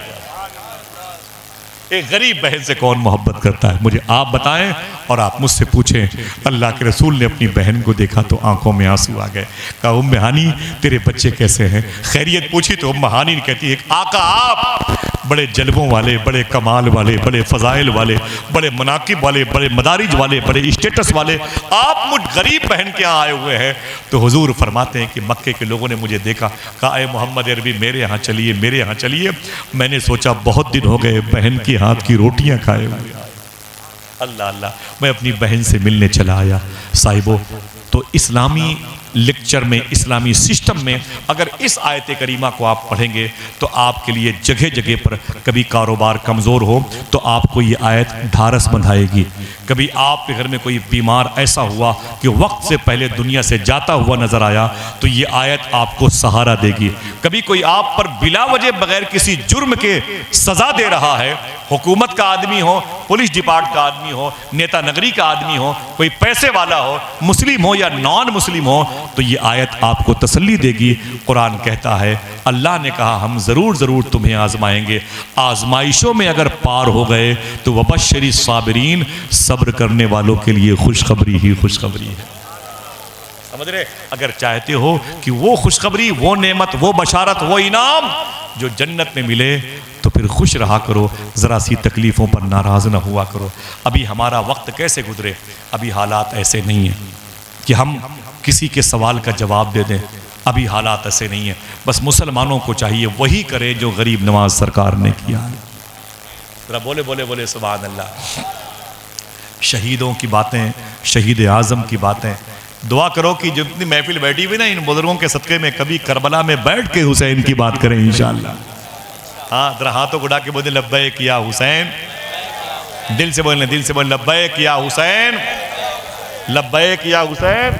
A: ایک غریب بہن سے کون محبت کرتا ہے؟ مجھے آپ بتائیں اور آپ مجھ سے پوچھیں۔ اللہ کے رسول نے اپنی بہن کو دیکھا تو آنکھوں میں آنسو آ گئے، کہا ام ہانی تیرے بچے کیسے ہیں؟ خیریت پوچھی تو ام ہانی نے کہتی ہے، آقا آپ بڑے جلووں والے، بڑے کمال والے، بڑے فضائل والے، بڑے مناقب والے، بڑے مدارج والے، بڑے اسٹیٹس والے، آپ مجھ غریب بہن کے یہاں آئے ہوئے ہیں۔ تو حضور فرماتے ہیں کہ مکے کے لوگوں نے مجھے دیکھا، کہا اے محمد عربی میرے یہاں چلیے، میرے یہاں چلیے۔ میں نے سوچا بہت دن ہو گئے بہن کے ہاتھ کی روٹیاں کھائے ہوئے، اللہ اللہ، میں اپنی بہن سے ملنے چلا آیا۔ صاحبو، تو اسلامی لیکچر میں، اسلامی سسٹم میں اگر اس آیت کریمہ کو آپ پڑھیں گے تو آپ کے لیے جگہ جگہ پر کبھی کاروبار کمزور ہو تو آپ کو یہ آیت ڈھارس بندھائے گی، کبھی آپ کے گھر میں کوئی بیمار ایسا ہوا کہ وقت سے پہلے دنیا سے جاتا ہوا نظر آیا تو یہ آیت آپ کو سہارا دے گی، کبھی کوئی آپ پر بلا وجہ بغیر کسی جرم کے سزا دے رہا ہے، حکومت کا آدمی ہو، پولیس ڈپارٹ کا آدمی ہو، نیتا نگری کا آدمی ہو، کوئی پیسے والا ہو، مسلم ہو یا نان مسلم ہو، تو یہ آیت آپ کو تسلی دے گی۔ قرآن کہتا ہے، اللہ نے کہا ہم ضرور ضرور تمہیں آزمائیں گے، آزمائشوں میں اگر پار ہو گئے تو وبشر الصابرین، صبر کرنے والوں کے لیے خوشخبری ہی خوشخبری ہے۔ سمجھ رہے؟ اگر چاہتے ہو کہ وہ خوشخبری، وہ نعمت، وہ بشارت، وہ انعام جو جنت میں ملے تو پھر خوش رہا کرو، ذرا سی تکلیفوں پر ناراض نہ ہوا کرو۔ ابھی ہمارا وقت کیسے گزرے، ابھی حالات ایسے نہیں ہیں کہ ہم کسی کے سوال کا جواب دے دیں، ابھی حالات ایسے نہیں ہیں۔ بس مسلمانوں کو چاہیے وہی کرے جو غریب نواز سرکار نے کیا۔ ذرا بولے بولے بولے سبحان اللہ۔ شہیدوں کی باتیں، شہید اعظم کی باتیں، دعا کرو کہ جتنی محفل بیٹھی ہوئی نا ان بزرگوں کے صدقے میں کبھی کربلا میں بیٹھ کے حسین کی بات کریں انشاءاللہ۔ ہاں ذرا ہاتھوں کو اٹھا کے بولیں لبیک یا حسین، دل سے بولیں، دل سے بولیں لبیک یا حسین، لبیک یا حسین۔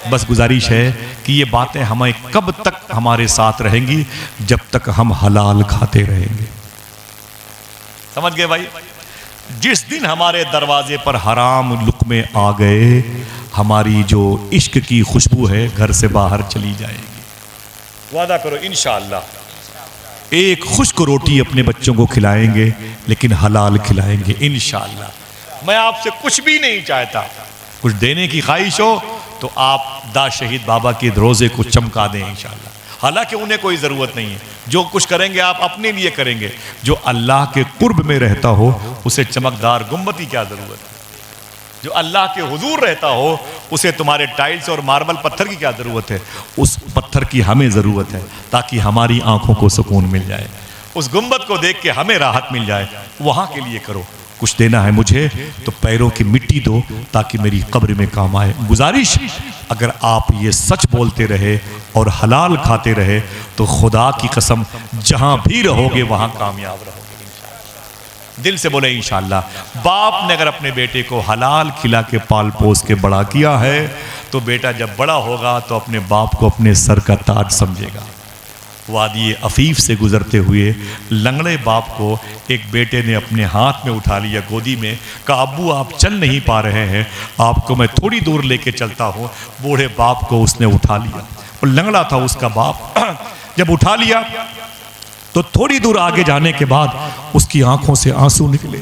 A: بس گزارش ہے کہ یہ باتیں ہمیں کب تک ہمارے ساتھ رہیں گی؟ جب تک ہم حلال کھاتے رہیں گے۔ سمجھ گئے بھائی؟ جس دن ہمارے دروازے پر حرام لقمے آ گئے، ہماری جو عشق کی خوشبو ہے گھر سے باہر چلی جائے گی۔ وعدہ کرو انشاءاللہ ایک خشک روٹی اپنے بچوں کو کھلائیں گے لیکن حلال کھلائیں گے انشاءاللہ۔ میں آپ سے کچھ بھی نہیں چاہتا، کچھ دینے کی خواہش ہو تو آپ دا شہید بابا کی روزے کو چمکا دیں انشاءاللہ۔ حالانکہ انہیں کوئی ضرورت نہیں ہے، جو کچھ کریں گے آپ اپنے لیے کریں گے۔ جو اللہ کے قرب میں رہتا ہو اسے چمکدار گنبد کی کیا ضرورت ہے؟ جو اللہ کے حضور رہتا ہو اسے تمہارے ٹائلز اور ماربل پتھر کی کیا ضرورت ہے؟ اس پتھر کی ہمیں ضرورت ہے تاکہ ہماری آنکھوں کو سکون مل جائے، اس گنبد کو دیکھ کے ہمیں راحت مل جائے۔ وہاں کے لیے کرو۔ کچھ دینا ہے مجھے تو پیروں کی مٹی دو تاکہ میری قبر میں کام آئے۔ گزارش، اگر آپ یہ سچ بولتے رہے اور حلال کھاتے رہے تو خدا کی قسم جہاں بھی رہو گے وہاں کامیاب رہو گے۔ دل سے بولے انشاءاللہ۔ باپ نے اگر اپنے بیٹے کو حلال کھلا کے پال پوس کے بڑا کیا ہے تو بیٹا جب بڑا ہوگا تو اپنے باپ کو اپنے سر کا تاج سمجھے گا۔ وادی عفیف سے گزرتے ہوئے لنگڑے باپ کو ایک بیٹے نے اپنے ہاتھ میں اٹھا لیا، گودی میں، کہا ابو آپ چل نہیں پا رہے ہیں، آپ کو میں تھوڑی دور لے کے چلتا ہوں۔ بوڑھے باپ کو اس نے اٹھا لیا، وہ لنگڑا تھا اس کا باپ، جب اٹھا لیا تو تھوڑی دور آگے جانے کے بعد اس کی آنکھوں سے آنسو نکلے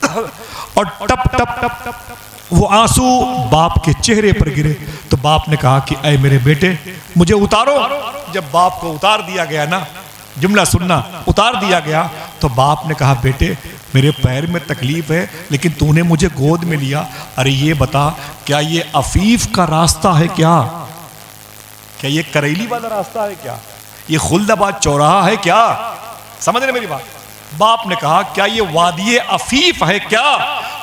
A: اور ٹپ ٹپ ٹپ ٹپ وہ آنسو باپ کے چہرے پر گرے۔ تو باپ نے کہا کہ اے میرے بیٹے مجھے اتارو۔ جب باپ کو اتار دیا گیا نا، جملہ سننا، اتار دیا گیا تو باپ نے کہا بیٹے میرے پیر میں تکلیف ہے لیکن تو نے مجھے گود میں لیا، ارے یہ بتا کیا یہ عفیف کا راستہ ہے کیا یہ کریلی والا راستہ ہے کیا؟ یہ خلد آباد چوراہا ہے کیا؟ سمجھ رہے میری بات؟ باپ نے کہا کیا یہ وادی عفیف ہے کیا؟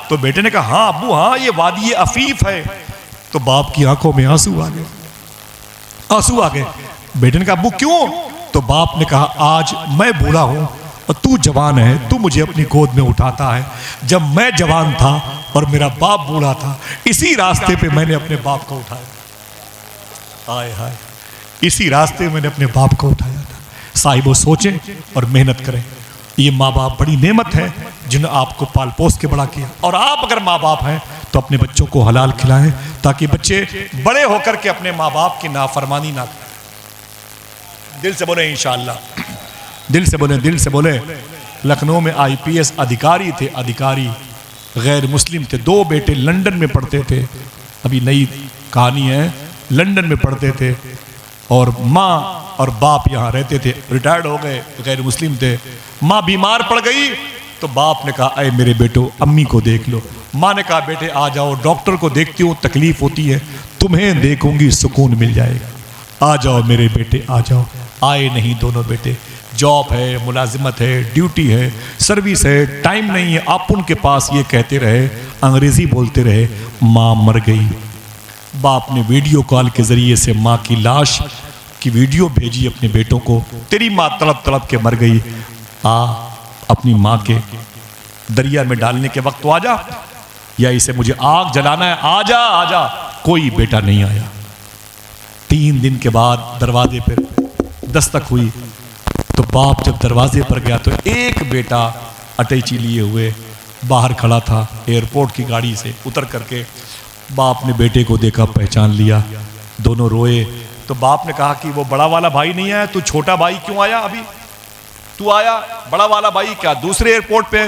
A: تو بیٹے نے کہا ہاں ابو ہاں یہ وادی عفیف ہے۔ تو باپ کی آنکھوں میں آنسو آ گئے، آنسو آ گئے۔ بیٹے نے کہا ابو کیوں؟ تو باپ نے کہا آج میں بوڑھا ہوں اور تو جوان ہے، تو مجھے اپنی گود میں اٹھاتا ہے۔ جب میں جوان تھا اور میرا باپ بوڑھا تھا، اسی راستے پہ میں نے اپنے باپ کو اٹھایا، ہائے ہائے اسی راستے میں نے اپنے باپ کو اٹھایا تھا۔ صاحبوں سوچیں اور محنت کریں، یہ ماں باپ بڑی نعمت ہے جنہوں نے آپ کو پال پوس کے بڑا کیا، اور آپ اگر ماں باپ ہیں تو اپنے بچوں کو حلال کھلائیں تاکہ بچے بڑے ہو کر کے اپنے ماں باپ کی نافرمانی نہ کریں۔ دل سے بولیں انشاءاللہ، دل سے بولیں، دل سے بولیں۔ لکھنؤ میں IPS ادھیکاری تھے، ادھیکاری غیر مسلم تھے، 2 بیٹے لندن میں پڑھتے تھے، ابھی نئی کہانی ہے، لندن میں پڑھتے تھے اور ماں اور باپ یہاں رہتے تھے، ریٹائرڈ ہو گئے، غیر مسلم تھے۔ ماں بیمار پڑ گئی تو باپ نے کہا اے میرے بیٹو امی کو دیکھ لو۔ ماں نے کہا بیٹے آ جاؤ، ڈاکٹر کو دیکھتی ہوں تکلیف ہوتی ہے، تمہیں دیکھوں گی سکون مل جائے گا، آ جاؤ میرے بیٹے آ جاؤ۔ آئے نہیں دونوں بیٹے، جاب ہے، ملازمت ہے، ڈیوٹی ہے، سروس ہے، ٹائم نہیں ہے۔ آپ ان کے پاس یہ کہتے رہے، انگریزی بولتے رہے، ماں مر گئی۔ باپ نے ویڈیو کال کے ذریعے سے ماں کی لاش کی ویڈیو بھیجی اپنے بیٹوں کو، تیری ماں تڑپ تڑپ کے مر گئی، آ اپنی ماں کے دریا میں ڈالنے کے وقت تو آ جا، یا اسے مجھے آگ جلانا ہے، آ جا آ جا۔ کوئی بیٹا نہیں آیا۔ 3 دن کے بعد دروازے پر دستک ہوئی تو باپ جب دروازے پر گیا تو ایک بیٹا اٹیچی لیے ہوئے باہر کھڑا تھا، ایئرپورٹ کی گاڑی سے اتر کر کے باپ نے بیٹے کو دیکھا، پہچان لیا، دونوں روئے۔ تو باپ نے کہا کہ وہ بڑا والا بھائی نہیں آیا، تو چھوٹا بھائی کیوں آیا؟ ابھی تو آیا، بڑا والا بھائی کیا دوسرے ایئرپورٹ پہ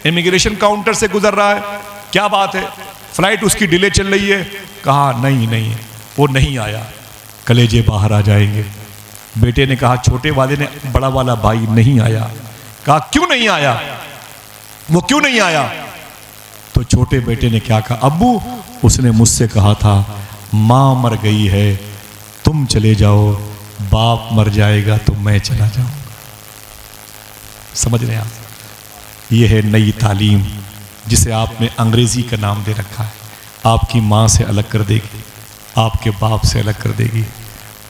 A: امیگریشن کاؤنٹر سے گزر رہا ہے؟ کیا بات ہے، فلائٹ اس کی ڈیلے چل رہی ہے؟ کہا نہیں وہ نہیں آیا، کلیجے باہر آ جائیں گے۔ بیٹے نے کہا چھوٹے والے نے بڑا والا بھائی نہیں آیا۔ کہا کیوں نہیں آیا، وہ کیوں نہیں آیا؟ تو چھوٹے بیٹے نے کیا کہا، ابو اس نے مجھ سے کہا تھا ماں مر گئی ہے تم چلے جاؤ، باپ مر جائے گا تو میں چلا جاؤں گا۔ سمجھ رہے ہیں آپ؟ یہ ہے نئی تعلیم جسے آپ نے انگریزی کا نام دے رکھا ہے۔ آپ کی ماں سے الگ کر دے گی، آپ کے باپ سے الگ کر دے گی،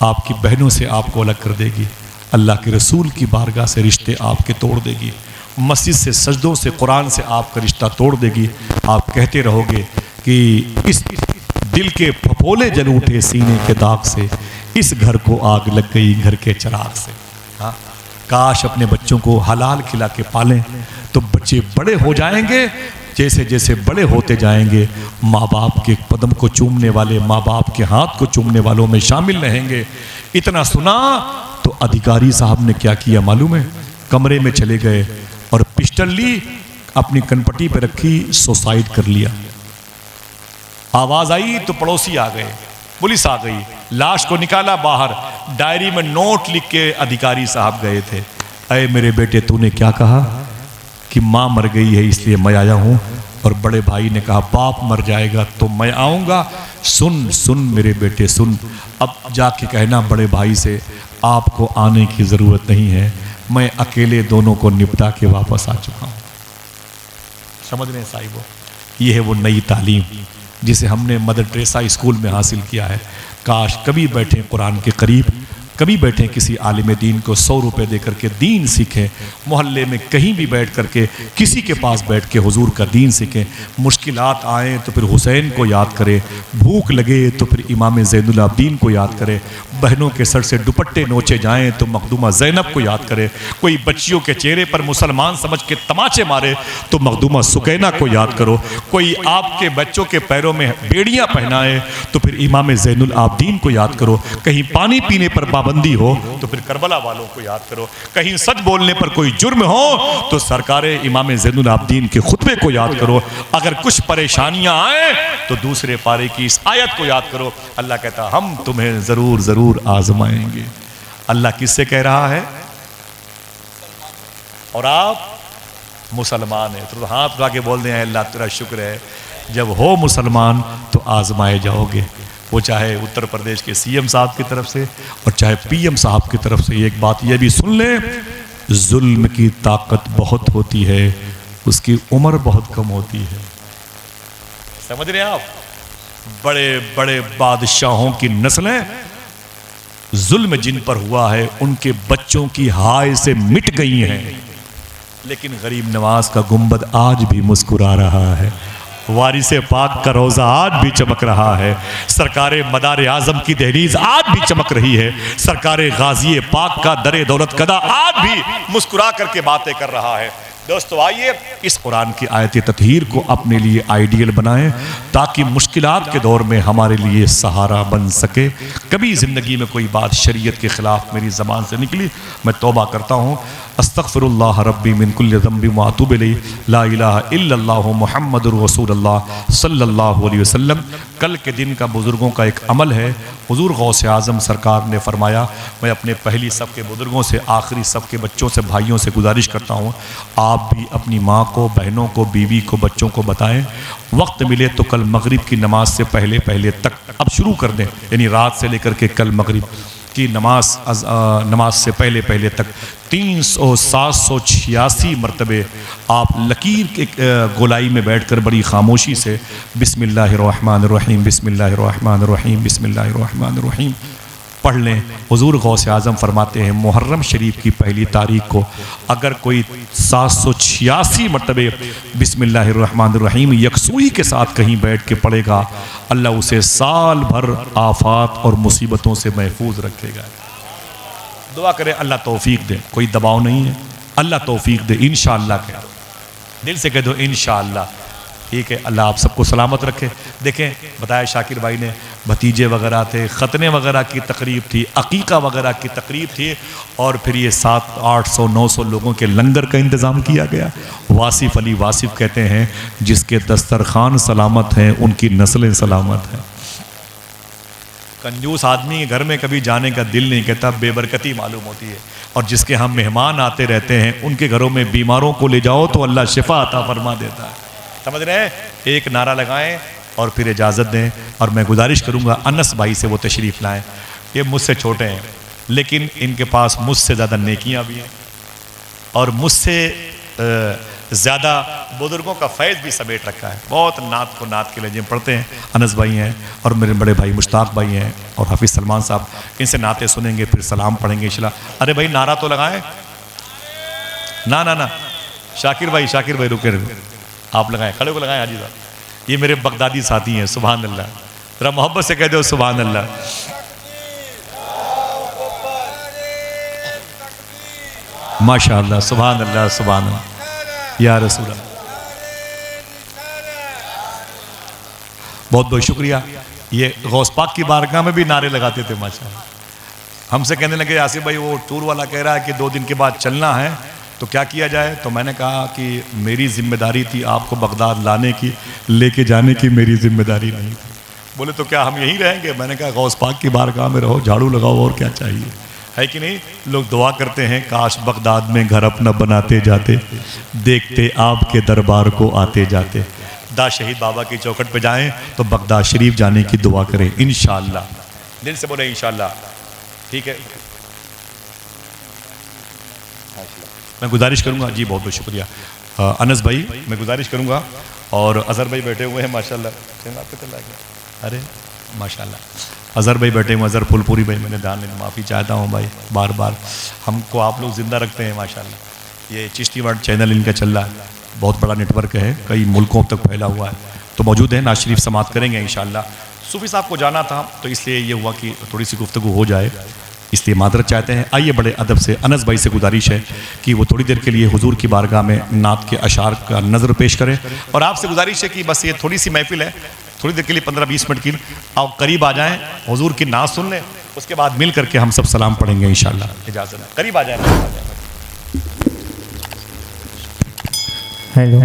A: آپ کی بہنوں سے آپ کو الگ کر دے گی، اللہ کے رسول کی بارگاہ سے رشتے آپ کے توڑ دے گی، مسجد سے، سجدوں سے، قرآن سے آپ کا رشتہ توڑ دے گی۔ آپ کہتے رہو گے کہ اس دل کے پھپھولے جل اٹھے سینے کے داغ سے، اس گھر کو آگ لگ گئی گھر کے چراغ سے۔ کاش اپنے بچوں کو حلال کھلا کے پالیں تو بچے بڑے ہو جائیں گے، جیسے جیسے بڑے ہوتے جائیں گے ماں باپ کے قدم کو چومنے والے، ماں باپ کے ہاتھ کو چومنے والوں میں شامل رہیں گے۔ اتنا سنا تو ادھیکاری صاحب نے کیا کیا معلوم ہے؟ کمرے میں چلے گئے اور پسٹل لی، اپنی کنپٹی پہ رکھی، سوسائڈ کر لیا۔ آواز آئی تو پڑوسی آ گئے، پولیس آ گئی، لاش کو نکالا باہر، ڈائری میں نوٹ لکھ کے ادھیکاری صاحب گئے تھے، اے میرے بیٹے تو نے کیا کہا کہ ماں مر گئی ہے اس لیے میں آیا ہوں، اور بڑے بھائی نے کہا باپ مر جائے گا تو میں آؤں گا۔ سن میرے بیٹے سن، اب جا کے کہنا بڑے بھائی سے آپ کو آنے کی ضرورت نہیں ہے، میں اکیلے دونوں کو نپٹا کے واپس آ چکا ہوں۔ سمجھ رہے ہیں صاحبوں؟ یہ ہے وہ نئی تعلیم جسے ہم نے مدر ٹریسا اسکول میں حاصل کیا ہے۔ کاش کبھی بیٹھیں قرآن کے قریب، کبھی بیٹھیں کسی عالم دین کو 100 روپے دے کر کے دین سیکھیں، محلے میں کہیں بھی بیٹھ کر کے کسی کے پاس بیٹھ کے حضور کا دین سیکھیں۔ مشکلات آئیں تو پھر حسین کو یاد کریں، بھوک لگے تو پھر امام زین العابدین کو یاد کریں، بہنوں کے سر سے دوپٹے نوچے جائیں تو مخدومہ زینب کو یاد کریں، کوئی بچیوں کے چہرے پر مسلمان سمجھ کے تماچے مارے تو مخدومہ سکینہ کو یاد کرو، کوئی آپ کے بچوں کے پیروں میں بیڑیاں پہنائے تو پھر امام زین العابدین کو یاد کرو، کہیں پانی پینے پر پابندی ہو تو پھر کربلا والوں کو یاد کرو، کہیں سچ بولنے پر کوئی جرم ہو تو سرکار امام زین العابدین کے خطبے کو یاد کرو، اگر کچھ پریشانیاں آئیں تو دوسرے پارے کی اس آیت کو یاد کرو۔ اللہ کہتا ہم تمہیں ضرور ضرور آزمائیں گے۔ اللہ کس سے کہہ رہا ہے؟ اور آپ مسلمان ہیں تو ہاتھ اٹھا کے بول دیں اللہ تیرا شکر ہے، جب ہو مسلمان تو آزمائے جاؤ گے۔ وہ چاہے اتر پردیش کے سی ایم صاحب کی طرف سے اور چاہے پی ایم صاحب کی طرف سے، ایک بات یہ بھی سن لیں، ظلم کی طاقت بہت ہوتی ہے، اس کی عمر بہت کم ہوتی ہے۔ سمجھ رہے ہیں آپ؟ بڑے بڑے بادشاہوں کی نسلیں ظلم جن پر ہوا ہے ان کے بچوں کی ہائے سے مٹ گئی ہیں، لیکن غریب نواز کا گنبد آج بھی مسکرا رہا ہے، وارث پاک کا روضہ آج بھی چمک رہا ہے، سرکار مدار اعظم کی دہلیز آج بھی چمک رہی ہے، سرکار غازی پاک کا در دولت کدہ آج بھی مسکرا کر کے باتیں کر رہا ہے۔ دوستو آئیے اس قرآن کی آیت تطہیر کو اپنے لیے آئیڈیل بنائیں تاکہ مشکلات کے دور میں ہمارے لیے سہارا بن سکے۔ کبھی زندگی میں کوئی بات شریعت کے خلاف میری زبان سے نکلی، میں توبہ کرتا ہوں، استغفر اللہ ربی من کل ذنب واتوب الیہ، لا الہ الا اللہ محمد رسول اللہ صلی اللہ علیہ وسلم۔ کل کے دن کا بزرگوں کا ایک عمل ہے، حضور غوث اعظم سرکار نے فرمایا، میں اپنے پہلی صف کے بزرگوں سے، آخری صف کے بچوں سے، بھائیوں سے گزارش کرتا ہوں، آپ بھی اپنی ماں کو، بہنوں کو، بیوی کو، بچوں کو بتائیں وقت ملے تو کل مغرب کی نماز سے پہلے تک اب شروع کر دیں، یعنی رات سے لے کر کے کل مغرب کی نماز سے پہلے تک 786 مرتبے آپ لکیر کے گولائی میں بیٹھ کر بڑی خاموشی سے بسم اللہ الرحمن الرحیم، بسم اللہ الرحمن الرحیم، بسم اللہ الرحمن الرحیم پڑھ لیں۔ حضور غوث اعظم فرماتے ہیں محرم شریف کی پہلی تاریخ کو اگر کوئی 786 مرتبے بسم اللہ الرحمن الرحیم یکسوئی کے ساتھ کہیں بیٹھ کے پڑھے گا، اللہ اسے سال بھر آفات اور مصیبتوں سے محفوظ رکھے گا۔ دعا کریں اللہ توفیق دے، کوئی دباؤ نہیں ہے، اللہ توفیق دے، انشاءاللہ کہہ دو، دل سے کہہ دو انشاءاللہ، ٹھیک ہے، اللہ آپ سب کو سلامت رکھے۔ دیکھیں بتایا شاکر بھائی نے، بھتیجے وغیرہ تھے، ختنے وغیرہ کی تقریب تھی، عقیقہ وغیرہ کی تقریب تھی، اور پھر یہ 700-800-900 لوگوں کے لنگر کا انتظام کیا گیا۔ واصف علی واصف کہتے ہیں جس کے دسترخوان سلامت ہیں ان کی نسلیں سلامت ہیں۔ کنجوس آدمی کے گھر میں کبھی جانے کا دل نہیں کہتا، بے برکتی معلوم ہوتی ہے، اور جس کے ہم مہمان آتے رہتے ہیں ان کے گھروں میں بیماروں کو لے جاؤ تو اللہ شفا عطا فرما دیتا ہے۔ سمجھ رہے ہیں؟ ایک نعرہ لگائیں اور پھر اجازت دیں، اور میں گزارش کروں گا انس بھائی سے وہ تشریف لائیں، یہ مجھ سے چھوٹے ہیں لیکن ان کے پاس مجھ سے زیادہ نیکیاں بھی ہیں اور مجھ سے زیادہ بزرگوں کا فیض بھی سمیٹ رکھا ہے، بہت نعت کو نعت کے لہجے میں پڑھتے ہیں۔ انس بھائی ہیں اور میرے بڑے بھائی مشتاق بھائی ہیں اور حافظ سلمان صاحب، ان سے نعتیں سنیں گے پھر سلام پڑھیں گے انشاءاللہ۔ ارے بھائی نعرہ تو لگائیں، نہ شاکر بھائی رکے آپ لگائیں، کھڑے کو لگائیں حاجی صاحب، یہ میرے بغدادی ساتھی ہیں، سبحان اللہ، ذرا محبت سے کہہ دو سبحان اللہ۔ ماشاءاللہ، سبحان اللہ، سبحان اللہ، یا رسول اللہ، بہت بہت شکریہ۔ یہ غوث پاک کی بارگاہ میں بھی نعرے لگاتے تھے ماشاءاللہ۔ ہم سے کہنے لگے آصف بھائی وہ ٹور والا کہہ رہا ہے کہ 2 دن کے بعد چلنا ہے تو کیا کیا جائے، تو میں نے کہا کہ میری ذمہ داری تھی آپ کو بغداد لانے کی، لے کے جانے کی میری ذمہ داری نہیں تھی۔ بولے تو کیا ہم یہیں رہیں گے؟ میں نے کہا غوث پاک کی بارگاہ میں رہو، جھاڑو لگاؤ، اور کیا چاہیے، ہے کہ نہیں؟ لوگ دعا کرتے ہیں کاش بغداد میں گھر اپنا بناتے جاتے، دیکھتے آپ کے دربار کو آتے جاتے۔ دا شہید بابا کی چوکھٹ پہ جائیں تو بغداد شریف جانے کی دعا کریں انشاءاللہ، دل سے بولیں انشاءاللہ، ٹھیک ہے؟ میں گزارش کروں گا، جی بہت بہت شکریہ انس بھائی، میں گزارش کروں گا، اور اظہر بھائی بیٹھے ہوئے ہیں ماشاءاللہ، ارے ماشاءاللہ اظہر بھائی بیٹھے ہوئے، اظہر پھول پوری بھائی، میں نے دھیان نہیں، معافی چاہتا ہوں بھائی، بار بار ہم کو آپ لوگ زندہ رکھتے ہیں ماشاءاللہ۔ یہ چشتی ورلڈ چینل ان کا چل رہا ہے، بہت بڑا نیٹ ورک ہے، کئی ملکوں تک پھیلا ہوا ہے، تو موجود ہیں، ناز شریف سماعت کریں گے انشاءاللہ۔ صوفی صاحب کو جانا تھا تو اس لیے یہ ہوا کہ تھوڑی سی گفتگو ہو جائے، اس لیے معذرت چاہتے ہیں۔ آئیے بڑے ادب سے انس بھائی سے گزارش ہے کہ وہ تھوڑی دیر کے لیے حضور کی بارگاہ میں نعت کے اشعار کا نظر پیش کریں، اور آپ سے گزارش ہے کہ بس یہ تھوڑی سی محفل ہے، تھوڑی دیر کے لیے 15-20 منٹ کی آپ قریب آ جائیں، حضور کی نعت سن لیں، اس کے بعد مل کر کے ہم سب سلام پڑھیں گے انشاءاللہ۔ اجازت ہے، قریب آ جائیں۔
B: ہیلو